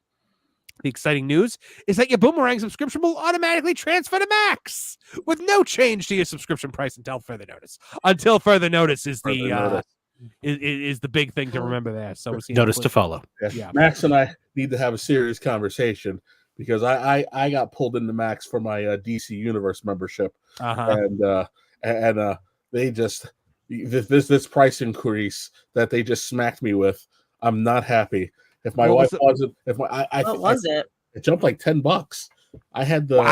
The exciting news is that your Boomerang subscription will automatically transfer to Max with no change to your subscription price until further notice. Until further notice is the big thing to remember there. So we'll see. Notice to follow. Yeah. Max and I need to have a serious conversation because I got pulled into Max for my DC Universe membership, and they just this price increase that they just smacked me with. I'm not happy. If my wife wasn't, what was it? It jumped like $10. I had the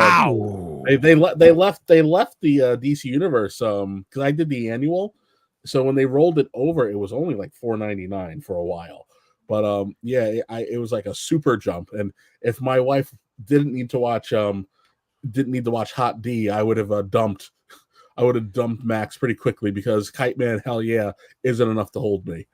They left the DC Universe because I did the annual. So when they rolled it over, it was only like $4.99 for a while. But it was like a super jump. And if my wife didn't need to watch Hot D, I would have dumped Max pretty quickly because Kite Man, hell yeah, isn't enough to hold me.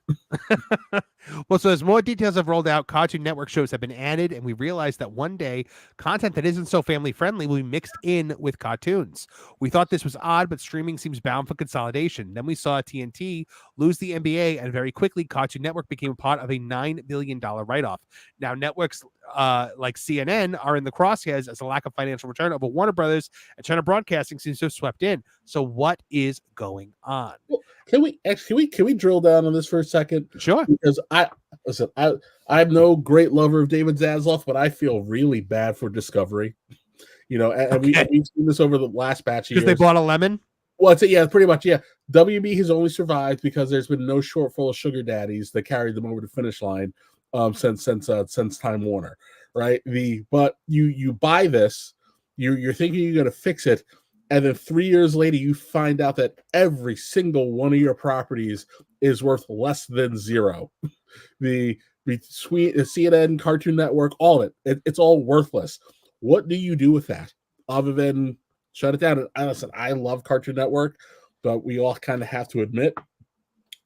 Well, so as more details have rolled out, Cartoon Network shows have been added, and we realized that one day content that isn't so family friendly will be mixed in with cartoons. We thought this was odd, but streaming seems bound for consolidation. Then we saw TNT lose the NBA, and very quickly Cartoon Network became a part of a $9 billion write-off. Now networks like CNN are in the crosshairs as a lack of financial return over Warner Brothers and Turner Broadcasting seems to have swept in. So what is going on? Well, can we drill down on this for a second? Sure. Because I'm no great lover of David Zaslav, but I feel really bad for Discovery. You know, and we've seen this over the last batch of years. Because they bought a lemon? Well, pretty much, yeah. WB has only survived because there's been no shortfall of sugar daddies that carried them over the finish line since Time Warner, right? But you buy this, you're thinking you're going to fix it, and then 3 years later you find out that every single one of your properties is worth less than zero. The CNN, Cartoon Network, all of it's all worthless. What do you do with that other than shut it down? And listen, I love Cartoon Network, but we all kind of have to admit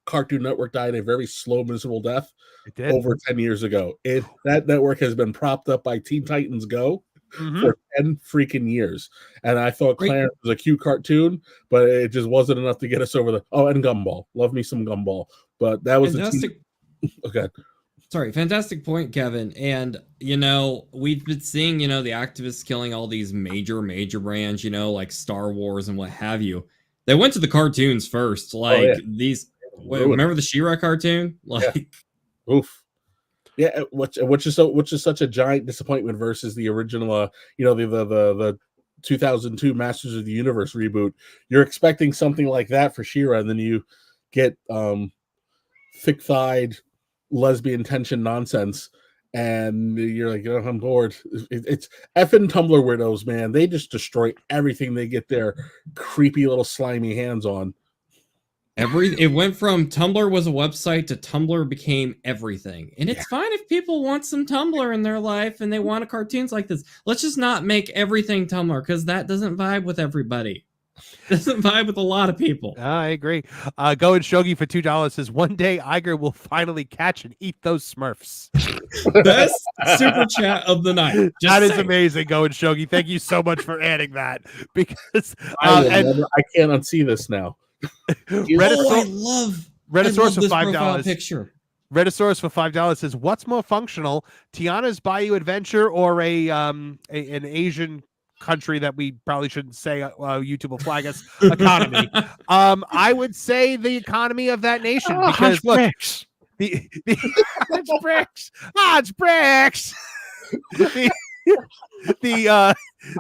Cartoon Network died a very slow, miserable death over 10 years ago. That network has been propped up by Teen Titans Go for 10 freaking years. And I thought Clarence was a cute cartoon, but it just wasn't enough to get us over and Gumball. Love me some Gumball. But that was fantastic. Okay. Sorry, fantastic point, Kevin. And, we've been seeing, the activists killing all these major brands, like Star Wars and what have you. They went to the cartoons first. Remember the She-Ra cartoon? Oof. Yeah, which is such a giant disappointment versus the original, the 2002 Masters of the Universe reboot. You're expecting something like that for She-Ra, and then you get thick-thighed lesbian tension nonsense, and you're like, oh, I'm bored. It's effing Tumblr weirdos, man. They just destroy everything they get their creepy little slimy hands on. It went from Tumblr was a website to Tumblr became everything. And it's fine if people want some Tumblr in their life and they want cartoons like this. Let's just not make everything Tumblr, because that doesn't vibe with everybody. It doesn't vibe with a lot of people. I agree. Go and Shogi for $2 says, one day Iger will finally catch and eat those Smurfs. Best super chat of the night. That is amazing, Go and Shogi. Thank you so much for adding that, because I can't unsee this now. I love Reddisaurus for this $5. Picture. Reddisaurus for $5 says, what's more functional, Tiana's Bayou Adventure or an Asian country that we probably shouldn't say, YouTube will flag us, economy? I would say the economy of that nation, because look, it's bricks. It's bricks. The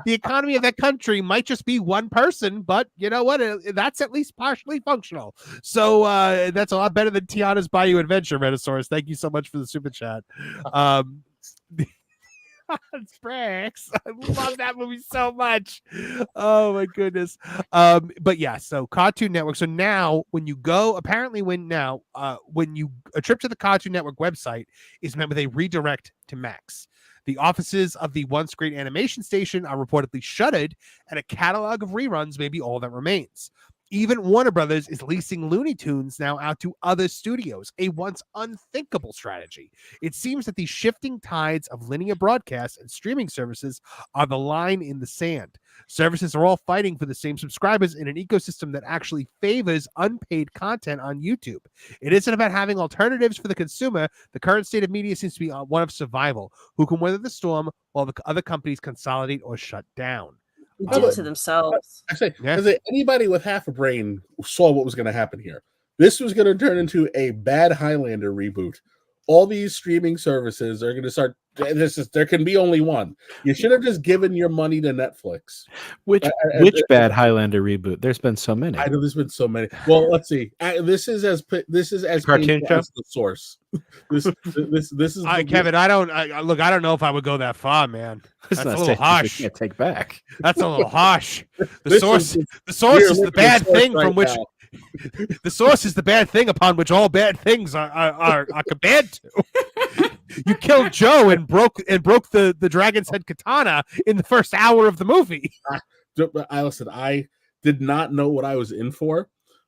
economy of that country might just be one person, but you know what? That's at least partially functional. So that's a lot better than Tiana's Bayou Adventure, Reddisaurus. Thank you so much for the super chat. It's bricks. I love that movie so much. Oh my goodness. But yeah, so Cartoon Network. So now when you go, apparently when you a trip to the Cartoon Network website is meant with a redirect to Max. The offices of the once great animation station are reportedly shuttered, and a catalog of reruns may be all that remains. Even Warner Brothers is leasing Looney Tunes now out to other studios, a once unthinkable strategy. It seems that the shifting tides of linear broadcasts and streaming services are the line in the sand. Services are all fighting for the same subscribers in an ecosystem that actually favors unpaid content on YouTube. It isn't about having alternatives for the consumer. The current state of media seems to be one of survival. Who can weather the storm while the other companies consolidate or shut down? Did it to themselves. Actually, anybody with half a brain saw what was going to happen here. This was going to turn into a bad Highlander reboot. All these streaming services are going to start. There can be only one. You should have just given your money to Netflix. Which bad Highlander reboot? There's been so many. I know there's been so many. Well, let's see. This is as cartoon show as the source. This is Kevin. I don't know if I would go that far, man. That's a little harsh. Can't take back. That's a little harsh. The source is the bad thing from which. The source is the bad thing upon which all bad things are compared to. You killed Joe and broke the dragon's head katana in the first hour of the movie. I did not know what I was in for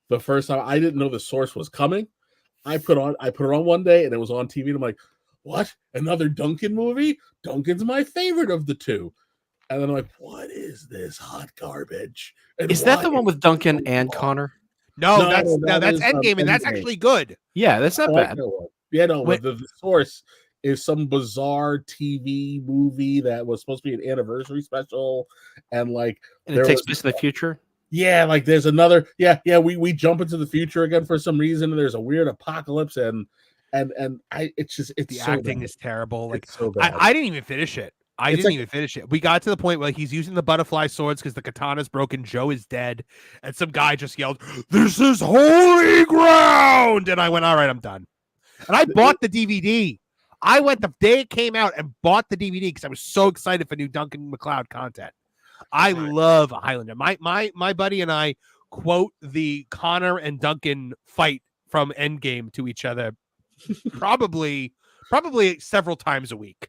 the first time. I didn't know the source was coming. I put it on one day and it was on TV and I'm like, what? Another Duncan movie? Duncan's my favorite of the two. And then I'm like, what is this hot garbage? And is that the one with Duncan and Connor? No, that's Endgame, and that's actually good. Yeah, that's not bad. Yeah, no, the source is some bizarre TV movie that was supposed to be an anniversary special, and it takes place in the future. Yeah, like there's another. Yeah, we jump into the future again for some reason. And there's a weird apocalypse, and it's the so acting bad. is terrible. Like so bad. I didn't even finish it. I didn't even finish it. We got to the point where he's using the butterfly swords because the katana's broken. Joe is dead. And some guy just yelled, "This is holy ground!" And I went, all right, I'm done. And I bought the DVD. I went the day it came out and bought the DVD because I was so excited for new Duncan MacLeod content. I love Highlander. My buddy and I quote the Connor and Duncan fight from Endgame to each other probably several times a week.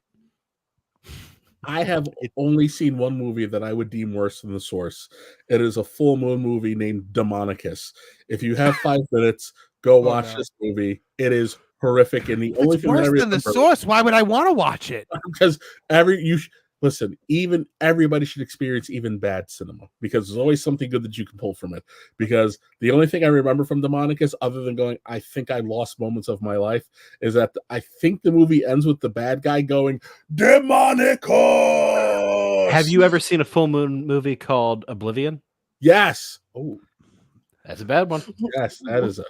I have only seen one movie that I would deem worse than the source. It is a full moon movie named Demonicus. If you have 5 minutes, go watch this movie. It is horrific, and the only thing worse than the source. Why would I want to watch it? Because listen, even everybody should experience even bad cinema, because there's always something good that you can pull from it. Because the only thing I remember from Demonicus, other than going, I think I lost moments of my life, is that I think the movie ends with the bad guy going, Demonicus! Have you ever seen a full moon movie called Oblivion? Yes. Oh, that's a bad one. Yes, that is a.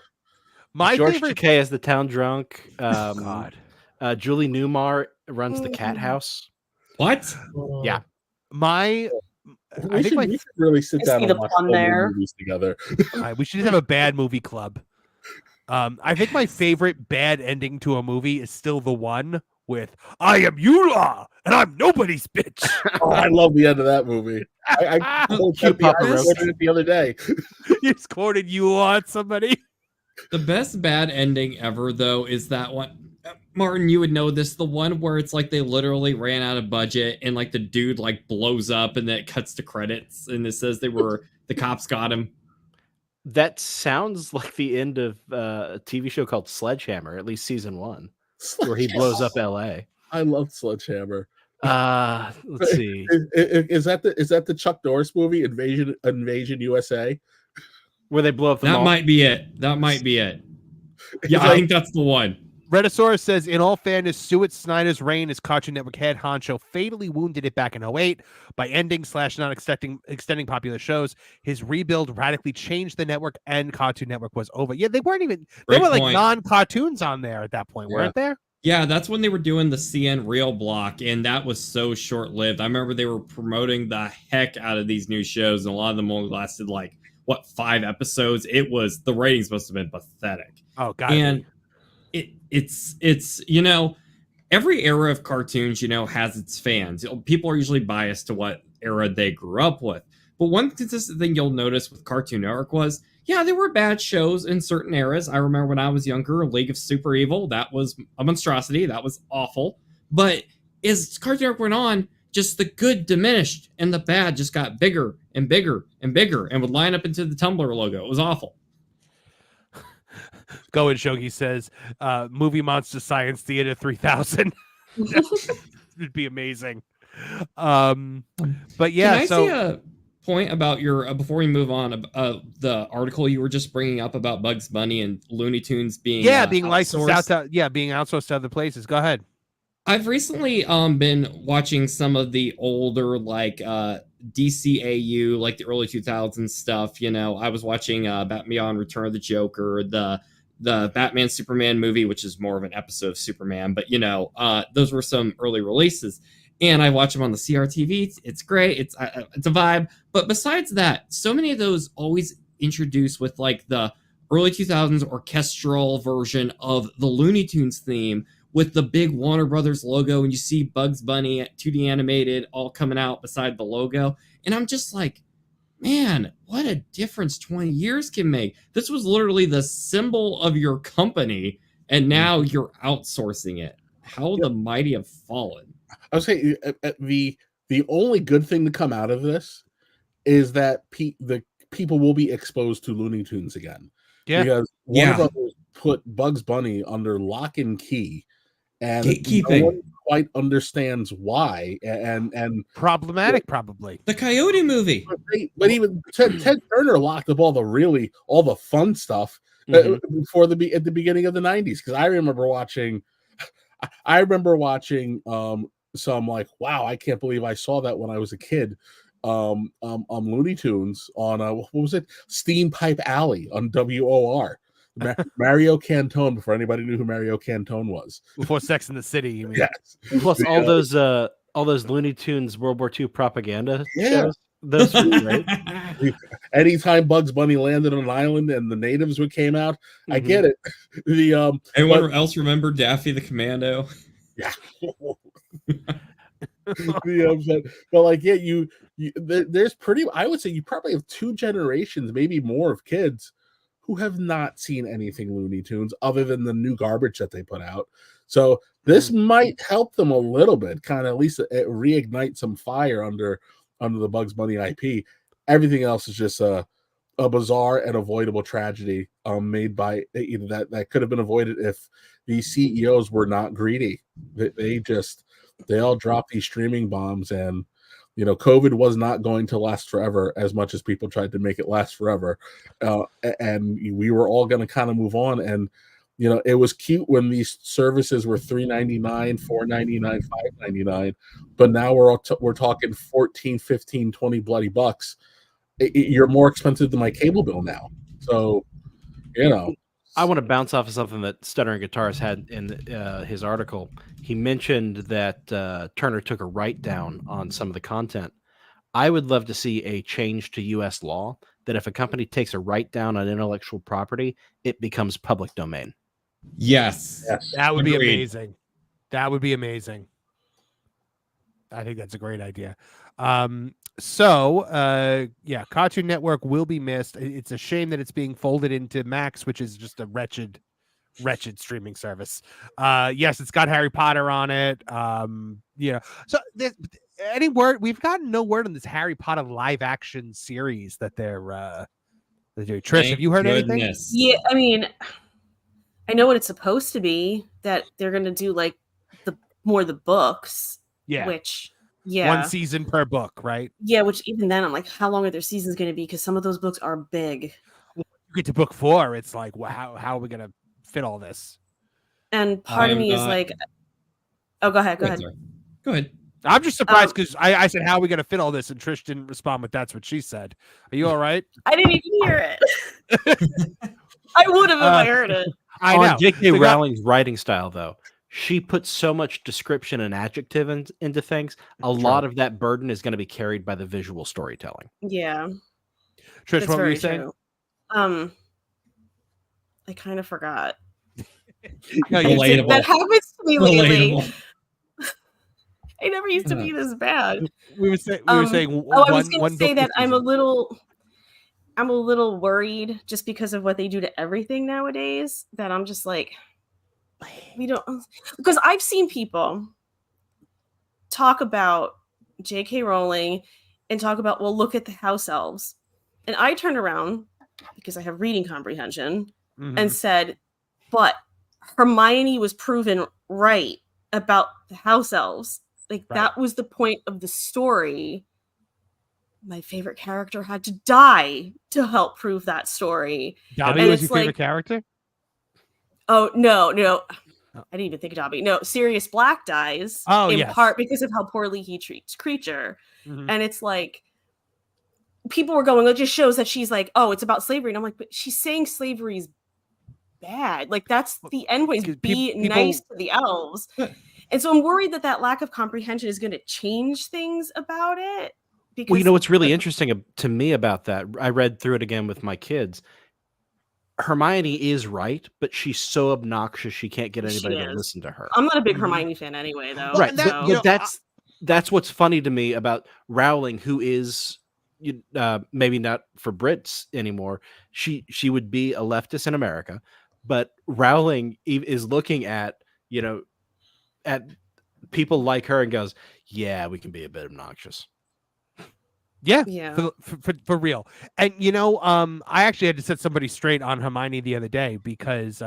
My George favorite Takei as the town drunk. God. Julie Newmar runs the cat house. What? Yeah. I think we should really sit I down see and the watch pun all the there. movies together. we should just have a bad movie club. I think my favorite bad ending to a movie is still the one with "I am Eula and I'm nobody's bitch." Oh, I love the end of that movie. I Cute Papa Roach. quoted it the other day. You just quoted Eula on somebody. The best bad ending ever, though, is that one. Martin, you would know this. The one where it's like they literally ran out of budget and like the dude like blows up and then it cuts to credits and it says the cops got him. That sounds like the end of a TV show called Sledgehammer, at least season 1, where he blows up L.A. I love Sledgehammer. Let's see. Is that the Chuck Norris movie, Invasion USA? Where they blow up the That mall? might be it. That might be it. Yeah, I think that's the one. Redosaurus says, in all fairness, Stuart Snyder's reign as Cartoon Network head honcho fatally wounded it back in 2008 by ending / not extending popular shows. His rebuild radically changed the network, and Cartoon Network was over. Yeah, they weren't even, they Great were like point. non-cartoons on there at that point, weren't there? Yeah, that's when they were doing the CN Real block, and that was so short-lived. I remember they were promoting the heck out of these new shows, and a lot of them only lasted like, 5 episodes? The ratings must have been pathetic. Oh, God. And it's every era of cartoons, has its fans. People are usually biased to what era they grew up with. But one consistent thing you'll notice with Cartoon Network was, there were bad shows in certain eras. I remember when I was younger, League of Super Evil, that was a monstrosity. That was awful. But as Cartoon Network went on, just the good diminished and the bad just got bigger and bigger and bigger and would line up into the Tumblr logo. It was awful. Go and Shogi says, Movie Monster Science Theater 3000. It'd be amazing. But yeah, Can I see a point about your before we move on, the article you were just bringing up about Bugs Bunny and Looney Tunes being being licensed out to being outsourced to other places. Go ahead. I've recently been watching some of the older like DCAU, like the early 2000s stuff. I was watching Batman Beyond Return of the Joker, the Batman Superman movie, which is more of an episode of Superman, but those were some early releases. And I watch them on the CRTV. It's great. It's a vibe. But besides that, so many of those always introduce with like the early 2000s orchestral version of the Looney Tunes theme with the big Warner Brothers logo. And you see Bugs Bunny 2D animated all coming out beside the logo. And I'm just like, man, what a difference 20 years can make. This was literally the symbol of your company. And now you're outsourcing it. How the mighty have fallen. I would say the only good thing to come out of this is that the people will be exposed to Looney Tunes again. Yeah. Because Warner Brothers put Bugs Bunny under lock and key, and no one quite understands why. And problematic, probably. The Coyote movie. But even Ted Turner locked up all the fun stuff before at the beginning of the 90s. Because I remember watching some like, wow, I can't believe I saw that when I was a kid. Looney Tunes on what was it? Steam Pipe Alley on WOR. Mario Cantone, before anybody knew who Mario Cantone was. Before Sex in the City, you mean? Yes. Plus all those Looney Tunes World War II propaganda shows. Those were great. Anytime Bugs Bunny landed on an island and the natives came out, I get it. Anyone else remember Daffy the Commando? Yeah. But like, there's I would say you probably have 2 generations, maybe more, of kids who have not seen anything Looney Tunes other than the new garbage that they put out. So this might help them a little bit, kind of at least reignite some fire under the Bugs Bunny IP. Everything else is just a bizarre and avoidable tragedy made by that could have been avoided if these CEOs were not greedy. They all dropped these streaming bombs, and COVID was not going to last forever as much as people tried to make it last forever. And we were all going to kind of move on. And, it was cute when these services were $3.99, $4.99, $5.99, but now we're talking 14, 15, 20 bloody bucks. You're more expensive than my cable bill now. So, I want to bounce off of something that Stuttering Guitarist had in his article. He mentioned that Turner took a write down on some of the content. I would love to see a change to U.S. law that if a company takes a write down on intellectual property, it becomes public domain. Yes. That would be Agreed. amazing. That would be amazing. I think that's a great idea. Yeah, Cartoon Network will be missed. It's a shame that it's being folded into Max, which is just a wretched streaming service. Yes, it's got Harry Potter on it. So any word? We've gotten no word on this Harry Potter live action series that they're doing. Trish, have you heard anything? Yeah, I mean, I know what it's supposed to be, that they're going to do like the books. Yeah. Which, one season per book, right? Yeah, which even then I'm like, how long are their seasons going to be? Because some of those books are big. Well, you get to book 4, it's like, well, how are we going to fit all this? And part of me is like, oh, go ahead. Go ahead. I'm just surprised because I said, how are we going to fit all this? And Trish didn't respond with that's what she said. Are you all right? I didn't even hear it. I would have if I heard it. I know. J.K. Rowling's writing style, though, she puts so much description and adjective into things. A lot of that burden is going to be carried by the visual storytelling. Yeah. Trish, what were you saying? I kind of forgot. Relatable. That happens to me lately. Relatable. I never used to be this bad. We were saying. I was going to say that I'm a little worried just because of what they do to everything nowadays. That I'm just like, we don't, because I've seen people talk about J.K. Rowling and talk about, well, look at the house elves, and I turned around because I have reading comprehension and said, but Hermione was proven right about the house elves. Like that was the point of the story. My favorite character had to die to help prove that story. Dobby was your favorite character? Oh, no. I didn't even think of Dobby. No, Sirius Black dies in part because of how poorly he treats Creature. And it's like, people were going, it just shows that she's like, oh, it's about slavery. And I'm like, but she's saying slavery is bad. Like, that's the end way, is be nice to the elves. And so I'm worried that lack of comprehension is going to change things about it. Because, well, you know what's really interesting to me about that? I read through it again with my kids. Hermione is right, but she's so obnoxious she can't get anybody to listen to her. I'm not a big Hermione fan anyway, though. Right, that's what's funny to me about Rowling, who is maybe not for Brits anymore. She would be a leftist in America, but Rowling is looking at at people like her and goes, "Yeah, we can be a bit obnoxious." Yeah. For real. And I actually had to set somebody straight on Hermione the other day because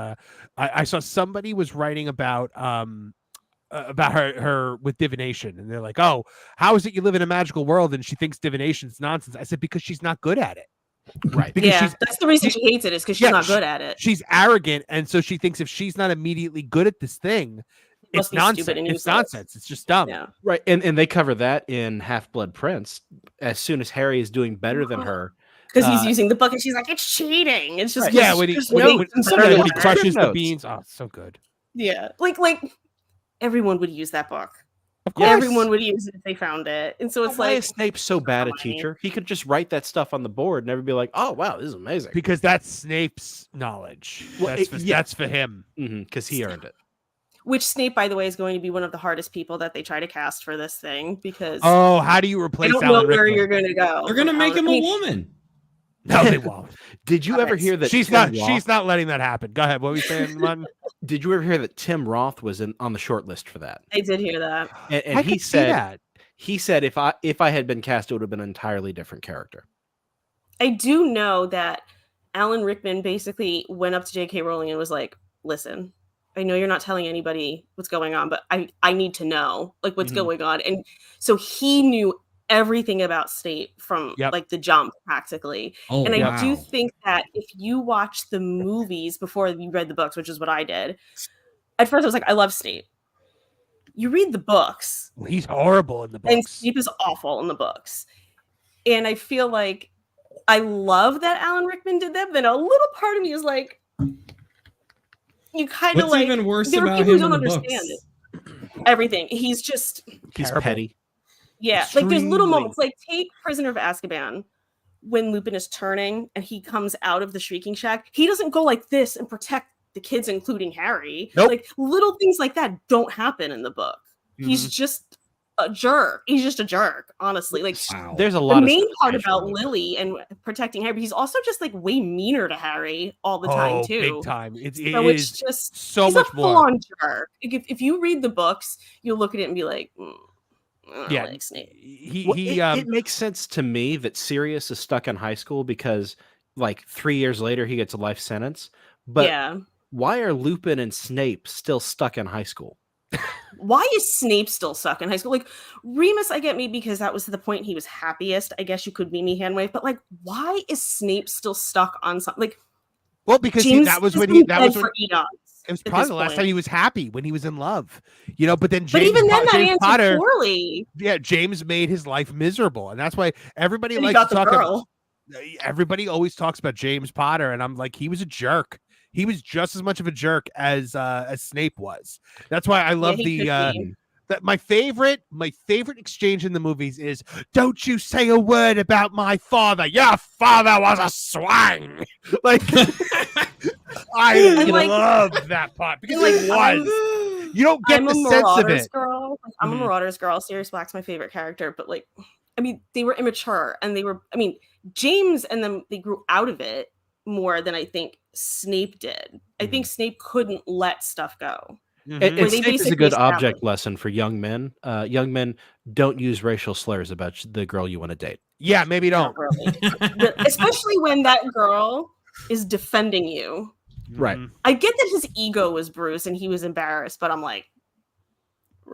I saw somebody was writing about her with divination, and they're like, "Oh, how is it you live in a magical world and she thinks divination's nonsense?" I said, because she's not good at it. Right. Because that's the reason she hates it, is because she's not good at it. She's arrogant, and so she thinks if she's not immediately good at this thing, it's nonsense. It's nonsense. It's just dumb. Yeah. Right. And they cover that in Half-Blood Prince. As soon as Harry is doing better than her, because he's using the book, and she's like, "It's cheating." It's just when he crushes the beans. Oh, it's so good. Yeah, like everyone would use that book. Of course, everyone would use it if they found it. And so it's why like, is Snape so bad a teacher? He could just write that stuff on the board and everybody be like, "Oh wow, this is amazing." Because that's Snape's knowledge. Well, that's for him. Because he earned it. Which Snape, by the way, is going to be one of the hardest people that they try to cast for this thing, because how do you replace? I don't know where you're going to go. They're going to make him a woman. No, they won't. Did you ever hear that she's not letting that happen? Go ahead. What were you saying, Martin? Did you ever hear that Tim Roth was on the short list for that? I did hear that. And he said if I had been cast, it would have been an entirely different character. I do know that Alan Rickman basically went up to J.K. Rowling and was like, "Listen, I know you're not telling anybody what's going on, but I need to know what's going on." And so he knew everything about Snape from like the jump practically. I do think that if you watch the movies before you read the books, which is what I did, at first I was like, I love Snape. You read the books. Well, he's horrible in the books. And Snape is awful in the books. And I feel like I love that Alan Rickman did that, but then a little part of me is like, you kind of like, even worse there are about people him who don't in the understand books? everything. He's petty. Yeah, like there's little Extremely. moments, like take Prisoner of Azkaban when Lupin is turning and he comes out of the Shrieking Shack. He doesn't go like this and protect the kids, including Harry. Nope. Like little things like that don't happen in the book. He's just a jerk. He's just a jerk, honestly. Like There's a the lot of main stuff part I about should look at. Lily and protecting Harry, but he's also just like way meaner to Harry all the time too. Big time. It So is it's just so he's much a more. full-on jerk. If you read the books, you'll look at it and be like, I don't Yeah, like Snape. It makes sense to me that Sirius is stuck in high school because, like, 3 years later he gets a life sentence. But Yeah. why are Lupin and Snape still stuck in high school? Why is Snape still stuck in high school? Like Remus, I get me because that was the point he was happiest. I guess you could Mimi Handwave, but like, why is Snape still stuck on something? Like, Well, because James that was has when been he that dead was when for eons it was at probably this the last point. time he was happy, when he was in love. You know, but then James, But even then, that James answered Potter, poorly. yeah, James made his life miserable, and that's why everybody And he likes got to the talk. girl. Everybody always talks about James Potter, and I'm like, he was a jerk. He was just as much of a jerk as Snape was. That's why I love he could be. that my favorite exchange in the movies is, "Don't you say a word about my father. Your father was a swine." Like, I And, like- love that part because like, it was. You don't get I'm the a sense of Marauders it. girl. Like, I'm a Mhm. Marauders girl. Sirius Black's my favorite character, but like, I mean, they were immature, and James and them, they grew out of it more than I think Snape did. I think Snape couldn't let stuff go. Mhm. And Where they Snape is a basically good established- object lesson for young men. Young men, don't use racial slurs about the girl you want to date. Yeah, maybe don't. Not really. Especially when that girl is defending you. Right. Mhm. I get that his ego was bruised and he was embarrassed, but I'm like,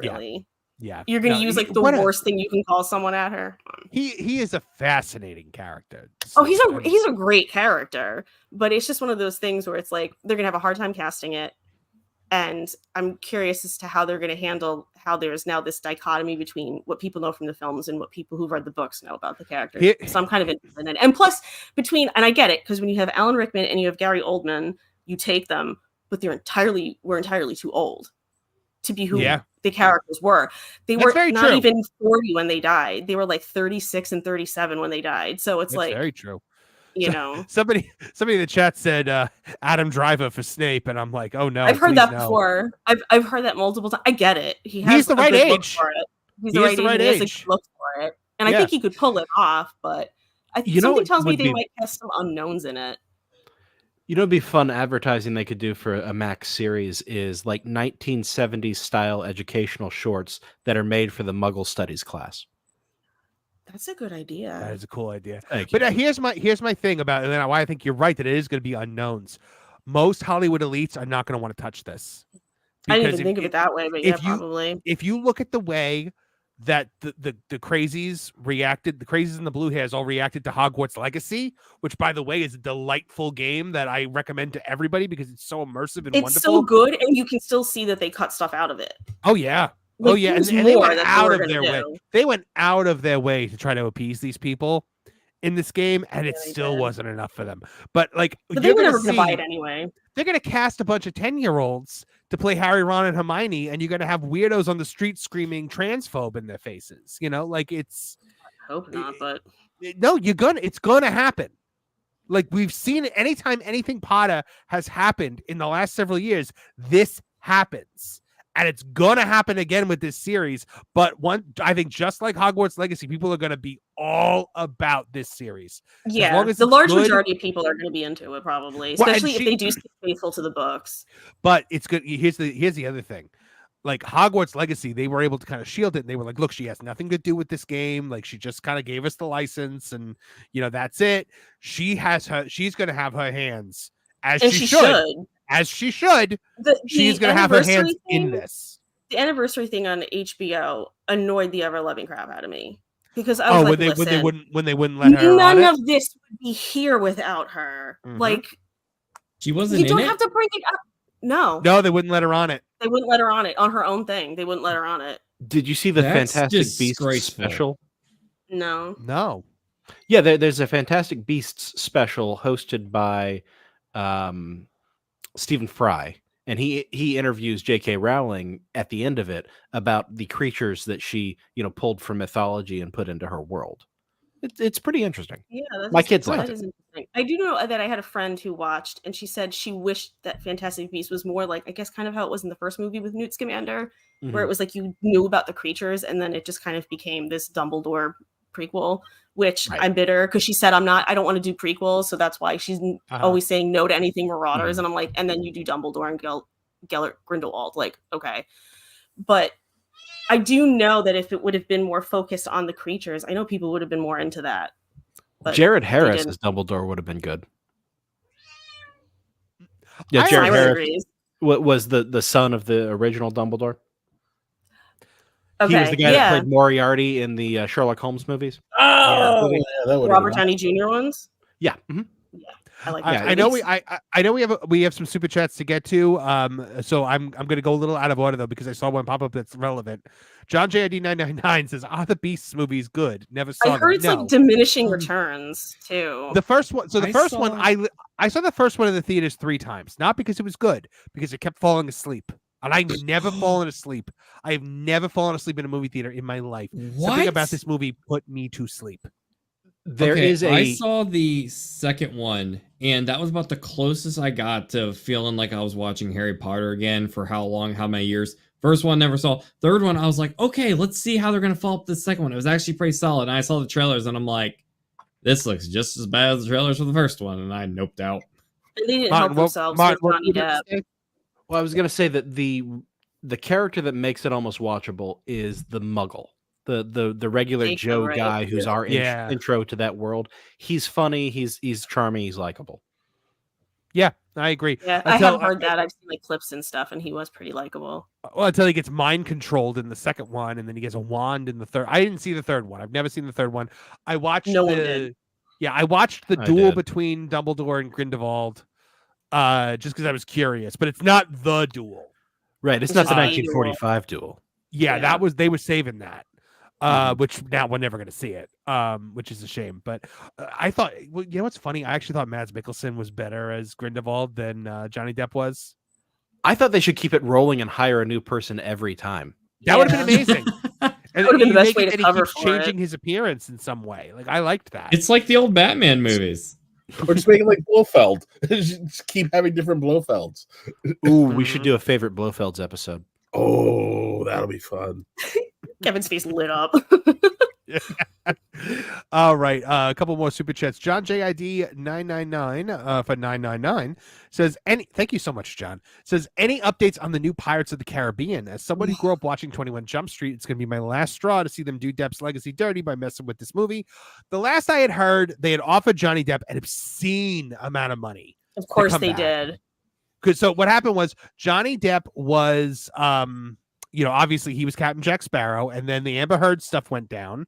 Yeah. really? Yeah, You're gonna No, use he- like the what a- worst thing you can call someone at her? He is a fascinating character. Oh, he's I mean, a great character, but it's just one of those things where it's like they're gonna have a hard time casting it, and I'm curious as to how they're gonna handle how there's now this dichotomy between what people know from the films and what people who've read the books know about the character. Here- So I'm kind of interested in it. And plus, and I get it because when you have Alan Rickman and you have Gary Oldman, you take them, but we're entirely too old to be who Yeah. the characters were. They That's were very not true. even 40 when they died. They were like 36 and 37 when they died. So it's That's like, very true. you know, Somebody in the chat said Adam Driver for Snape, and I'm like, oh no. I've heard please that no. before. I've heard that multiple times. I get it. He has He's the a right good look age. for it. He's He the is right the age. right And he has a age. good look for it, and I Yeah. think he could pull it off. But You know something what tells me would they be- might have some unknowns in it. You know, it'd be fun advertising they could do for a Max series is like 1970s style educational shorts that are made for the Muggle Studies class. That's a good idea. That is a cool idea. Thank you. But here's my thing about it, and why I think you're right that it is going to be unknowns. Most Hollywood elites are not going to want to touch this. I didn't Because even think of it that way, but yeah, probably. If you look at the way that the crazies reacted, the crazies and the blue hairs all reacted to Hogwarts Legacy, which by the way is a delightful game that I recommend to everybody because it's so immersive and It's wonderful. so good, and you can still see that they cut stuff out of it. Oh yeah. Like, Oh yeah, and there's they more went that they out were of gonna their way. do. They went out of their way to try to appease these people in this game, and it they still did. wasn't enough for them. But like, But they you're were gonna never going to buy see- it anyway. they're going to cast a bunch of 10-year-olds to play Harry, Ron, and Hermione, and you're going to have weirdos on the street screaming transphobe in their faces. You know, like it's I hope not, but no, it's going to happen. Like we've seen it anytime anything Potter has happened in the last several years, this happens. And it's going to happen again with this series. But I think just like Hogwarts Legacy, people are going to be all about this series. yeah, long as the it's large good- majority of people are going to be into it probably, Well, and especially if they do stay faithful to the books. But it's good. Here's the other thing. Like Hogwarts Legacy, they were able to kind of shield it. And they were like, look, she has nothing to do with this game. Like she just kind of gave us the license and that's it. She's going to have her hands as And she she should. should. As she should. She's going to have her hands in this. The anniversary thing on HBO annoyed the ever-loving crap out of me because I was like, when they wouldn't let her none on it? of this would be here without her. Mhm. Like She wasn't you don't in have it. to bring it up. No, No, they wouldn't let her on it. they wouldn't let her on it on her own thing. They wouldn't let her on it. Did you see the That's Fantastic Beasts disgraceful. special? No. No. Yeah, there's a Fantastic Beasts special hosted by Stephen Fry, and he interviews J.K. Rowling at the end of it about the creatures that she pulled from mythology and put into her world. It's pretty interesting. Yeah, My kids liked that it. is interesting. I do know that I had a friend who watched, and she said she wished that Fantastic Beasts was more like, I guess, kind of how it was in the first movie with Newt Scamander, where it was like you knew about the creatures, and then it just kind of became this Dumbledore prequel. Which I'm bitter because she said I don't want to do prequels, so that's why she's always saying no to anything Marauders, and I'm like, and then you do Dumbledore and Gellert Grindelwald, like, okay, but I do know that if it would have been more focused on the creatures, I know people would have been more into that. But Jared Harris as Dumbledore would have been good. Yeah, Jared Harris agrees. was the son of the original Dumbledore. Okay, he was the guy that played Moriarty in the Sherlock Holmes movies. Oh, that Robert Downey Jr. ones. Yeah. Yeah, I like. I know I know we have some super chats to get to. So I'm going to go a little out of order though because I saw one pop up that's relevant. John JID 999 says, "Are the Beasts movies good? Never saw them." I heard it's like diminishing returns too. The first one. So the first one, I saw the first one in the theaters 3 times, not because it was good, because I kept falling asleep. And I've never fallen asleep. I have never fallen asleep in a movie theater in my life. Something about this movie put me to sleep. I saw the second one, and that was about the closest I got to feeling like I was watching Harry Potter again for how long, how many years. First one, never saw. Third one, I was like, okay, let's see how they're going to follow up the second one. It was actually pretty solid. And I saw the trailers, and I'm like, this looks just as bad as the trailers for the first one. And I noped out. And they didn't help themselves with Johnny Depp. Well, I was going to say that the character that makes it almost watchable is the Muggle, the regular Joe guy who's our intro to that world. He's funny. He's charming. He's likable. Yeah, I agree. Yeah, I have heard that. I've seen like clips and stuff, and he was pretty likable. Well, until he gets mind controlled in the second one, and then he gets a wand in the third. I didn't see the third one. I've never seen the third one. I watched I watched the duel between Dumbledore and Grindelwald. Just because I was curious, but it's not the duel, right? It's not the 1945 duel. Yeah, that was they were saving that, which now we're never going to see it, which is a shame. But I thought, well, you know what's funny? I actually thought Mads Mikkelsen was better as Grindelwald than Johnny Depp was. I thought they should keep it rolling and hire a new person every time. That would have been amazing. And that would have been the best way to cover for changing his appearance in some way. Like I liked that. It's like the old Batman movies. Or just make it like Blofeld. Just keep having different Blofelds. Ooh, we should do a favorite Blofelds episode. Oh, that'll be fun. Kevin's face lit up. All right, a couple more super chats. John JID 999 for 999 says, thank you so much, John. Says, any updates on the new Pirates of the Caribbean? As someone who grew up watching 21 Jump Street, it's going to be my last straw to see them do Depp's legacy dirty by messing with this movie. The last I had heard, they had offered Johnny Depp an obscene amount of money. Of course they did. Because so what happened was Johnny Depp was obviously he was Captain Jack Sparrow, and then the Amber Heard stuff went down,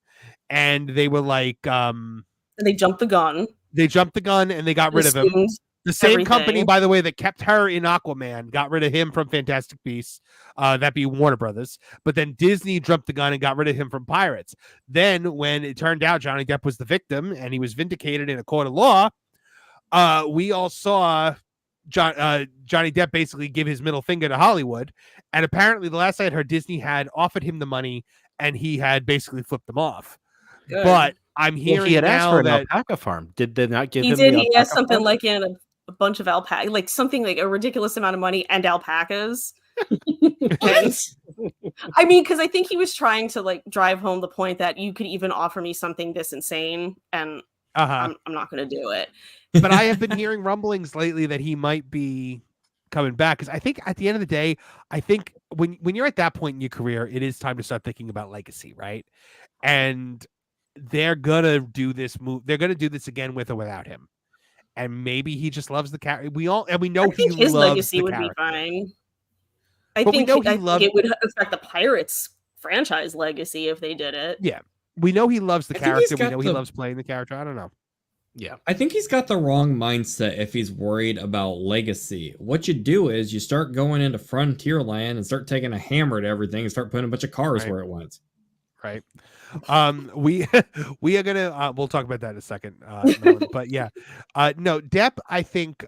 and they were like, they jumped the gun. They jumped the gun, and they got rid of him. The same company, by the way, that kept her in Aquaman, got rid of him from Fantastic Beasts. That be Warner Brothers. But then Disney jumped the gun and got rid of him from Pirates. Then, when it turned out Johnny Depp was the victim and he was vindicated in a court of law, we all saw Johnny Depp basically give his middle finger to Hollywood, and apparently the last I had heard, Disney had offered him the money, and he had basically flipped them off. Good. But I'm hearing he had asked for an that alpaca farm. Did they not give him? He asked something farm? Like in a bunch of alpaca, like something like a ridiculous amount of money and alpacas. I mean, because I think he was trying to like drive home the point that you could even offer me something this insane, and I'm not going to do it. But I have been hearing rumblings lately that he might be coming back, because I think at the end of the day, I think when you're at that point in your career, it is time to start thinking about legacy, right? And they're gonna do this move. They're gonna do this again with or without him. And maybe he just loves the character. We know his legacy would be fine. I think it would affect the Pirates franchise legacy if they did it. Yeah, we know he loves the character. We know he loves playing the character. I don't know. Yeah, I think he's got the wrong mindset if he's worried about legacy. What you do is you start going into Frontierland and start taking a hammer to everything and start putting a bunch of cars where it went. Right. We are gonna we'll talk about that in a second. But yeah, no, Depp, I think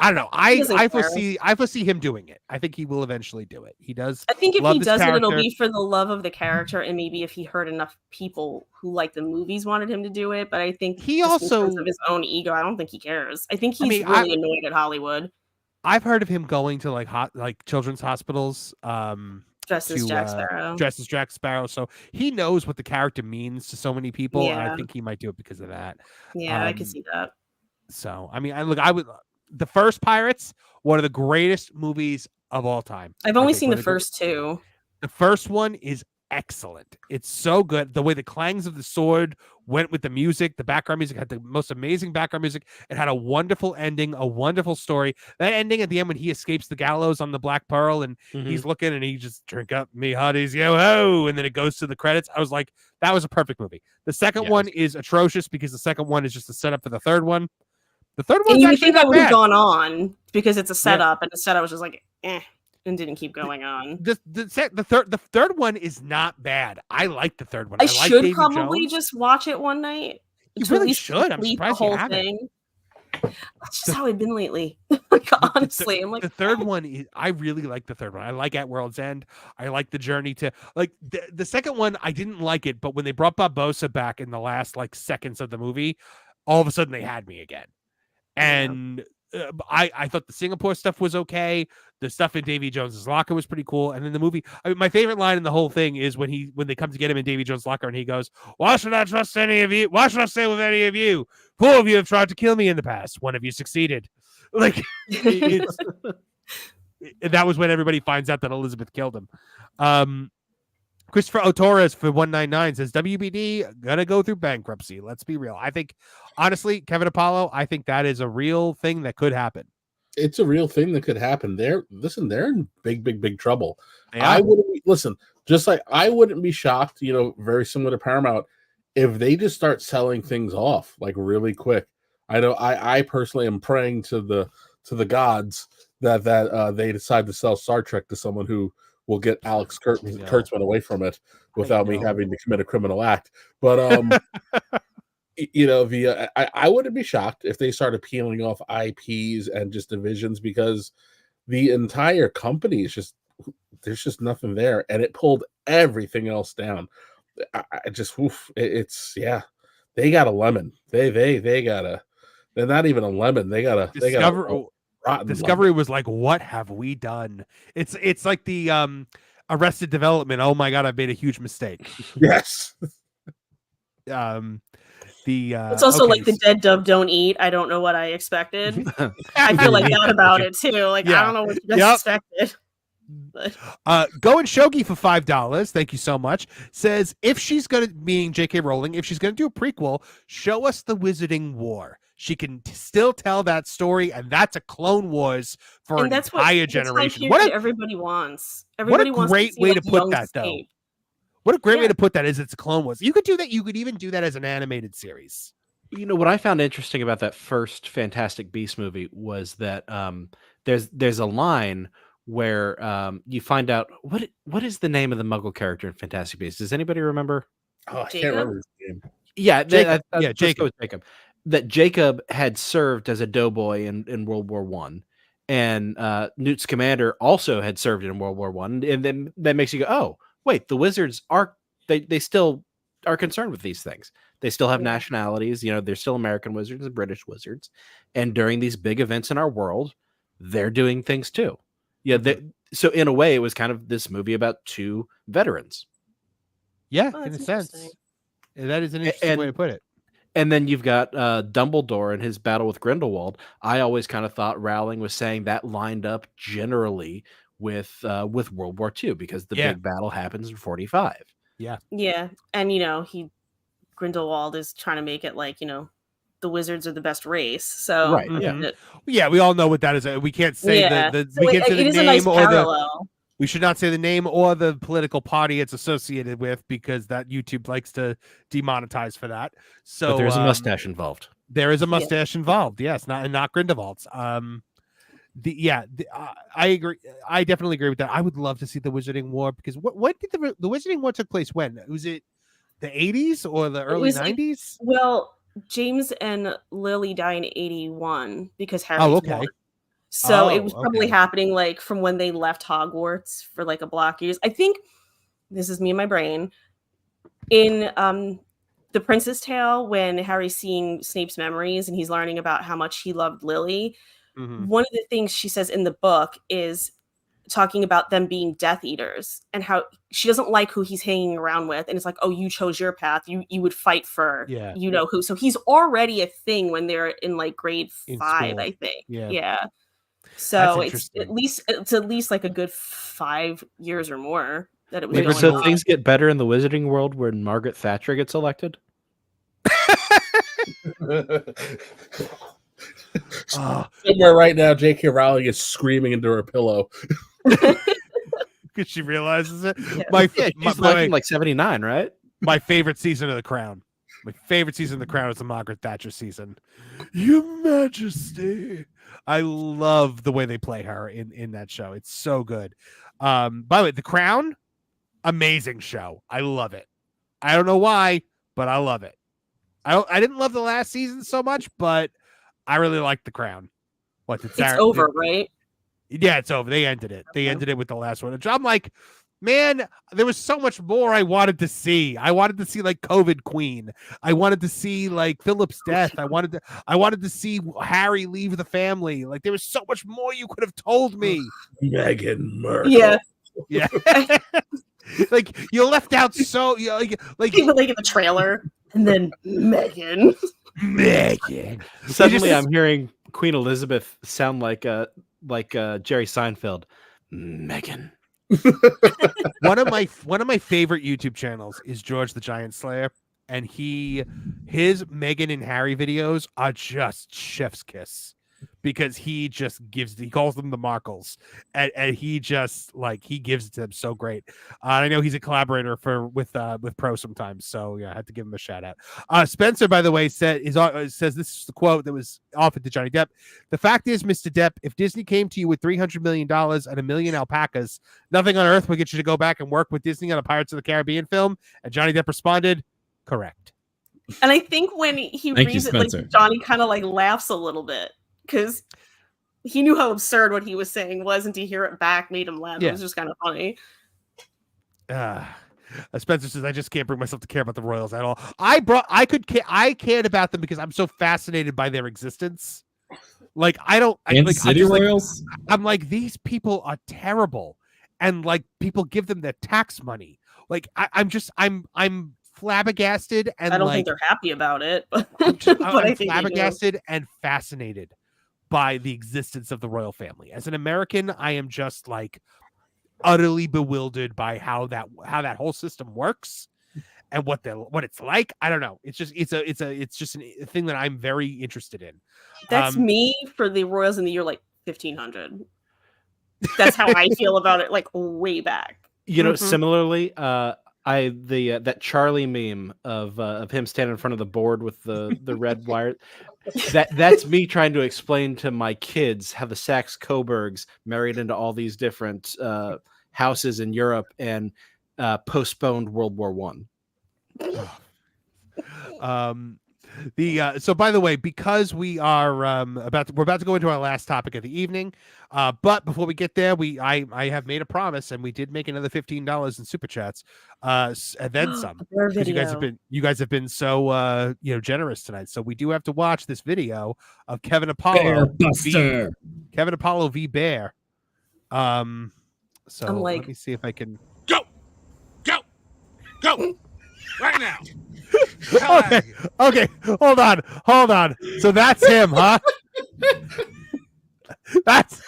I don't know. doesn't I care. foresee him doing it. I think he will eventually do it. He does. I think if love he this does it, it'll character. be for the love of the character, and maybe if he heard enough people who like the movies wanted him to do it. But I think He just also- in terms of his own ego, I don't think he cares. I think I he's mean, really annoyed at Hollywood. I've heard of him going to like children's hospitals. Dressed as Jack Sparrow. Dressed as Jack Sparrow. So he knows what the character means to so many people. And I Yeah. think he might do it because of that. Yeah, I can see that. So I mean, I would. The first Pirates, one of the greatest movies of all time. I've I only think seen one the of the- first two. The first one is excellent. It's so good. The way the clangs of the sword went with the music, the background music had the most amazing background music. It had a wonderful ending, a wonderful story. That ending at the end when he escapes the gallows on the Black Pearl and he's looking and he just drink up me hotties, yo ho, and then it goes to the credits. I was like, that was a perfect movie. The second one is atrocious because the second one is just a setup for the third one. The third one, And you would actually think I not would have bad. gone on because it's a setup, and instead I was just like, and didn't keep going on. The third one is not bad. I like the third one. I like should Davy probably Jones. just watch it one night. You to at really least should. I'm complete surprised the you whole haven't. thing. That's just how I've been lately. Like, honestly, I'm like, the third one is, I really like the third one. I like At World's End. I like the journey to like the second one. I didn't like it, but when they brought Barbossa back in the last like seconds of the movie, all of a sudden they had me again. And I thought the Singapore stuff was okay. The stuff in Davy Jones's locker was pretty cool. And then the movie, I mean, my favorite line in the whole thing is when they come to get him in Davy Jones' locker and he goes, "Why should I trust any of you? Why should I stay with any of you? 4 of you have tried to kill me in the past. 1 of you succeeded." Like that was when everybody finds out that Elizabeth killed him. Christopher O'Torres for 199 says WBD gonna go through bankruptcy. Let's be real. I think honestly, Kevin Apollo, I think that is a real thing that could happen. It's a real thing that could happen. They're in big trouble. They I are. wouldn't listen, just like I wouldn't be shocked, very similar to Paramount, if they just start selling things off like really quick. I know I personally am praying to the gods that they decide to sell Star Trek to someone who will get Alex Kurtzman away from it without me having to commit a criminal act. But I wouldn't be shocked if they started peeling off IPs and just divisions, because the entire company is just, there's just nothing there, and it pulled everything else down. They got a lemon. They got they're not even a lemon. They got a rotten Discovery lemon. was like, what have we done? It's like the Arrested Development. Oh my god, I've made a huge mistake. Yes. it's also like the dead dove don't eat. I don't know what I expected. I feel like that about it too. Like, I don't know what you guys expected. But Going Shogi for $5. Thank you so much. Says if she's gonna, meaning J.K. Rowling, if she's gonna do a prequel, show us the Wizarding War. She can still tell that story, and that's a Clone Wars for an entire generation. What everybody wants. Everybody what a great way to put that, though. Escape. What a great way to put that is it's a Clone Wars. You could do that. You could even do that as an animated series. What I found interesting about that first Fantastic Beasts movie was that there's a line where you find out what is the name of the Muggle character in Fantastic Beasts. Does anybody remember? Oh, I can't remember his name. Yeah, Jacob. Jacob. That Jacob had served as a doughboy in World War One, and Newt Scamander also had served in World War One, and then that makes you go, oh, wait, the wizards are they still are concerned with these things. They still have nationalities. They're still American wizards and British wizards, and during these big events in our world, they're doing things too. Yeah, so in a way, it was kind of this movie about 2 veterans. Yeah, in a sense, that is an interesting way to put it. And then you've got Dumbledore and his battle with Grindelwald. I always kind of thought Rowling was saying that lined up generally with World War II, because the big battle happens in 45. Yeah. Yeah. And Grindelwald is trying to make it like, the wizards are the best race. So right. Yeah, we all know what that is. We can't say we can't say the name or parallel. We should not say the name or the political party it's associated with, because that YouTube likes to demonetize for that. So but there's a mustache involved. There is a mustache involved. Yes, not Grindelwald's. I agree. I definitely agree with that. I would love to see the Wizarding War, because when did the Wizarding War took place? When was it? The 80s or the early 90s? Well, James and Lily died in 81 because Harry. Oh, okay. So it was probably okay. happening like from when they left Hogwarts for like a block years. I think this is me and my brain. In The Prince's Tale, when Harry's seeing Snape's memories and he's learning about how much he loved Lily, one of the things she says in the book is talking about them being Death Eaters and how she doesn't like who he's hanging around with. And it's like, oh, you chose your path. You would fight for you know who. So he's already a thing when they're in like grade 5, I think. Yeah. So it's at least like a good 5 years or more that it was going so on. things get better in the Wizarding World when Margaret Thatcher gets elected. Somewhere right now, J.K. Rowling is screaming into her pillow because she realizes it. She's like 79, right? My favorite season of The Crown. My favorite season of The Crown is the Margaret Thatcher season. Your Majesty. I love the way they play her in that show. It's so good. By the way, The Crown, amazing show. I love it. I don't know why, but I love it. I didn't love the last season so much, but I really like The Crown. It's over, right? Yeah, it's over. They ended it. They ended it with the last one. I'm like, man, there was so much more I wanted to see. I wanted to see like COVID Queen. I wanted to see like Philip's death. I wanted to see Harry leave the family. Like there was so much more you could have told me. Meghan Markle. Yeah. Like you left out so like in the trailer and then Meghan. Suddenly I'm hearing Queen Elizabeth sound like Jerry Seinfeld. Meghan. one of my favorite YouTube channels is George the Giant Slayer, and his Meghan and Harry videos are just chef's kiss because he calls them the Markles, and he just he gives it to them so great. I know he's a collaborator with Pro sometimes, so yeah, I had to give him a shout out. Spencer, by the way, says this is the quote that was offered to Johnny Depp. The fact is, Mr. Depp, if Disney came to you with $300 million and 1 million alpacas, nothing on earth would get you to go back and work with Disney on a Pirates of the Caribbean film. And Johnny Depp responded, correct. And I think when he reads it, like Johnny kind of like laughs a little bit because he knew how absurd what he was saying was, and to hear it back made him laugh. It was just kind of funny. Spencer says, I just can't bring myself to care about the Royals at all. I cared about them because I'm so fascinated by their existence. Like Royals? I'm like, these people are terrible. And like people give them their tax money. Like I'm flabbergasted, and I don't think they're happy about it. But I'm flabbergasted and fascinated by the existence of the royal family. As an American, I am just like utterly bewildered by how that whole system works and what it's like. I don't know. It's just a thing that I'm very interested in. That's me for the royals in the year like 1500. That's how I feel about it. Like way back. You know, similarly, that Charlie meme of him standing in front of the board with the red wire. That's me trying to explain to my kids how the Saxe-Coburgs married into all these different houses in Europe and postponed World War I. So by the way, because we are we're about to go into our last topic of the evening, but before we get there, I have made a promise, and we did make another $15 in super chats, and then some. You guys have been so generous tonight. So we do have to watch this video of Kevin Apollo v Bear. So let me see if I can go right now. Okay, hold on. So that's him, huh? That's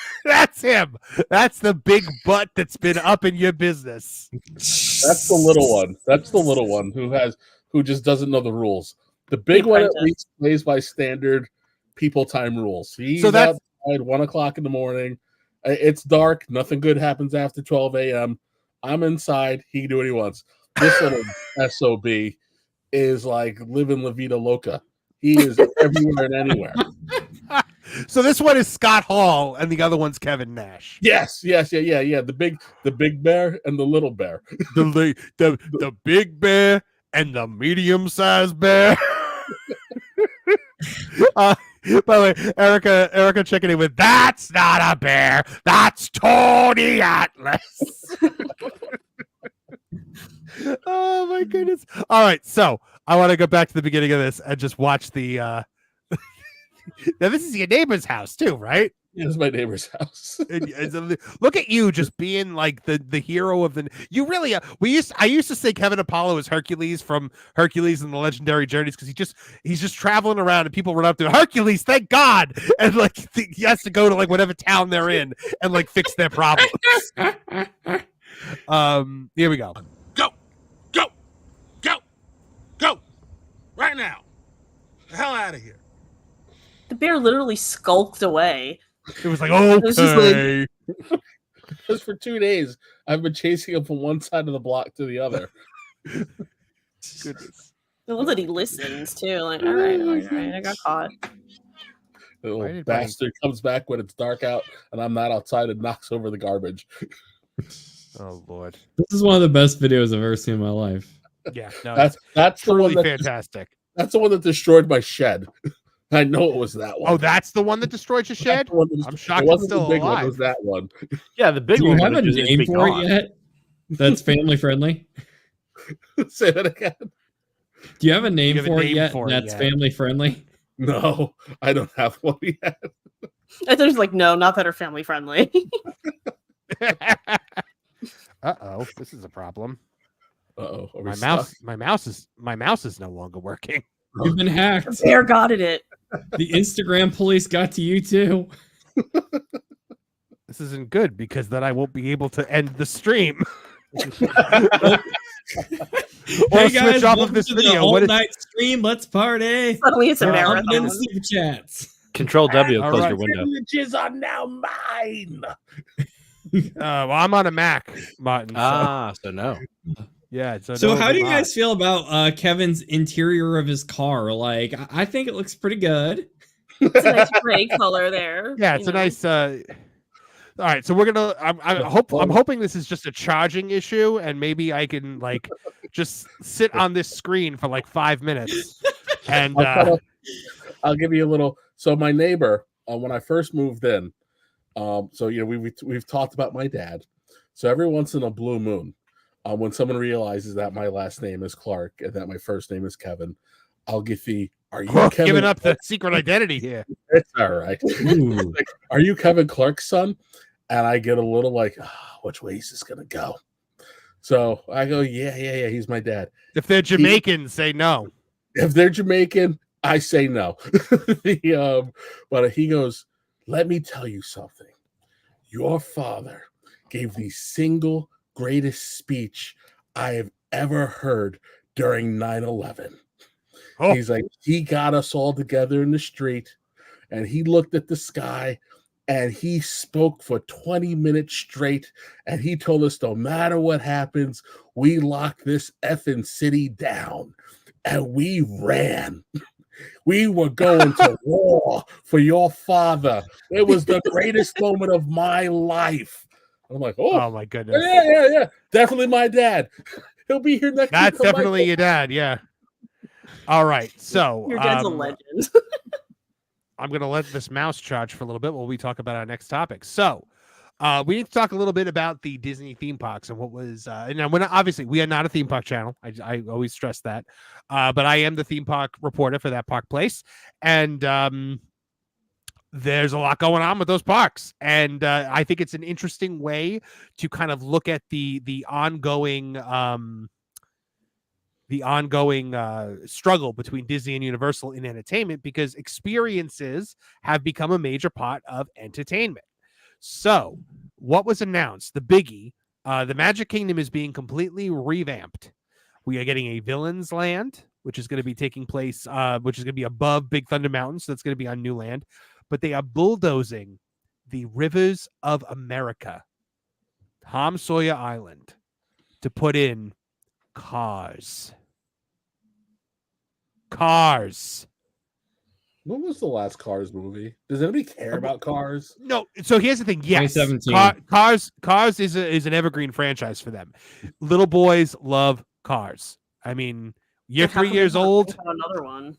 him. That's the big butt that's been up in your business. That's the little one. That's the little one who just doesn't know the rules. The big one at least plays by standard people time rules. He's outside 1 o'clock in the morning. It's dark. Nothing good happens after 12 a.m. I'm inside. He can do what he wants. This little SOB is like living La Vida Loca. He is everywhere and anywhere. So this one is Scott Hall, and the other one's Kevin Nash. Yes. The big bear and the little bear. The big bear and the medium-sized bear. By the way, Erica checking in with, that's not a bear, that's Tony Atlas. Oh my goodness. All right, so I want to go back to the beginning of this and just watch the now this is your neighbor's house too, right? This is my neighbor's house. Look at you just being like the hero of the. You really I used to say Kevin Apollo is Hercules from Hercules and the Legendary Journeys because he's just traveling around and people run up to Hercules, thank God, and like he has to go to like whatever town they're in and like fix their problems. Here we go. Go right now. The hell out of here. The bear literally skulked away. It was like, was just okay. Because for 2 days, I've been chasing him from one side of the block to the other. Goodness. I love that he listens too. Like, all right, I got caught. The little bastard comes back when it's dark out and I'm not outside and knocks over the garbage. Oh Lord. This is one of the best videos I've ever seen in my life. Yeah, no, that's truly the one that, fantastic. That's the one that destroyed my shed. I know it was that one. Oh, that's the one that destroyed your shed? I'm shocked it it's wasn't still the big alive. one. It was that one. Yeah, the big Do one. you have a name for it yet? That's family friendly. Say that again. Do you have a name for it yet? That's family friendly. No, I don't have one yet. I thought it was like, no, not that are family friendly. Uh-oh, this is a problem. Uh-oh. My mouse is no longer working. You've been hacked. The bear got it. The Instagram police got to you too. This isn't good because then I won't be able to end the stream. Hey guys, off welcome of this to video. the all-night stream. Let's party. Suddenly it's a marathon. In the super chats. Control W, All close right. your window. Privileges are now mine. Well, I'm on a Mac, Martin. So no. Yeah. So no, how do you not. guys feel about Kevin's interior of his car? Like, I think it looks pretty good. It's a nice gray color there. Yeah, it's a nice. All right, so we're gonna. I'm hoping this is just a charging issue, and maybe I can like just sit on this screen for like 5 minutes. And I'll give you a little. So my neighbor, when I first moved in, so you know we've talked about my dad. So every once in a blue moon, when someone realizes that my last name is Clark and that my first name is Kevin, I'll get the. Are you Kevin giving up the secret identity here? It's all right. Like, are you Kevin Clark's son? And I get a little like, which way is this gonna go? So I go, yeah. He's my dad. If they're Jamaican, say no. If they're Jamaican, I say no. But he goes, let me tell you something. Your father gave the single greatest speech I have ever heard during 9/11. Oh. He's like, he got us all together in the street and he looked at the sky and he spoke for 20 minutes straight. And he told us no matter what happens, we lock this effing city down. And we ran. We were going to war for your father. It was the greatest moment of my life. I'm like, oh my goodness. Yeah. Definitely my dad. He'll be here next week. That's definitely your dad, yeah. All right, so Your dad's a legend. I'm going to let this mouse charge for a little bit while we talk about our next topic. So, we need to talk a little bit about the Disney theme parks and what was. And obviously, we are not a theme park channel. I always stress that, but I am the theme park reporter for that park place, and there's a lot going on with those parks, and I think it's an interesting way to kind of look at the ongoing. The ongoing struggle between Disney and Universal in entertainment, because experiences have become a major part of entertainment. So what was announced, the biggie, the Magic Kingdom is being completely revamped. We are getting a Villains Land, which is going to be taking place, which is going to be above Big Thunder Mountain. So that's going to be on new land, but they are bulldozing the Rivers of America, Tom Sawyer Island, to put in Cars. When was the last Cars movie? Does anybody care about Cars? No. So here's the thing. Yes, 2017. Cars is an evergreen franchise for them. Little boys love Cars. I mean, you're 3 years old. Another one.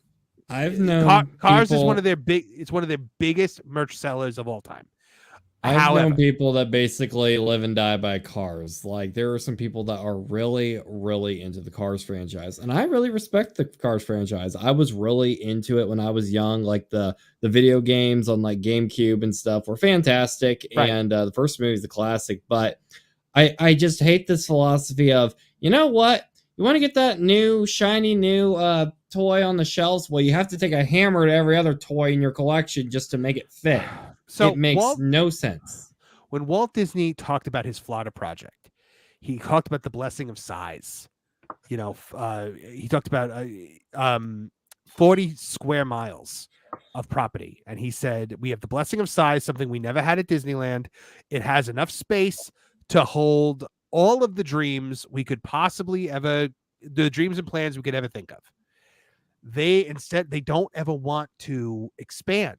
I've known Cars is people- one of their biggest merch sellers of all time. I've However, known people that basically live and die by Cars. Like, there are some people that are really, really into the Cars franchise, and I really respect the Cars franchise. I was really into it when I was young. Like, the video games on like GameCube and stuff were fantastic, Right. and the first movie is a classic. But I just hate this philosophy of, you know what? You want to get that new shiny new toy on the shelves? Well, you have to take a hammer to every other toy in your collection just to make it fit. so It makes no sense. When Walt Disney talked about his Florida project, he talked about the blessing of size. You know, he talked about 40 square miles of property. And he said, we have the blessing of size, something we never had at Disneyland. It has enough space to hold all of the dreams we could possibly ever, the dreams and plans we could ever think of. They don't ever want to expand.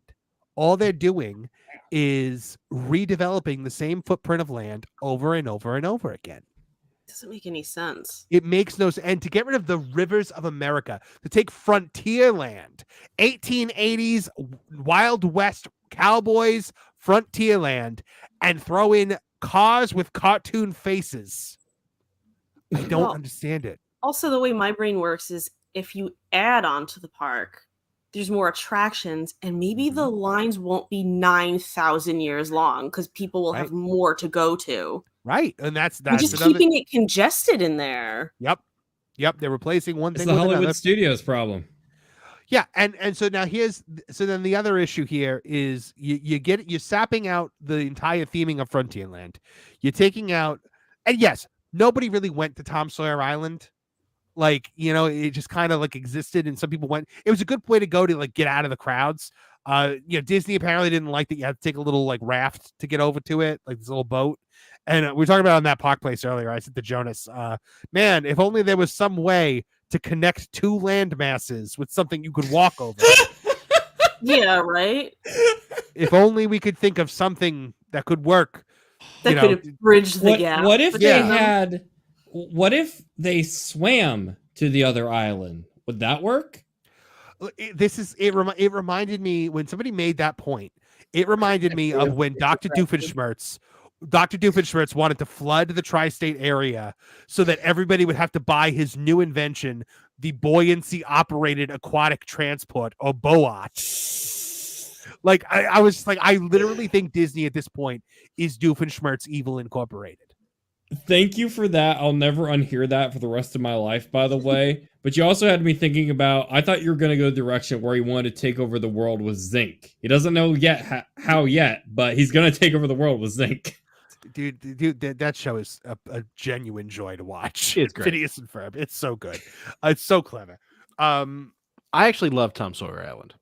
All they're doing is redeveloping the same footprint of land over and over and over again. Doesn't make any sense. It makes no sense. And to get rid of the rivers of America, to take frontier land, 1880s Wild West cowboys, frontier land, and throw in cars with cartoon faces. I don't understand it. Also, the way my brain works is if you add on to the park, there's more attractions, and maybe the lines won't be 9,000 years long because people will have more to go to. Right, and that's just another... keeping it congested in there. Yep. They're replacing one It's thing the with Hollywood another. Studios problem. Yeah, and so now then the other issue here is you're sapping out the entire theming of Frontierland. You're taking out, and yes, nobody really went to Tom Sawyer Island. Like, you know, it just kind of like existed, and some people went. It was a good way to go to like get out of the crowds. You know, Disney apparently didn't like that you had to take a little like raft to get over to it, like this little boat. And we were talking about on that park place earlier. I said to Jonas, man, if only there was some way to connect two land masses with something you could walk over. Yeah, right. If only we could think of something that could work. That could have bridged the gap. What if they had? What if they swam to the other island? Would that work? It reminded me when somebody made that point. It reminded me of when Dr. Doofenshmirtz wanted to flood the tri-state area so that everybody would have to buy his new invention, the buoyancy operated aquatic transport, or BOAT. Like I was like, I literally think Disney at this point is Doofenshmirtz Evil Incorporated. Thank you for that. I'll never unhear that for the rest of my life, by the way. But you also had me thinking about, I thought you were going to go the direction where he wanted to take over the world with zinc. He doesn't know yet how yet, but he's going to take over the world with zinc. Dude, that show is a genuine joy to watch. It's great. Phineas and Ferb. It's so good. It's so clever. I actually love Tom Sawyer Island.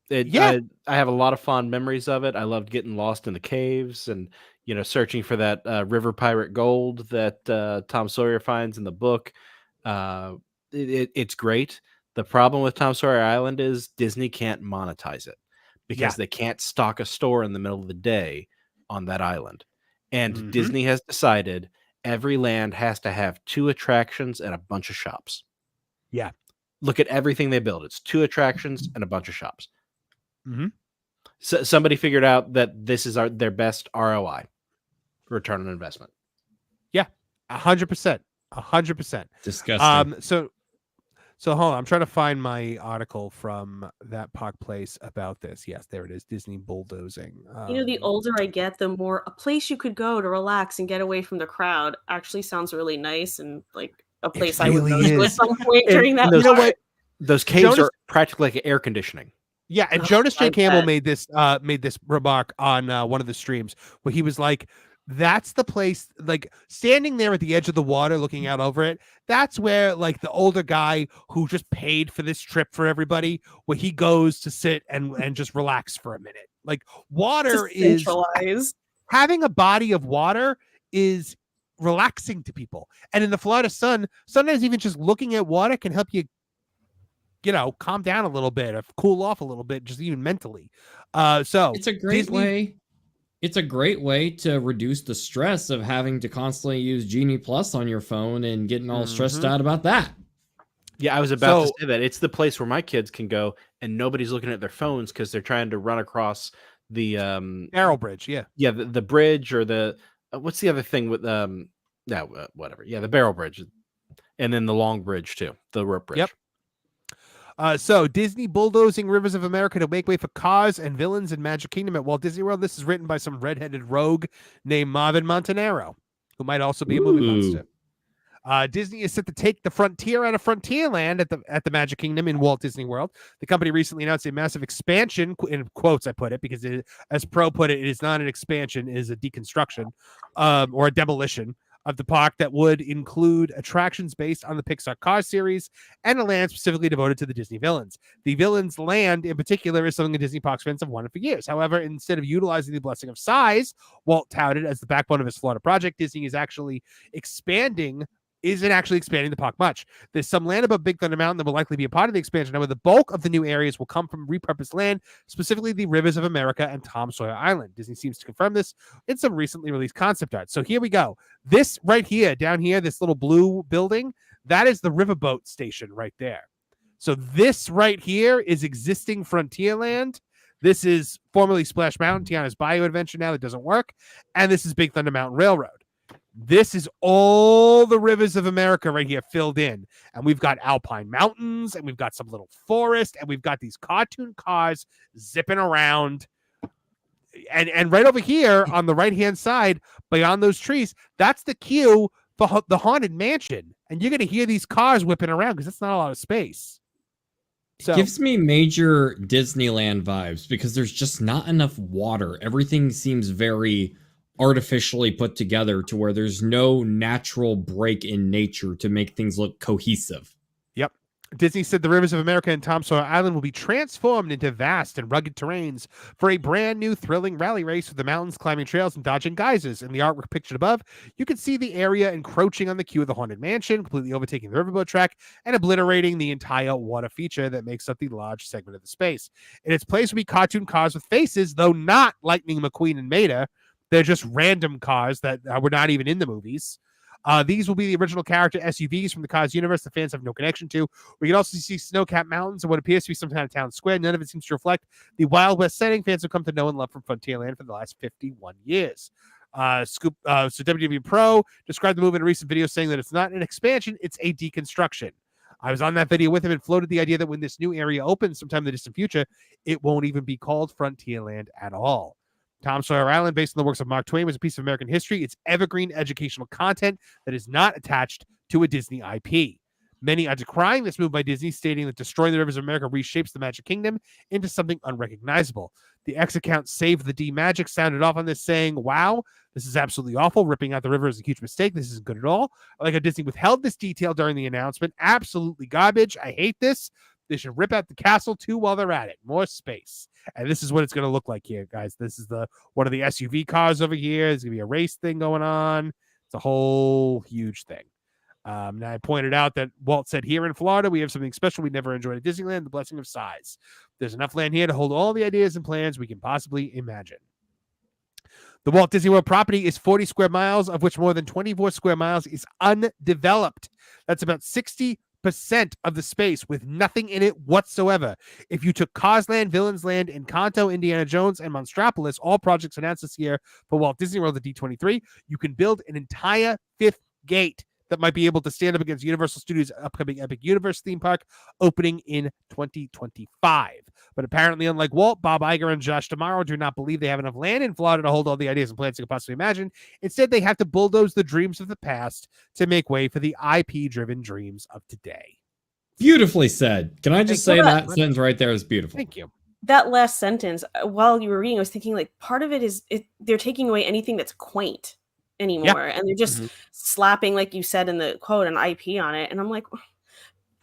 I have a lot of fond memories of it. I loved getting lost in the caves and, you know, searching for that river pirate gold that Tom Sawyer finds in the book. It's great. The problem with Tom Sawyer Island is Disney can't monetize it because they can't stock a store in the middle of the day on that island. And Disney has decided every land has to have 2 attractions and a bunch of shops. Yeah. Look at everything they build. It's 2 attractions and a bunch of shops. Mm-hmm. So somebody figured out that this is their best ROI, return on investment. Yeah, 100%. 100%. Disgusting. So hold on. I'm trying to find my article from that park place about this. Yes, there it is. Disney bulldozing. You know, the older I get, the more a place you could go to relax and get away from the crowd actually sounds really nice and like a place I would go to at some point during that. Those, you know what? Those caves are practically like air conditioning. Yeah, and Jonas J. Campbell made this remark on one of the streams where he was like, that's the place, like standing there at the edge of the water looking out over it, that's where like the older guy who just paid for this trip for everybody, where he goes to sit and just relax for a minute. Like water is having a body of water is relaxing to people. And in the Florida sun, sometimes even just looking at water can help you, you know, calm down a little bit or cool off a little bit, just even mentally. So it's a great way. It's a great way to reduce the stress of having to constantly use Genie Plus on your phone and getting all stressed out about that. Yeah, I was about to say that. It's the place where my kids can go and nobody's looking at their phones because they're trying to run across the Arrow Bridge. Yeah. Yeah, the bridge or the what's the other thing with whatever. Yeah, the barrel bridge. And then the long bridge too, the rope bridge. Yep. So Disney bulldozing rivers of America to make way for cars and villains in Magic Kingdom at Walt Disney World. This is written by some redheaded rogue named Marvin Montanaro, who might also be a movie monster. Disney is set to take the frontier out of Frontierland at the Magic Kingdom in Walt Disney World. The company recently announced a massive expansion, in quotes I put it, because as Pro put it, it is not an expansion, it is a deconstruction or a demolition of the park that would include attractions based on the Pixar Cars series and a land specifically devoted to the Disney villains. The villains' land in particular is something the Disney parks fans have wanted for years. However, instead of utilizing the blessing of size, Walt touted as the backbone of his Florida project, Disney is actually isn't actually expanding the park much. There's some land above Big Thunder Mountain that will likely be a part of the expansion. However, the bulk of the new areas will come from repurposed land, specifically the rivers of America and Tom Sawyer Island. Disney seems to confirm this in some recently released concept art. So here we go. This right here, down here, this little blue building, that is the riverboat station right there. So this right here is existing Frontierland. This is formerly Splash Mountain, Tiana's Bayou Adventure now that doesn't work. And this is Big Thunder Mountain Railroad. This is all the rivers of America right here filled in. And we've got alpine mountains, and we've got some little forest, and we've got these cartoon cars zipping around. And right over here on the right-hand side, beyond those trees, that's the queue for the Haunted Mansion. And you're going to hear these cars whipping around because that's not a lot of space. So, it gives me major Disneyland vibes because there's just not enough water. Everything seems very artificially put together to where there's no natural break in nature to make things look cohesive. Yep. Disney said the rivers of America and Tom Sawyer Island will be transformed into vast and rugged terrains for a brand new thrilling rally race with the mountains, climbing trails, and dodging geysers. In the artwork pictured above, you can see the area encroaching on the queue of the Haunted Mansion, completely overtaking the riverboat track and obliterating the entire water feature that makes up the large segment of the space. In its place will be cartoon cars with faces, though not Lightning McQueen and Mater. They're just random cars that were not even in the movies. These will be the original character SUVs from the Cars universe the fans have no connection to. We can also see snow-capped mountains and what appears to be some kind of town square. None of it seems to reflect the Wild West setting fans have come to know and love from Frontierland for the last 51 years. So WWE Pro described the move in a recent video saying that it's not an expansion, it's a deconstruction. I was on that video with him and floated the idea that when this new area opens sometime in the distant future, it won't even be called Frontierland at all. Tom Sawyer Island, based on the works of Mark Twain, was a piece of American history. It's evergreen educational content that is not attached to a Disney IP. Many are decrying this move by Disney, stating that destroying the rivers of America reshapes the Magic Kingdom into something unrecognizable. The X account Save the D Magic sounded off on this, saying, "Wow, this is absolutely awful. Ripping out the river is a huge mistake. This isn't good at all. I like how Disney withheld this detail during the announcement. Absolutely garbage. I hate this. They should rip out the castle too while they're at it. More space." And this is what it's going to look like here, guys. This is one of the SUV cars over here. There's going to be a race thing going on. It's a whole huge thing. Now, I pointed out that Walt said here in Florida, we have something special we never enjoyed at Disneyland, the blessing of size. There's enough land here to hold all the ideas and plans we can possibly imagine. The Walt Disney World property is 40 square miles, of which more than 24 square miles is undeveloped. That's about 60% of the space with nothing in it whatsoever. If you took Cars Land, Villains Land, Encanto, Indiana Jones, and Monstropolis, all projects announced this year for Walt Disney World, the D23, you can build an entire fifth gate that might be able to stand up against Universal Studios' upcoming Epic Universe theme park opening in 2025. But apparently, unlike Walt, Bob Iger and Josh D'Amaro do not believe they have enough land in Florida to hold all the ideas and plans they could possibly imagine. Instead, they have to bulldoze the dreams of the past to make way for the IP-driven dreams of today. Beautifully said. Can I just say that sentence right there is beautiful? Thank you. That last sentence, while you were reading, I was thinking, like, part of it is they're taking away anything that's quaint anymore, and they're just slapping, like you said in the quote, an IP on it. And I'm like,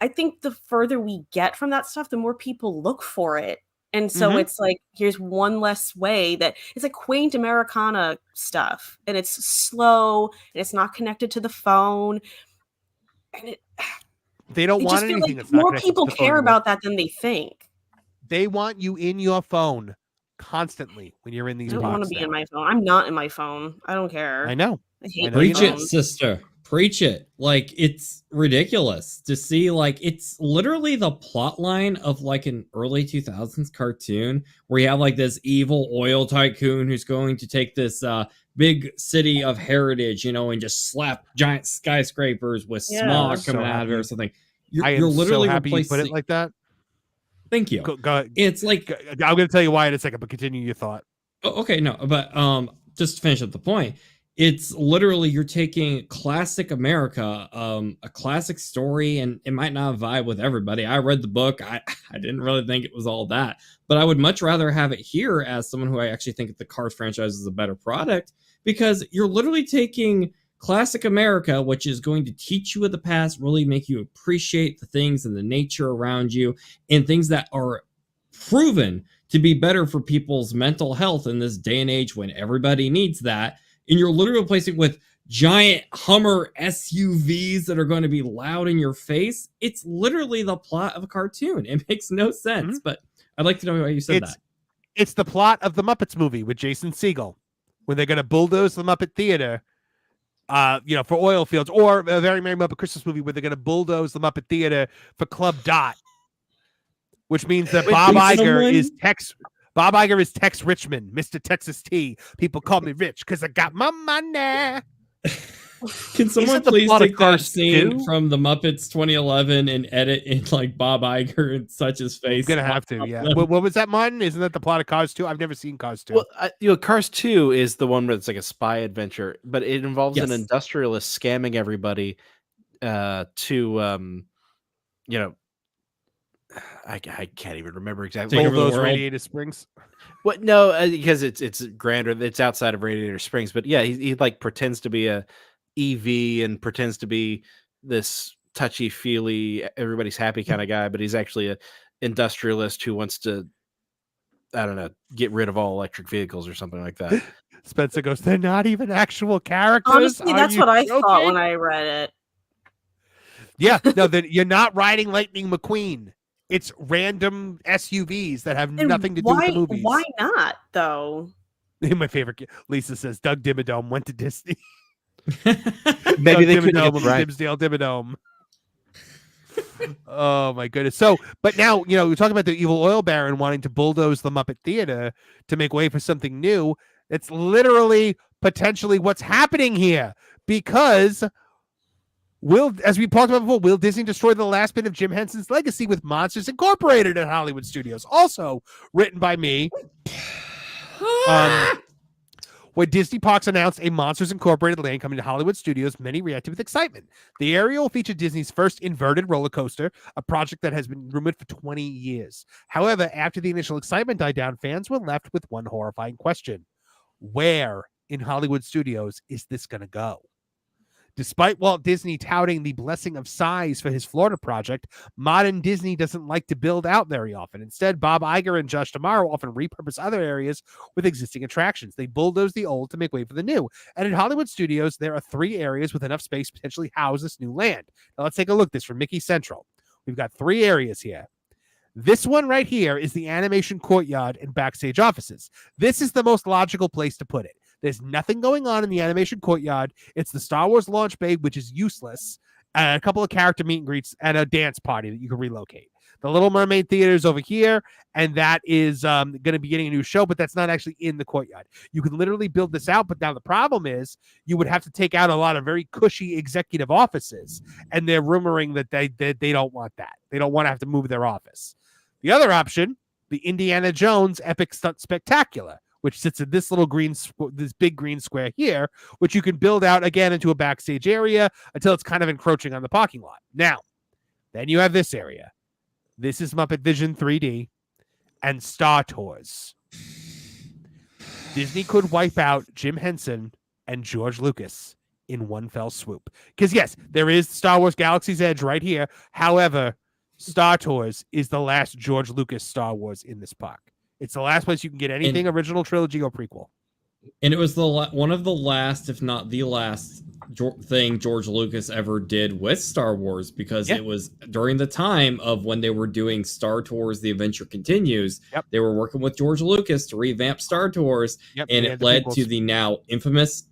I think the further we get from that stuff, the more people look for it. And so it's like, here's one less way that it's like quaint Americana stuff, and it's slow and it's not connected to the phone. And they don't want anything like that's not more connected people to the phone care anymore. about that than they think. They want you in your phone constantly when you're in these I don't parks want to be now. in my phone. I'm not in my phone. I don't care. I know. I hate Preach it, phones. sister. Preach it. Like, it's ridiculous to see, like, it's literally the plot line of like an early 2000s cartoon where you have like this evil oil tycoon who's going to take this big city of heritage, and just slap giant skyscrapers with smog So coming out of it or happy. something. I am You're literally so happy you put it replacing. like that. Thank you. Go, It's like, I'm going to tell you why in a second, but continue your thought. okay, no, but just to finish up the point, it's literally you're taking classic America, a classic story, and it might not vibe with everybody. I read the book. I didn't really think it was all that, but I would much rather have it here as someone who I actually think the Cars franchise is a better product, because you're literally taking classic America, which is going to teach you of the past, really make you appreciate the things and the nature around you, and things that are proven to be better for people's mental health in this day and age when everybody needs that. And you're literally replacing with giant Hummer SUVs that are going to be loud in your face. It's literally the plot of a cartoon. It makes no sense, but I'd like to know why you said that. It's the plot of the Muppets movie with Jason Segel, when they're going to bulldoze the Muppet Theater, for oil fields, or a Very Merry Muppet Christmas movie where they're going to bulldoze the Muppet Theater for Club Dot, which means that Bob Iger is Tex Richmond, Mr. Texas T. People call me rich because I got my money. Can someone please take that scene from the Muppets 2011 and edit in like Bob Iger and such his face? I'm gonna have to, yeah. What was that, Martin? Isn't that the plot of Cars 2? I've never seen Cars 2. Well, Cars 2 is the one where it's like a spy adventure, but it involves an industrialist scamming everybody I can't even remember exactly. Bulldoze Radiator Springs. What? No, because it's grander. It's outside of Radiator Springs, but yeah, he like pretends to be a EV and pretends to be this touchy feely, everybody's happy kind of guy, but he's actually a industrialist who wants to, I don't know, get rid of all electric vehicles or something like that. Spencer goes, they're not even actual characters. Honestly, that's what I thought when I read it. Yeah, no, then you're not riding Lightning McQueen. It's random SUVs that have nothing to do with the movies. Why not, though? My favorite, Lisa says, Doug Dimmadome went to Disney. Maybe they couldn't get get right. Dimsdale Dimmadome. Oh my goodness. So, but now, we're talking about the evil oil baron wanting to bulldoze the Muppet Theater to make way for something new. It's literally potentially what's happening here, because as we talked about before, will Disney destroy the last bit of Jim Henson's legacy with Monsters Incorporated at Hollywood Studios? Also written by me. When Disney Parks announced a Monsters Incorporated land coming to Hollywood Studios, many reacted with excitement. The area will feature Disney's first inverted roller coaster, a project that has been rumored for 20 years. However, after the initial excitement died down, fans were left with one horrifying question. Where in Hollywood Studios is this going to go? Despite Walt Disney touting the blessing of size for his Florida project, modern Disney doesn't like to build out very often. Instead, Bob Iger and Josh D'Amaro often repurpose other areas with existing attractions. They bulldoze the old to make way for the new. And in Hollywood Studios, there are 3 areas with enough space to potentially house this new land. Now let's take a look at this from Mickey Central. We've got 3 areas here. This one right here is the animation courtyard and backstage offices. This is the most logical place to put it. There's nothing going on in the animation courtyard. It's the Star Wars launch bay, which is useless, and a couple of character meet and greets, and a dance party that you can relocate. The Little Mermaid Theater is over here, and that is going to be getting a new show, but that's not actually in the courtyard. You can literally build this out, but now the problem is you would have to take out a lot of very cushy executive offices, and they're rumoring that they don't want that. They don't want to have to move their office. The other option, the Indiana Jones Epic Stunt Spectacular, which sits in this little this big green square here, which you can build out again into a backstage area until it's kind of encroaching on the parking lot. Now, then you have this area. This is Muppet Vision 3D and Star Tours. Disney could wipe out Jim Henson and George Lucas in one fell swoop. Because yes, there is Star Wars Galaxy's Edge right here. However, Star Tours is the last George Lucas Star Wars in this park. It's the last place you can get anything original trilogy or prequel. And it was one of the last, if not the last, thing George Lucas ever did with Star Wars, because it was during the time of when they were doing Star Tours The Adventure Continues. They were working with George Lucas to revamp Star Tours, and it led to the now infamous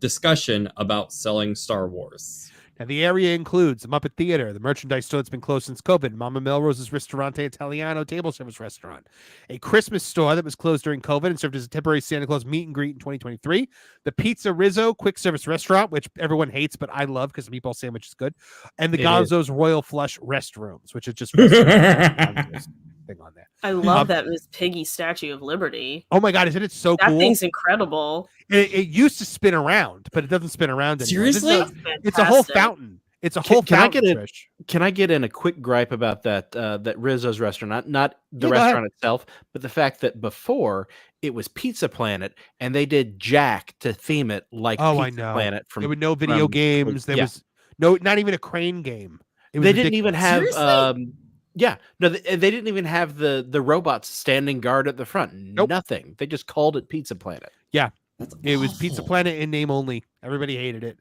discussion about selling Star Wars. Now, the area includes the Muppet Theater, the merchandise store that's been closed since COVID, Mama Melrose's Ristorante Italiano table service restaurant, a Christmas store that was closed during COVID and served as a temporary Santa Claus meet and greet in 2023, the Pizza Rizzo quick service restaurant, which everyone hates, but I love because the meatball sandwich is good, and the Gonzo's Royal Flush restrooms, which is just restaurants. Thing on there. I love that Miss Piggy Statue of Liberty. Oh my God, isn't it so cool? That thing's incredible. It used to spin around, but it doesn't spin around anymore. Seriously? It's a whole fountain. It's a whole fountain. Can I get in a quick gripe about that Rizzo's restaurant? Not the restaurant itself, but the fact that before it was Pizza Planet, and they did Jack to theme it like Pizza Planet. There were no video games. There was not even a crane game. They didn't even have. They didn't even have the robots standing guard at the front. Nope. Nothing. They just called it Pizza Planet. Yeah, it was Pizza Planet in name only. Everybody hated it.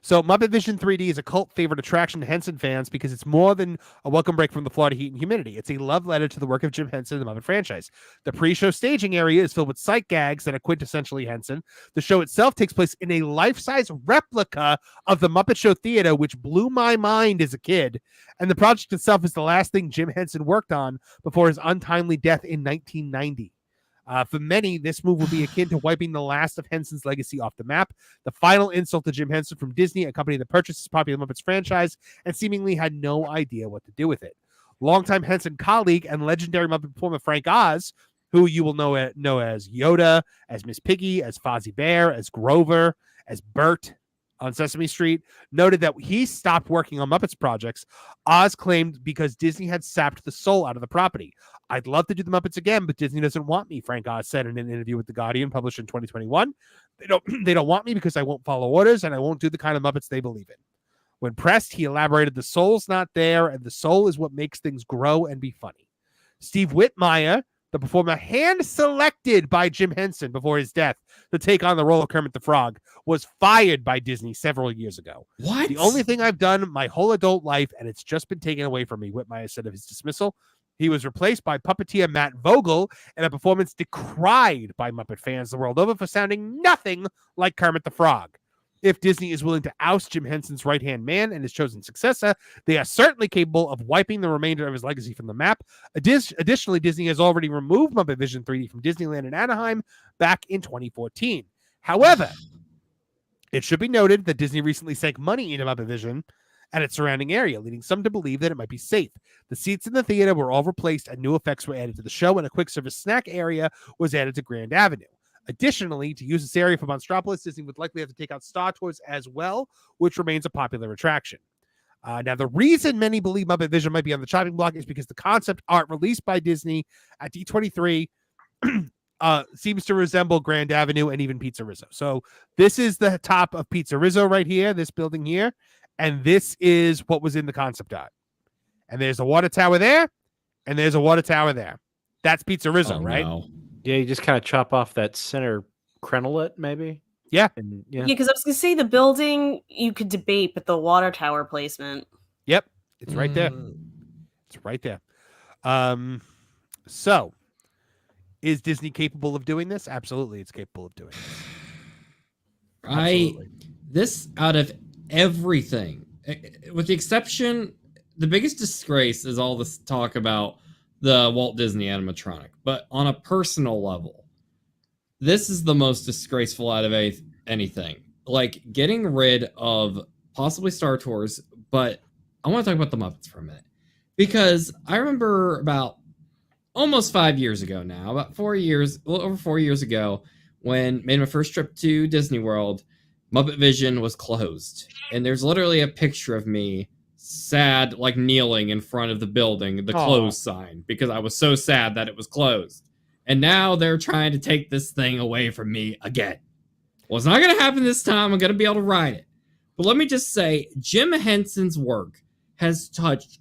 So Muppet Vision 3D is a cult favorite attraction to Henson fans because it's more than a welcome break from the Florida heat and humidity. It's a love letter to the work of Jim Henson and the Muppet franchise. The pre-show staging area is filled with sight gags that are quintessentially Henson. The show itself takes place in a life-size replica of the Muppet Show Theater, which blew my mind as a kid. And the project itself is the last thing Jim Henson worked on before his untimely death in 1990. For many, this move will be akin to wiping the last of Henson's legacy off the map. The final insult to Jim Henson from Disney, a company that purchased his popular Muppets franchise and seemingly had no idea what to do with it. Longtime Henson colleague and legendary Muppet performer Frank Oz, who you will know as Yoda, as Miss Piggy, as Fozzie Bear, as Grover, as Bert on Sesame Street, noted that he stopped working on Muppets projects. Oz claimed because Disney had sapped the soul out of the property. I'd love to do the Muppets again, but Disney doesn't want me, Frank Oz said in an interview with The Guardian published in 2021. They don't want me because I won't follow orders and I won't do the kind of Muppets they believe in. When pressed, he elaborated, the soul's not there, and the soul is what makes things grow and be funny. Steve Whitmire, the performer hand-selected by Jim Henson before his death to take on the role of Kermit the Frog, was fired by Disney several years ago. What? The only thing I've done my whole adult life, and it's just been taken away from me, Whitmire said of his dismissal. He was replaced by puppeteer Matt Vogel in a performance decried by Muppet fans the world over for sounding nothing like Kermit the Frog. If Disney is willing to oust Jim Henson's right-hand man and his chosen successor, they are certainly capable of wiping the remainder of his legacy from the map. Additionally, Disney has already removed Muppet Vision 3D from Disneyland in Anaheim back in 2014. However, it should be noted that Disney recently sank money into Muppet Vision and its surrounding area, leading some to believe that it might be safe. The seats in the theater were all replaced and new effects were added to the show, and a quick service snack area was added to Grand Avenue. Additionally, to use this area for Monstropolis, Disney would likely have to take out Star Tours as well, which remains a popular attraction. Now, the reason many believe Muppet Vision might be on the chopping block is because the concept art released by Disney at D23 seems to resemble Grand Avenue and even Pizza Rizzo. So this is the top of Pizza Rizzo right here, this building here, and this is what was in the concept art. And there's a water tower there, and there's a water tower there. That's Pizza Rizzo, right? No. Yeah, you just kind of chop off that center crenelet, maybe. Yeah. Yeah, because I was going to say the building you could debate, but the water tower placement. Yep. It's right there. It's right there. So, is Disney capable of doing this? Absolutely, it's capable of doing this. This out of everything, with the exception, the biggest disgrace is all this talk about the Walt Disney animatronic. But on a personal level, this is the most disgraceful out of anything. Like, getting rid of possibly Star Tours, but I want to talk about the Muppets for a minute. Because I remember about almost 5 years ago now, a little over 4 years ago, when made my first trip to Disney World, Muppet Vision was closed. And there's literally a picture of me sad, like kneeling in front of the building, the closed sign, because I was so sad that it was closed. And now they're trying to take this thing away from me again. Well, it's not going to happen this time. I'm going to be able to ride it. But let me just say, Jim Henson's work has touched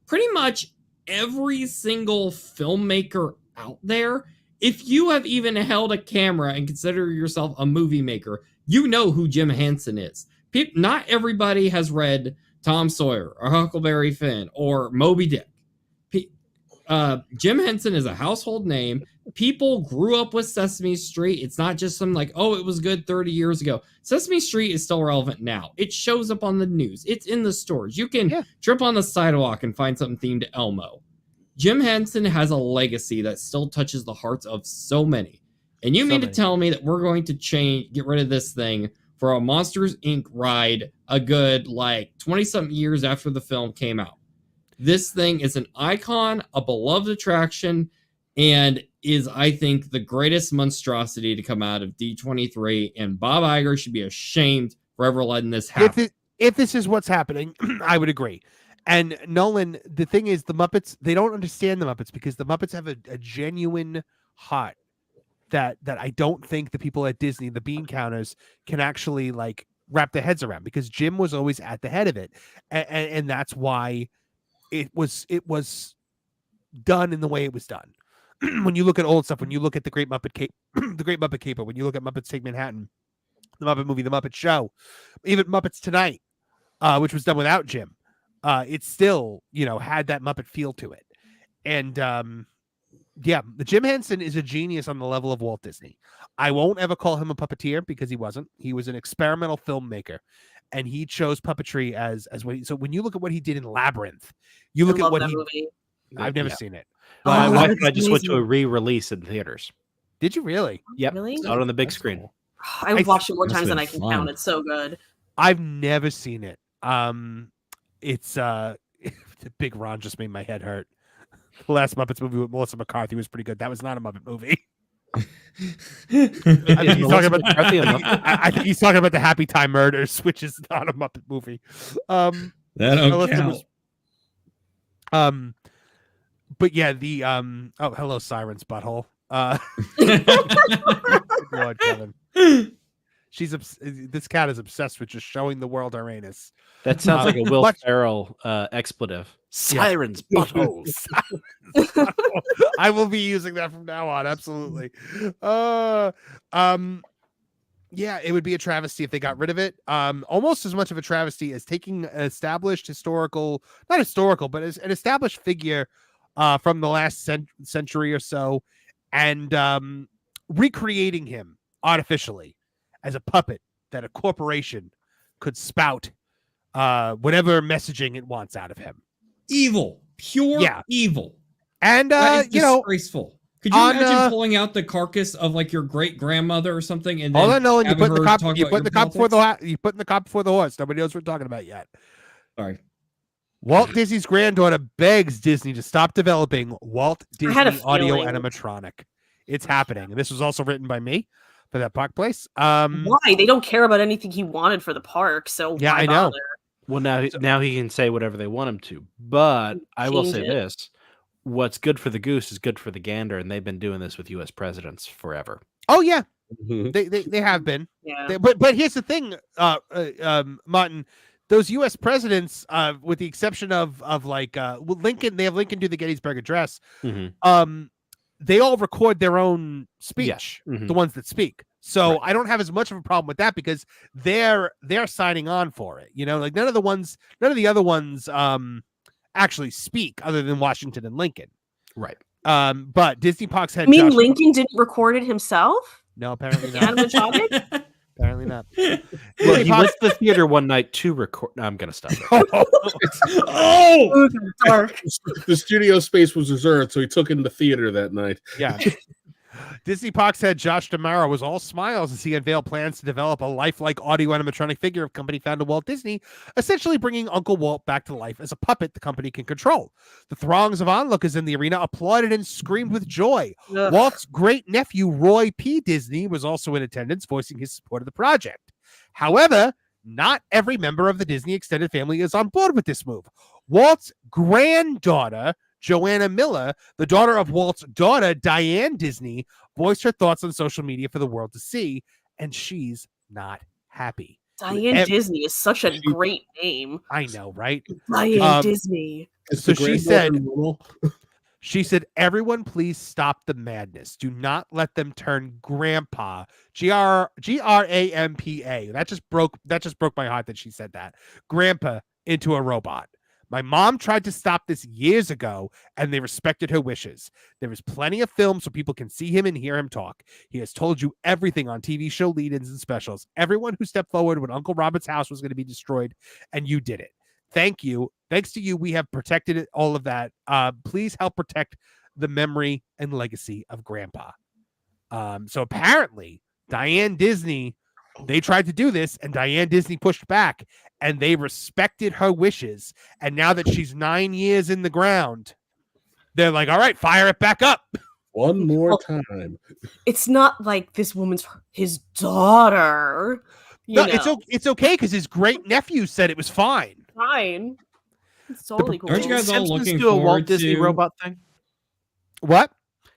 pretty much every single filmmaker out there. If you have even held a camera and consider yourself a movie maker, you know who Jim Henson is. Not everybody has read Tom Sawyer or Huckleberry Finn or Moby Dick. Jim Henson is a household name. People grew up with Sesame Street. It's not just some like, oh, it was good 30 years ago. Sesame Street is still relevant now. It shows up on the news. It's in the stores. You can trip on the sidewalk and find something themed to Elmo. Jim Henson has a legacy that still touches the hearts of so many. And you mean to tell me that we're going to get rid of this thing for a Monsters, Inc. ride a good, 20-something years after the film came out? This thing is an icon, a beloved attraction, and is, I think, the greatest monstrosity to come out of D23, and Bob Iger should be ashamed for ever letting this happen. If this is what's happening, I would agree. And Nolan, the thing is, the Muppets, they don't understand the Muppets because the Muppets have a genuine heart that I don't think the people at Disney, the bean counters, can actually wrap their heads around, because Jim was always at the head of it. And that's why it was done in the way it was done. When you look at old stuff, when you look at the Great Muppet Caper, when you look at Muppets Take Manhattan, the Muppet Movie, the Muppet Show, even Muppets Tonight, which was done without Jim, it still, had that Muppet feel to it. And the Jim Henson is a genius on the level of Walt Disney. I won't ever call him a puppeteer, because he wasn't. He was an experimental filmmaker, and he chose puppetry as what. So when you look at what he did in Labyrinth, you look at what he. Movie. I've never seen it. My wife and I just went to a re-release in theaters. Did you really? Yep. Really? Saw it on the big screen. Cool. I watched it more times than I can count. It's so good. I've never seen it. It's the Big Ron just made my head hurt. The last Muppets movie with Melissa McCarthy was pretty good. That was not a Muppet movie. I think he's talking about the Happy Time Murders, which is not a Muppet movie. That don't count. But yeah, the oh, hello, Siren's butthole. Lord, Kevin. This cat is obsessed with just showing the world her anus. That sounds like a Will Ferrell expletive. Siren's buttholes. I will be using that from now on. Absolutely. Yeah, it would be a travesty if they got rid of it. Almost as much of a travesty as taking an established not historical, but as an established figure from the last century or so, and recreating him artificially as a puppet that a corporation could spout whatever messaging it wants out of him. Evil, pure evil. And disgraceful. Could you imagine pulling out the carcass of your great grandmother or something, and then hold on, Nolan, you put the cop before the horse. Nobody knows what we're talking about yet. Sorry. Walt Disney's granddaughter begs Disney to stop developing Walt Disney audio animatronic. It's happening, and this was also written by me for that park place. Why? They don't care about anything he wanted for the park, so yeah, why I know. bother? Well, now he can say whatever they want him to. But I will say this: what's good for the goose is good for the gander, and they've been doing this with U.S. presidents forever. Oh yeah, they have been. Yeah. But here's the thing, Martin. Those U.S. presidents, with the exception of Lincoln, they have Lincoln do the Gettysburg Address. They all record their own speech. The ones that speak. So I don't have as much of a problem with that, because they're signing on for it. None of the other ones actually speak other than Washington and Lincoln. Right. But Disney Parks had. You mean Lincoln didn't record it himself? No, apparently not. Animatronic? Apparently not. Well, he went to the theater one night to record. No, I'm gonna stop. Oh, dark. The studio space was reserved, so he took in the theater that night. Yeah. Disney Parks head Josh D'Amaro was all smiles as he unveiled plans to develop a lifelike audio animatronic figure of company founder Walt Disney, essentially bringing Uncle Walt back to life as a puppet the company can control. The throngs of onlookers in the arena applauded and screamed with joy. Ugh. Walt's great-nephew, Roy P. Disney, was also in attendance, voicing his support of the project. However, not every member of the Disney extended family is on board with this move. Walt's granddaughter, Joanna Miller, the daughter of Walt's daughter, Diane Disney, voiced her thoughts on social media for the world to see, and she's not happy. Diane Disney is such a great name. I know, right? Diane Disney. So she said, She said, "Everyone, please stop the madness. Do not let them turn Grandpa GRAMPA." That just broke my heart that she said that. Grandpa into a robot. My mom tried to stop this years ago, and they respected her wishes. There is plenty of film so people can see him and hear him talk. He has told you everything on TV show lead-ins and specials. Everyone who stepped forward when Uncle Robert's house was going to be destroyed, and you did it. Thank you. Thanks to you, we have protected it, all of that. Please help protect the memory and legacy of Grandpa. So apparently, Diane Disney, they tried to do this, and Diane Disney pushed back, and they respected her wishes. And now that she's 9 years in the ground, they're like, all right, fire it back up. One more time. It's not like this woman's his daughter. No, it's okay because his great nephew said it was fine. Fine. It's totally cool. Aren't you guys all Simpsons looking do a Walt forward Disney to robot thing? What?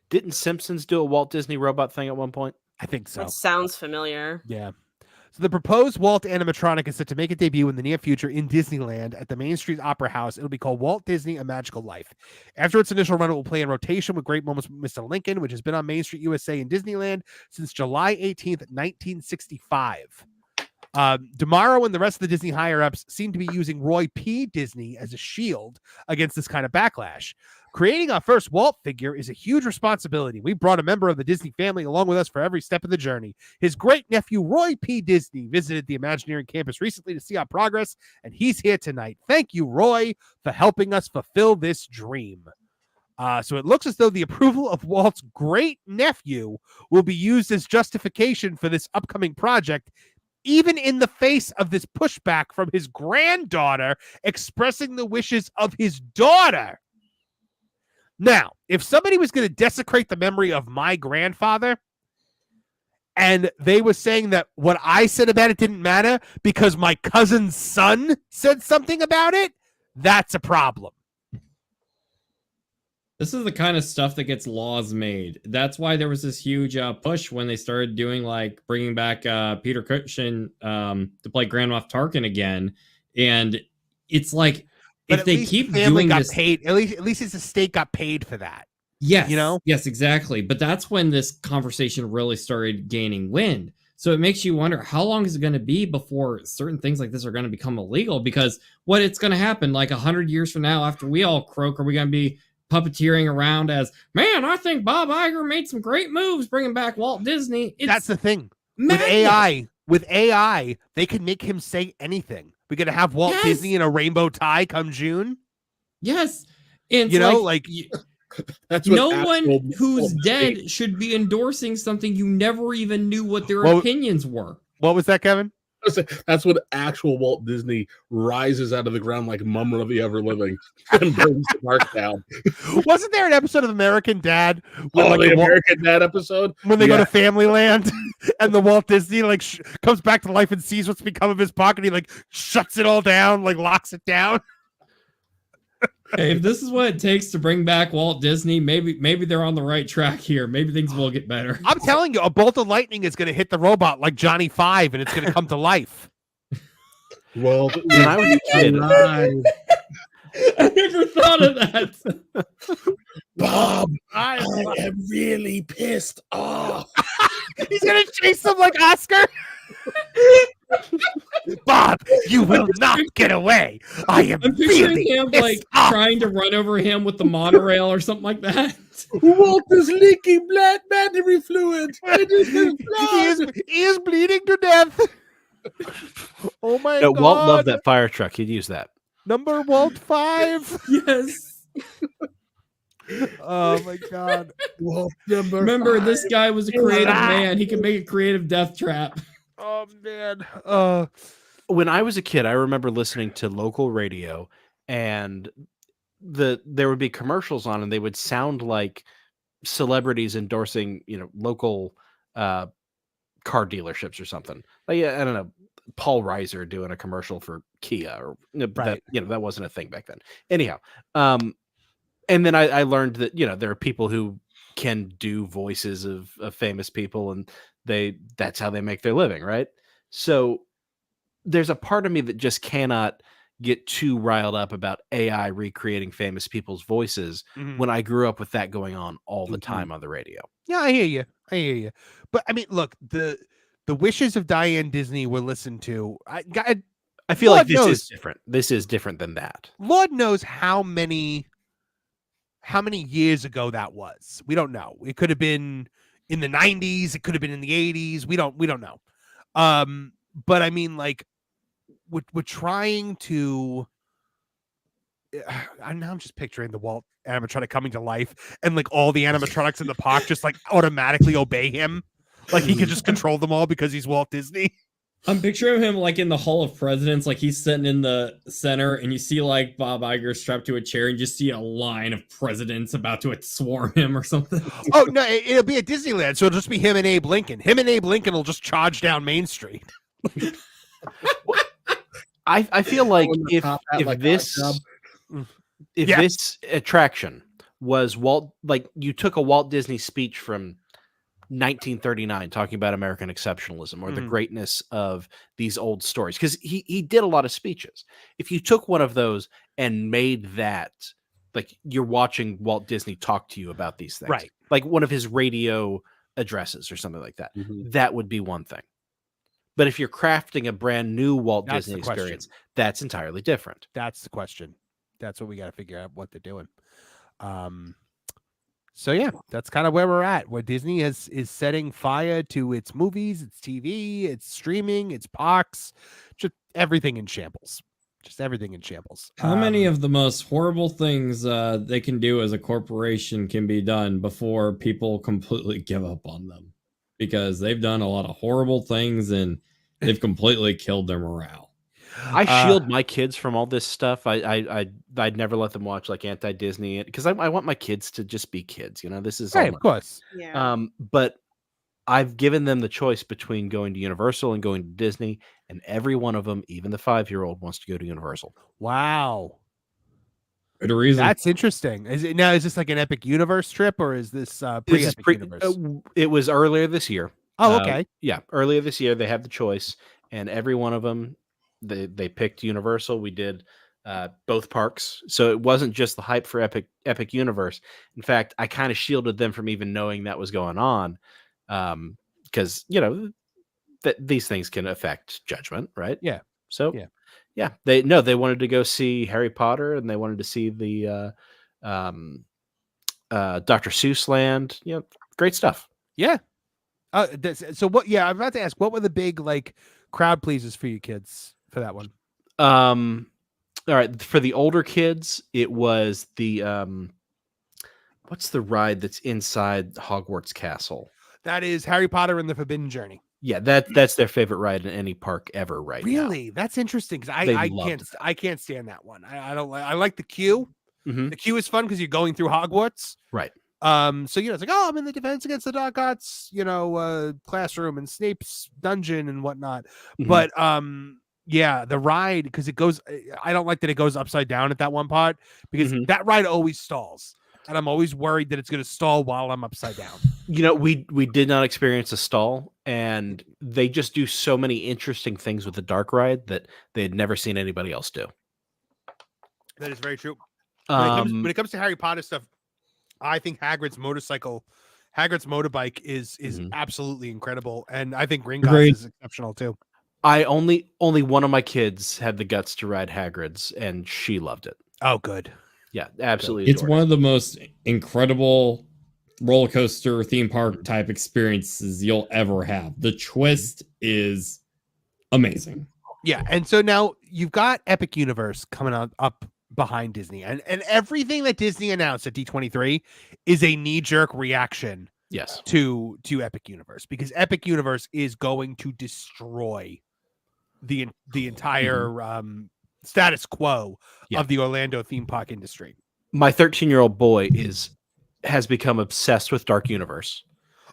Didn't Simpsons do a Walt Disney robot thing at one point? I think so. That sounds familiar. Yeah. So the proposed Walt animatronic is set to make a debut in the near future in Disneyland at the Main Street Opera House. It'll be called Walt Disney: A Magical Life. After its initial run, it will play in rotation with Great Moments with Mr. Lincoln, which has been on Main Street USA in Disneyland since July 18th, 1965. Damaro and the rest of the Disney higher-ups seem to be using Roy P. Disney as a shield against this kind of backlash. Creating our first Walt figure is a huge responsibility. We brought a member of the Disney family along with us for every step of the journey. His great-nephew, Roy P. Disney, visited the Imagineering campus recently to see our progress, and he's here tonight. Thank you, Roy, for helping us fulfill this dream. So it looks as though the approval of Walt's great-nephew will be used as justification for this upcoming project, even in the face of this pushback from his granddaughter expressing the wishes of his daughter. Now, if somebody was going to desecrate the memory of my grandfather and they were saying that what I said about it didn't matter because my cousin's son said something about it, that's a problem. This is the kind of stuff that gets laws made. That's why there was this huge push when they started doing, like, bringing back Peter Cushing to play Grand Moff Tarkin again. And it's like, but if they keep doing this, paid, at least his estate got paid for that. Yes, you know, yes, exactly. But that's when this conversation really started gaining wind. So it makes you wonder, how long is it going to be before certain things like this are going to become illegal? Because what it's going to happen, like 100 years from now, after we all croak, are we going to be puppeteering around as, man, I think Bob Iger made some great moves bringing back Walt Disney? That's the thing. Madness. With AI, they can make him say anything. We're going to have Walt Disney in a rainbow tie come June. Yes. And you know, that's no one who's dead should be endorsing something you never even knew what their opinions were. What was that, Kevin? That's when actual Walt Disney rises out of the ground like Mummer of the Ever Living and brings the mark down. Wasn't there an episode of American Dad? The American Dad episode? When they go to Family Land and the Walt Disney comes back to life and sees what's become of his pocket. He shuts it all down, locks it down. Hey, if this is what it takes to bring back Walt Disney, maybe they're on the right track here. Maybe things will get better. I'm telling you, a bolt of lightning is going to hit the robot like Johnny Five, and it's going to come to life. Well, when I was a kid, I never thought of that. Bob, I am really pissed off. He's going to chase him like Oscar. Bob, you will not get away. I'm picturing really him trying to run over him with the monorail or something like that. Walt is leaking black battery fluid. He is bleeding to death. Oh my God. Walt loved that fire truck. He'd use that. Number Walt 5. Yes. Oh my God. Walt number Remember, 5. this guy was a creative man. He could make a creative death trap. Oh man. When I was a kid, I remember listening to local radio, and there would be commercials on, and they would sound like celebrities endorsing, local car dealerships or something. I don't know, Paul Reiser doing a commercial for Kia, or that wasn't a thing back then. Anyhow, and then I learned that there are people who can do voices of famous people, and that's how they make their living, right? So there's a part of me that just cannot get too riled up about AI recreating famous people's voices Mhm. when I grew up with that going on all the Mhm. time on the radio. Yeah, I hear you. I hear you. But I mean, look, the wishes of Diane Disney were listened to. I feel like Lord this is knows. different. This is different than that. Lord knows how many years ago that was. We don't know. It could have been in the 90s. It could have been in the 80s. We don't know. But I mean, like, we're trying to. I'm just picturing the Walt animatronic coming to life, and like all the animatronics in the park just like automatically obey him, like he can just control them all because he's Walt Disney. I'm picturing him like in the Hall of Presidents, like he's sitting in the center, and you see like Bob Iger strapped to a chair, and you just see a line of presidents about to swarm him or something. Oh no, it'll be at Disneyland, so it'll just be him and Abe Lincoln. Him and Abe Lincoln will just charge down Main Street. I feel like if Yeah. this attraction was you took a Walt Disney speech from 1939 talking about American exceptionalism or the Mhm. greatness of these old stories, because he did a lot of speeches. If you took one of those and made that like you're watching Walt Disney talk to you about these things, Right. like one of his radio addresses or something like that, Mhm. that would be one thing. But if you're crafting a brand new Walt That's Disney the question. experience, that's entirely different. That's the question. That's what we got to figure out what they're doing. So yeah, that's kind of where we're at. Where Disney is setting fire to its movies, its TV, its streaming, its parks, just everything in shambles. Just everything in shambles. How many of the most horrible things they can do as a corporation can be done before people completely give up on them? Because they've done a lot of horrible things and they've completely killed their morale. I shield my kids from all this stuff. I'd never let them watch like anti-Disney because I want my kids to just be kids. You know, this is all right, of course. Yeah. But I've given them the choice between going to Universal and going to Disney, and every one of them, even the 5-year-old, wants to go to Universal. Wow. Good reason. That's interesting. Is this like an Epic Universe trip or is this pre-Epic Universe? It was earlier this year. Oh, okay. Yeah, earlier this year they had the choice, and every one of them they picked Universal. We did both parks, so it wasn't just the hype for Epic Universe. In fact, I kind of shielded them from even knowing that was going on, because you know that these things can affect judgment, right? Yeah. So yeah, they wanted to go see Harry Potter, and they wanted to see the Dr. Seuss land. You know, great stuff. Yeah. So what? Yeah, I'm about to ask, what were the big like crowd pleasers for you kids for that one? All right, for the older kids, it was the what's the ride that's inside Hogwarts Castle? That is Harry Potter and the Forbidden Journey. Yeah, that's their favorite ride in any park ever right now. Really? That's interesting because They I loved can't stand that one. I don't like. I like the queue. Mhm. The queue is fun because you're going through Hogwarts. Right. So it's like, oh, I'm in the Defense Against the Dark Arts, classroom and Snape's dungeon and whatnot. Mhm. But yeah, the ride, because it goes. I don't like that it goes upside down at that one part because Mhm. that ride always stalls, and I'm always worried that it's going to stall while I'm upside down. You know, we did not experience a stall, and they just do so many interesting things with the dark ride that they had never seen anybody else do. That is very true. When it comes to Harry Potter stuff, I think Hagrid's motorbike is Mhm. absolutely incredible, and I think Agreed. Gringotts is exceptional too. I only one of my kids had the guts to ride Hagrid's, and she loved it. Oh, good. Yeah, absolutely. It's adored one it. of the most incredible roller coaster theme park type experiences you'll ever have. The twist is amazing. Yeah, and so now you've got Epic Universe coming up behind Disney, and everything that Disney announced at D23 is a knee-jerk reaction Yes. to Epic Universe, because Epic Universe is going to destroy the entire status quo Yeah. of the Orlando theme park industry. My 13-year-old boy has become obsessed with Dark Universe.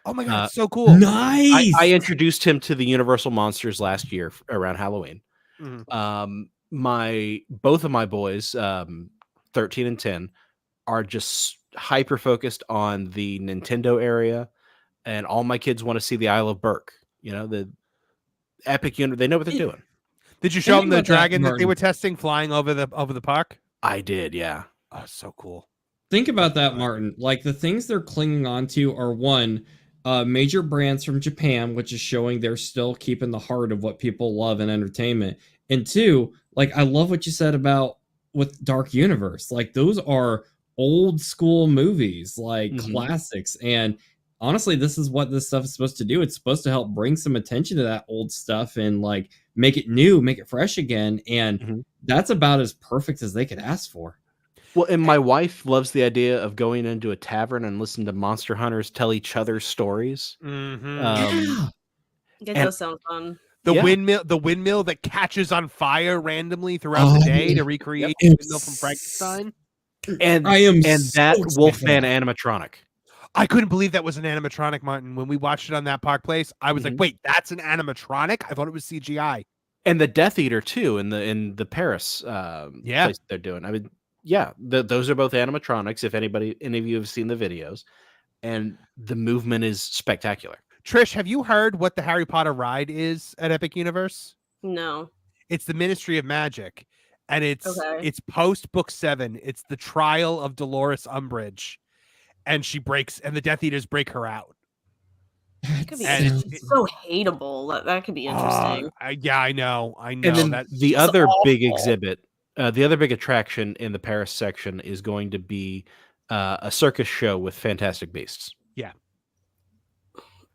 Oh my god, it's so cool. Nice. I introduced him to the Universal Monsters last year around Halloween. Mhm. Both of my boys, 13 and 10, are just hyper focused on the Nintendo area, and all my kids want to see the Isle of Berk. You know, the Epic Universe. They know what they're doing. Did you show them the Think about that, dragon that they Martin. were testing flying over the park? I did, yeah. Oh, so cool. Think about that, Martin. Like the things they're clinging on to are one, major brands from Japan, which is showing they're still keeping the heart of what people love in entertainment. And two, like I love what you said about with Dark Universe. Like those are old school movies, like classics. And honestly, this is what this stuff is supposed to do. It's supposed to help bring some attention to that old stuff and like make it new, make it fresh again. And that's about as perfect as they could ask for. Well, and my wife loves the idea of going into a tavern and listening to monster hunters tell each other stories. It does sound fun. The windmill that catches on fire randomly throughout the day to recreate the windmill from Frankenstein. And that Wolfman animatronic. I couldn't believe that was an animatronic, Martin. When we watched it on that park place, I was like, "Wait, that's an animatronic?" I thought it was CGI. And the Death Eater too, in the Paris place they're doing. I mean, yeah, those are both animatronics. If any of you have seen the videos, and the movement is spectacular. Trish, have you heard what the Harry Potter ride is at Epic Universe? No. It's the Ministry of Magic, and it's post book 7. It's the trial of Dolores Umbridge, and the Death Eaters break her out. It could be so hateable. That could be interesting. Yeah, I know. And then the other big exhibit, the other big attraction in the Paris section is going to be a circus show with Fantastic Beasts. Yeah.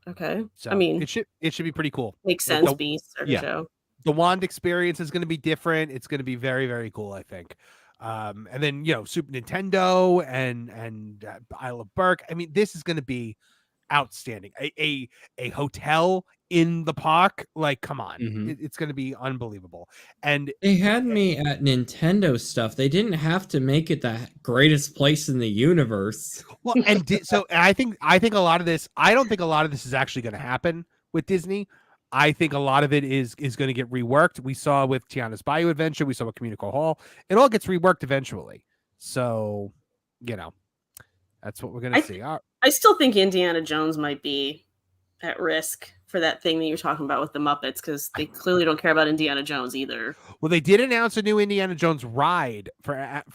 Okay. So I mean, it should be pretty cool. Makes sense. Beast circus show. The wand experience is going to be different. It's going to be very, very cool, I think. And then Super Nintendo and Isle of Berk. I mean, this is going to be outstanding. A hotel in the park, like, come on, it's going to be unbelievable. And they had me at Nintendo stuff. They didn't have to make it the greatest place in the universe. Well, and so I think a lot of this. I don't think a lot of this is actually going to happen with Disney. I think a lot of it is going to get reworked. We saw with Tiana's Bayou Adventure. We saw with Communico Hall. It all gets reworked eventually. So, that's what we're going to see. I still think Indiana Jones might be at risk for that thing that you're talking about with the Muppets, because they clearly don't care about Indiana Jones either. Well, they did announce a new Indiana Jones ride for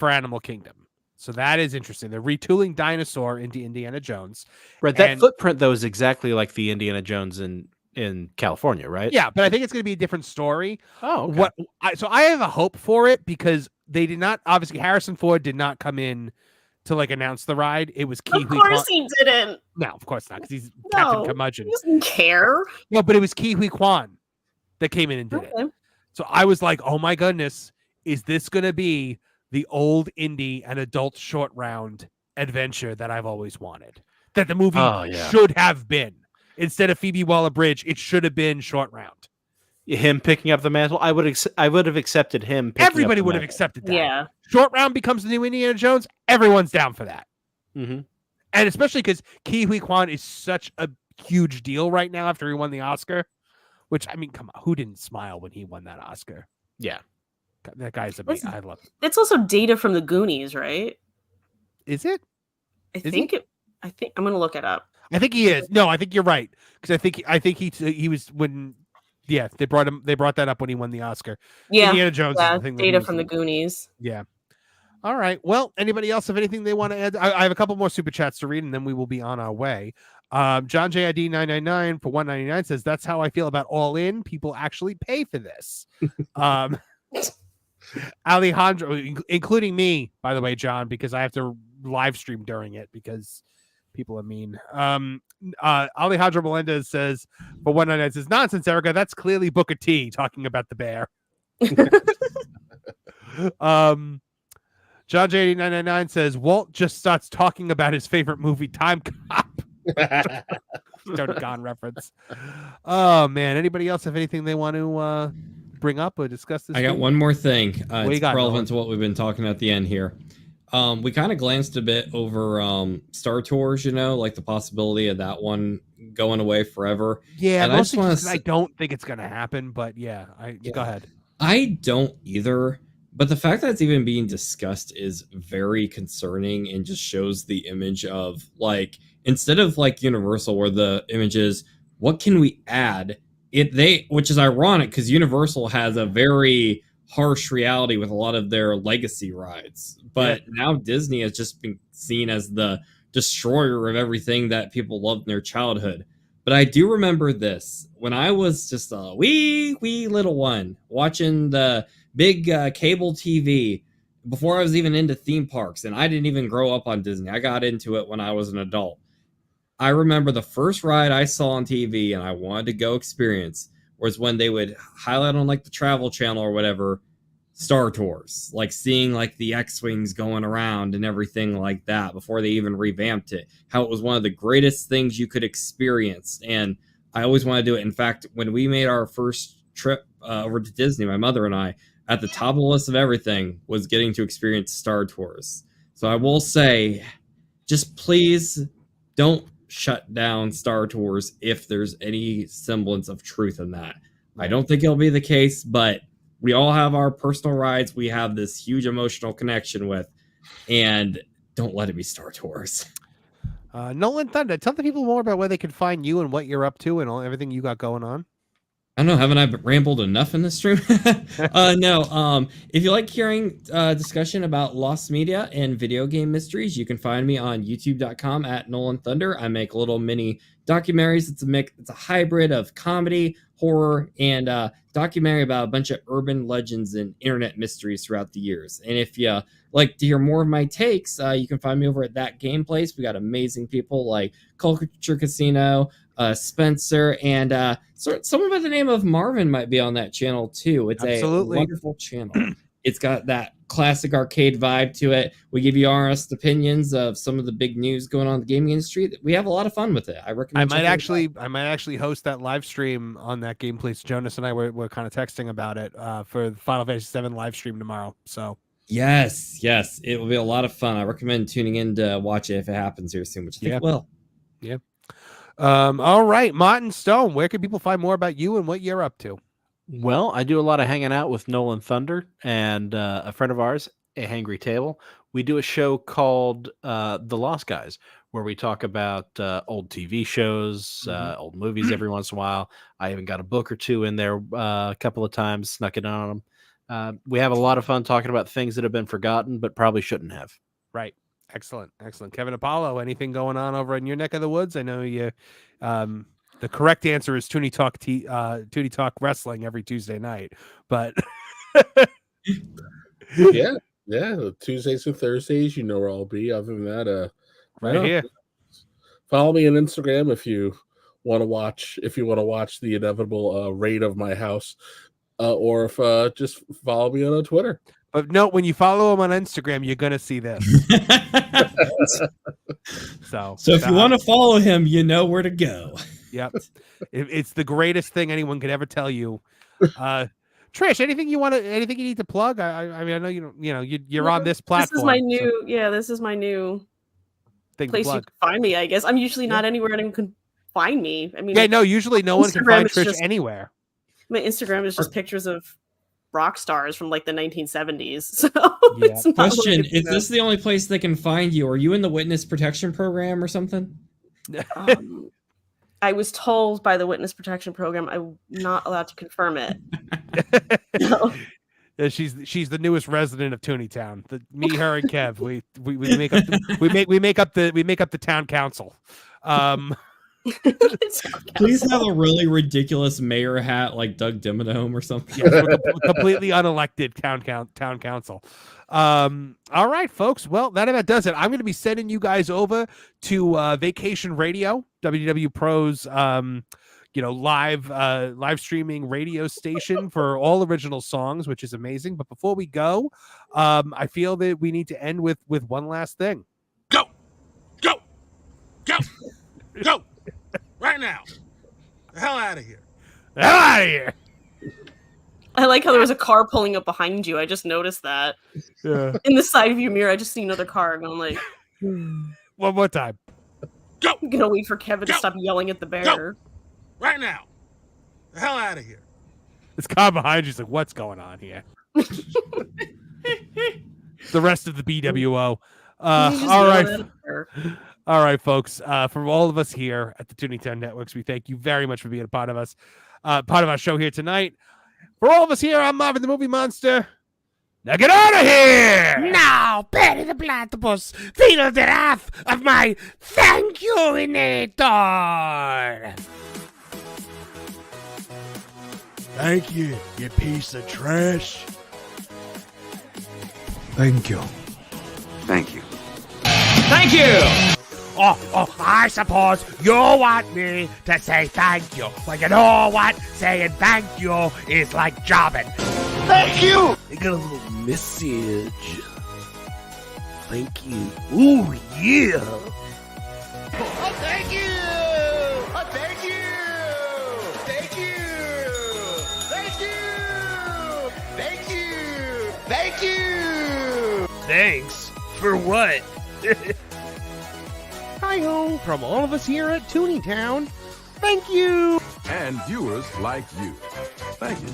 Animal Kingdom. So that is interesting. They're retooling Dinosaur into Indiana Jones. Right. That footprint, though, is exactly like the Indiana Jones in California, right? Yeah, but I think it's going to be a different story. Oh, okay. So I have a hope for it, because they did not, obviously Harrison Ford did not come in to like announce the ride. It was Ki Hui Kwan. Of course he didn't. No, of course not, because he's Captain Curmudgeon. He doesn't care. No, but it was Ki Hui Kwan that came in and did it. So I was like, oh my goodness, is this going to be the old indie and adult short round adventure that I've always wanted? That the movie should have been. Instead of Phoebe Waller-Bridge, it should have been short round. Him picking up the mantle, I would have accepted him. Everybody would have accepted that. Yeah. Short round becomes the new Indiana Jones. Everyone's down for that. Mm-hmm. And especially because Ki Hui Kwan is such a huge deal right now after he won the Oscar. Which, I mean, come on, who didn't smile when he won that Oscar? Yeah. That guy's amazing. I love it. It's also Data from the Goonies, right? Is it? I think I'm going to look it up. I think he is. No, I think you're right, because I think he was when. Yeah, they brought that up when he won the Oscar. Yeah, Indiana Jones. Yeah, is the thing Data from the Goonies. Yeah. All right. Well, anybody else have anything they want to add? I have a couple more super chats to read, and then we will be on our way. John JID 999 for 199 says, "That's how I feel about All In. People actually pay for this." Alejandro, including me, by the way, John, because I have to live stream during it because people are mean. Alejandro Melendez says, for 199 says, "Nonsense, Erica. That's clearly Booker T talking about the bear." John J 999 says, "Walt just starts talking about his favorite movie, Time Cop." Tony Khan reference. Oh man, anybody else have anything they want to bring up or discuss this I got one more thing. It's got, relevant to what we've been talking at the end here. We kind of glanced a bit over Star Tours, like the possibility of that one going away forever. Yeah, and I don't think it's going to happen, but go ahead. I don't either, but the fact that it's even being discussed is very concerning and just shows the image of, like, instead of like Universal, where the image is, what can we add which is ironic because Universal has a very harsh reality with a lot of their legacy rides, but now Disney has just been seen as the destroyer of everything that people loved in their childhood. But I do remember this when I was just a wee little one watching the big cable TV before I was even into theme parks, and I didn't even grow up on Disney. I got into it when I was an adult. I remember the first ride I saw on TV and I wanted to go experience was when they would highlight on like the Travel Channel or whatever, Star Tours, like seeing like the X-Wings going around and everything like that before they even revamped it, how it was one of the greatest things you could experience. And I always wanted to do it. In fact, when we made our first trip over to Disney, my mother and I, at the top of the list of everything was getting to experience Star Tours. So I will say, just please don't shut down Star Tours if there's any semblance of truth in that. I don't think it'll be the case, but we all have our personal rides we have this huge emotional connection with, and don't let it be Star Tours. Nolan Thunder, tell the people more about where they can find you and what you're up to and everything you got going on. I don't know, haven't I rambled enough in this stream? No, if you like hearing discussion about lost media and video game mysteries, you can find me on youtube.com at Nolan Thunder. I make little mini documentaries. It's a hybrid of comedy, horror, and documentary about a bunch of urban legends and internet mysteries throughout the years. And if you like to hear more of my takes, you can find me over at That Game Place. We got amazing people like Culture Casino, Spencer, and someone by the name of Marvin might be on that channel too. It's Absolutely. a wonderful channel. It's got that classic arcade vibe to it. We give you honest opinions of some of the big news going on in the gaming industry. We have a lot of fun with it. I recommend. I might actually host that live stream on That Game Place. Jonas and I were kind of texting about it for the Final Fantasy VII live stream tomorrow. So yes, it will be a lot of fun. I recommend tuning in to watch it if it happens here soon, which I think it will. Yeah. All right, Martin Stone, where can people find more about you and what you're up to? Well, I do a lot of hanging out with Nolan Thunder and a friend of ours, A Hangry Table. We do a show called The Lost Guys, where we talk about old TV shows, old movies every once in a while. I even got a book or two in there a couple of times, snuck it on them. We have a lot of fun talking about things that have been forgotten, but probably shouldn't have. Right. Excellent. Kevin Apollo, anything going on over in your neck of the woods? I know you. The correct answer is Toonie Talk Wrestling every Tuesday night, but yeah, Tuesdays and Thursdays, you know where I'll be. Other than that, right here. Follow me on Instagram if you want to watch. If you want to watch the inevitable raid of my house, or if just follow me on Twitter. But no, when you follow him on Instagram, you're gonna see this. So if you want to follow him, you know where to go. Yep, it's the greatest thing anyone could ever tell you. Trish, anything you need to plug? I mean, I know you're on this platform. This is my new thing place you can find me. I guess I'm usually not anywhere anyone can find me. I mean, usually no one can find Trish anywhere. My Instagram is just pictures of rock stars from like the 1970s. So it's not question: is this the only place they can find you? Are you in the witness protection program or something? I was told by the witness protection program I'm not allowed to confirm it. No. Yeah, she's the newest resident of Tooneytown. Me, her, and Kev. We make up the town council. Please have a really ridiculous mayor hat like Doug Dimmadome or something. Yes, we're completely unelected town council. All right, folks. Well, that about does it. I'm going to be sending you guys over to Vacation Radio, WW Pro's live streaming radio station for all original songs, which is amazing. But before we go, I feel that we need to end with one last thing. Go right now. The hell out of here. I like how there was a car pulling up behind you. I just noticed that. Yeah. In the side view mirror, I just see another car going like. One more time. Go. I'm gonna wait for Kevin to stop yelling at the bear. Go. Right now. The hell out of here. This car behind you is like, what's going on here? The rest of the BWO. All right, folks. From all of us here at the Tooneytown Networks, we thank you very much for being a part of us. part of our show here tonight. For all of us here, I'm Marvin the Movie Monster. Now get out of here! Now, Perry the Platypus, feel the wrath of my thank you-inator! Thank you, you piece of trash. Thank you. Thank you. Thank you. Oh, I suppose you want me to say thank you. Well, you know what? Saying thank you is like jobbing. Thank you! I got a little message. Thank you. Ooh, yeah. Oh, thank you! Oh, thank you! Thank you! Thank you! Thank you! Thank you! Thanks. For what? Hi-ho from all of us here at Toontown. Thank you! And viewers like you. Thank you.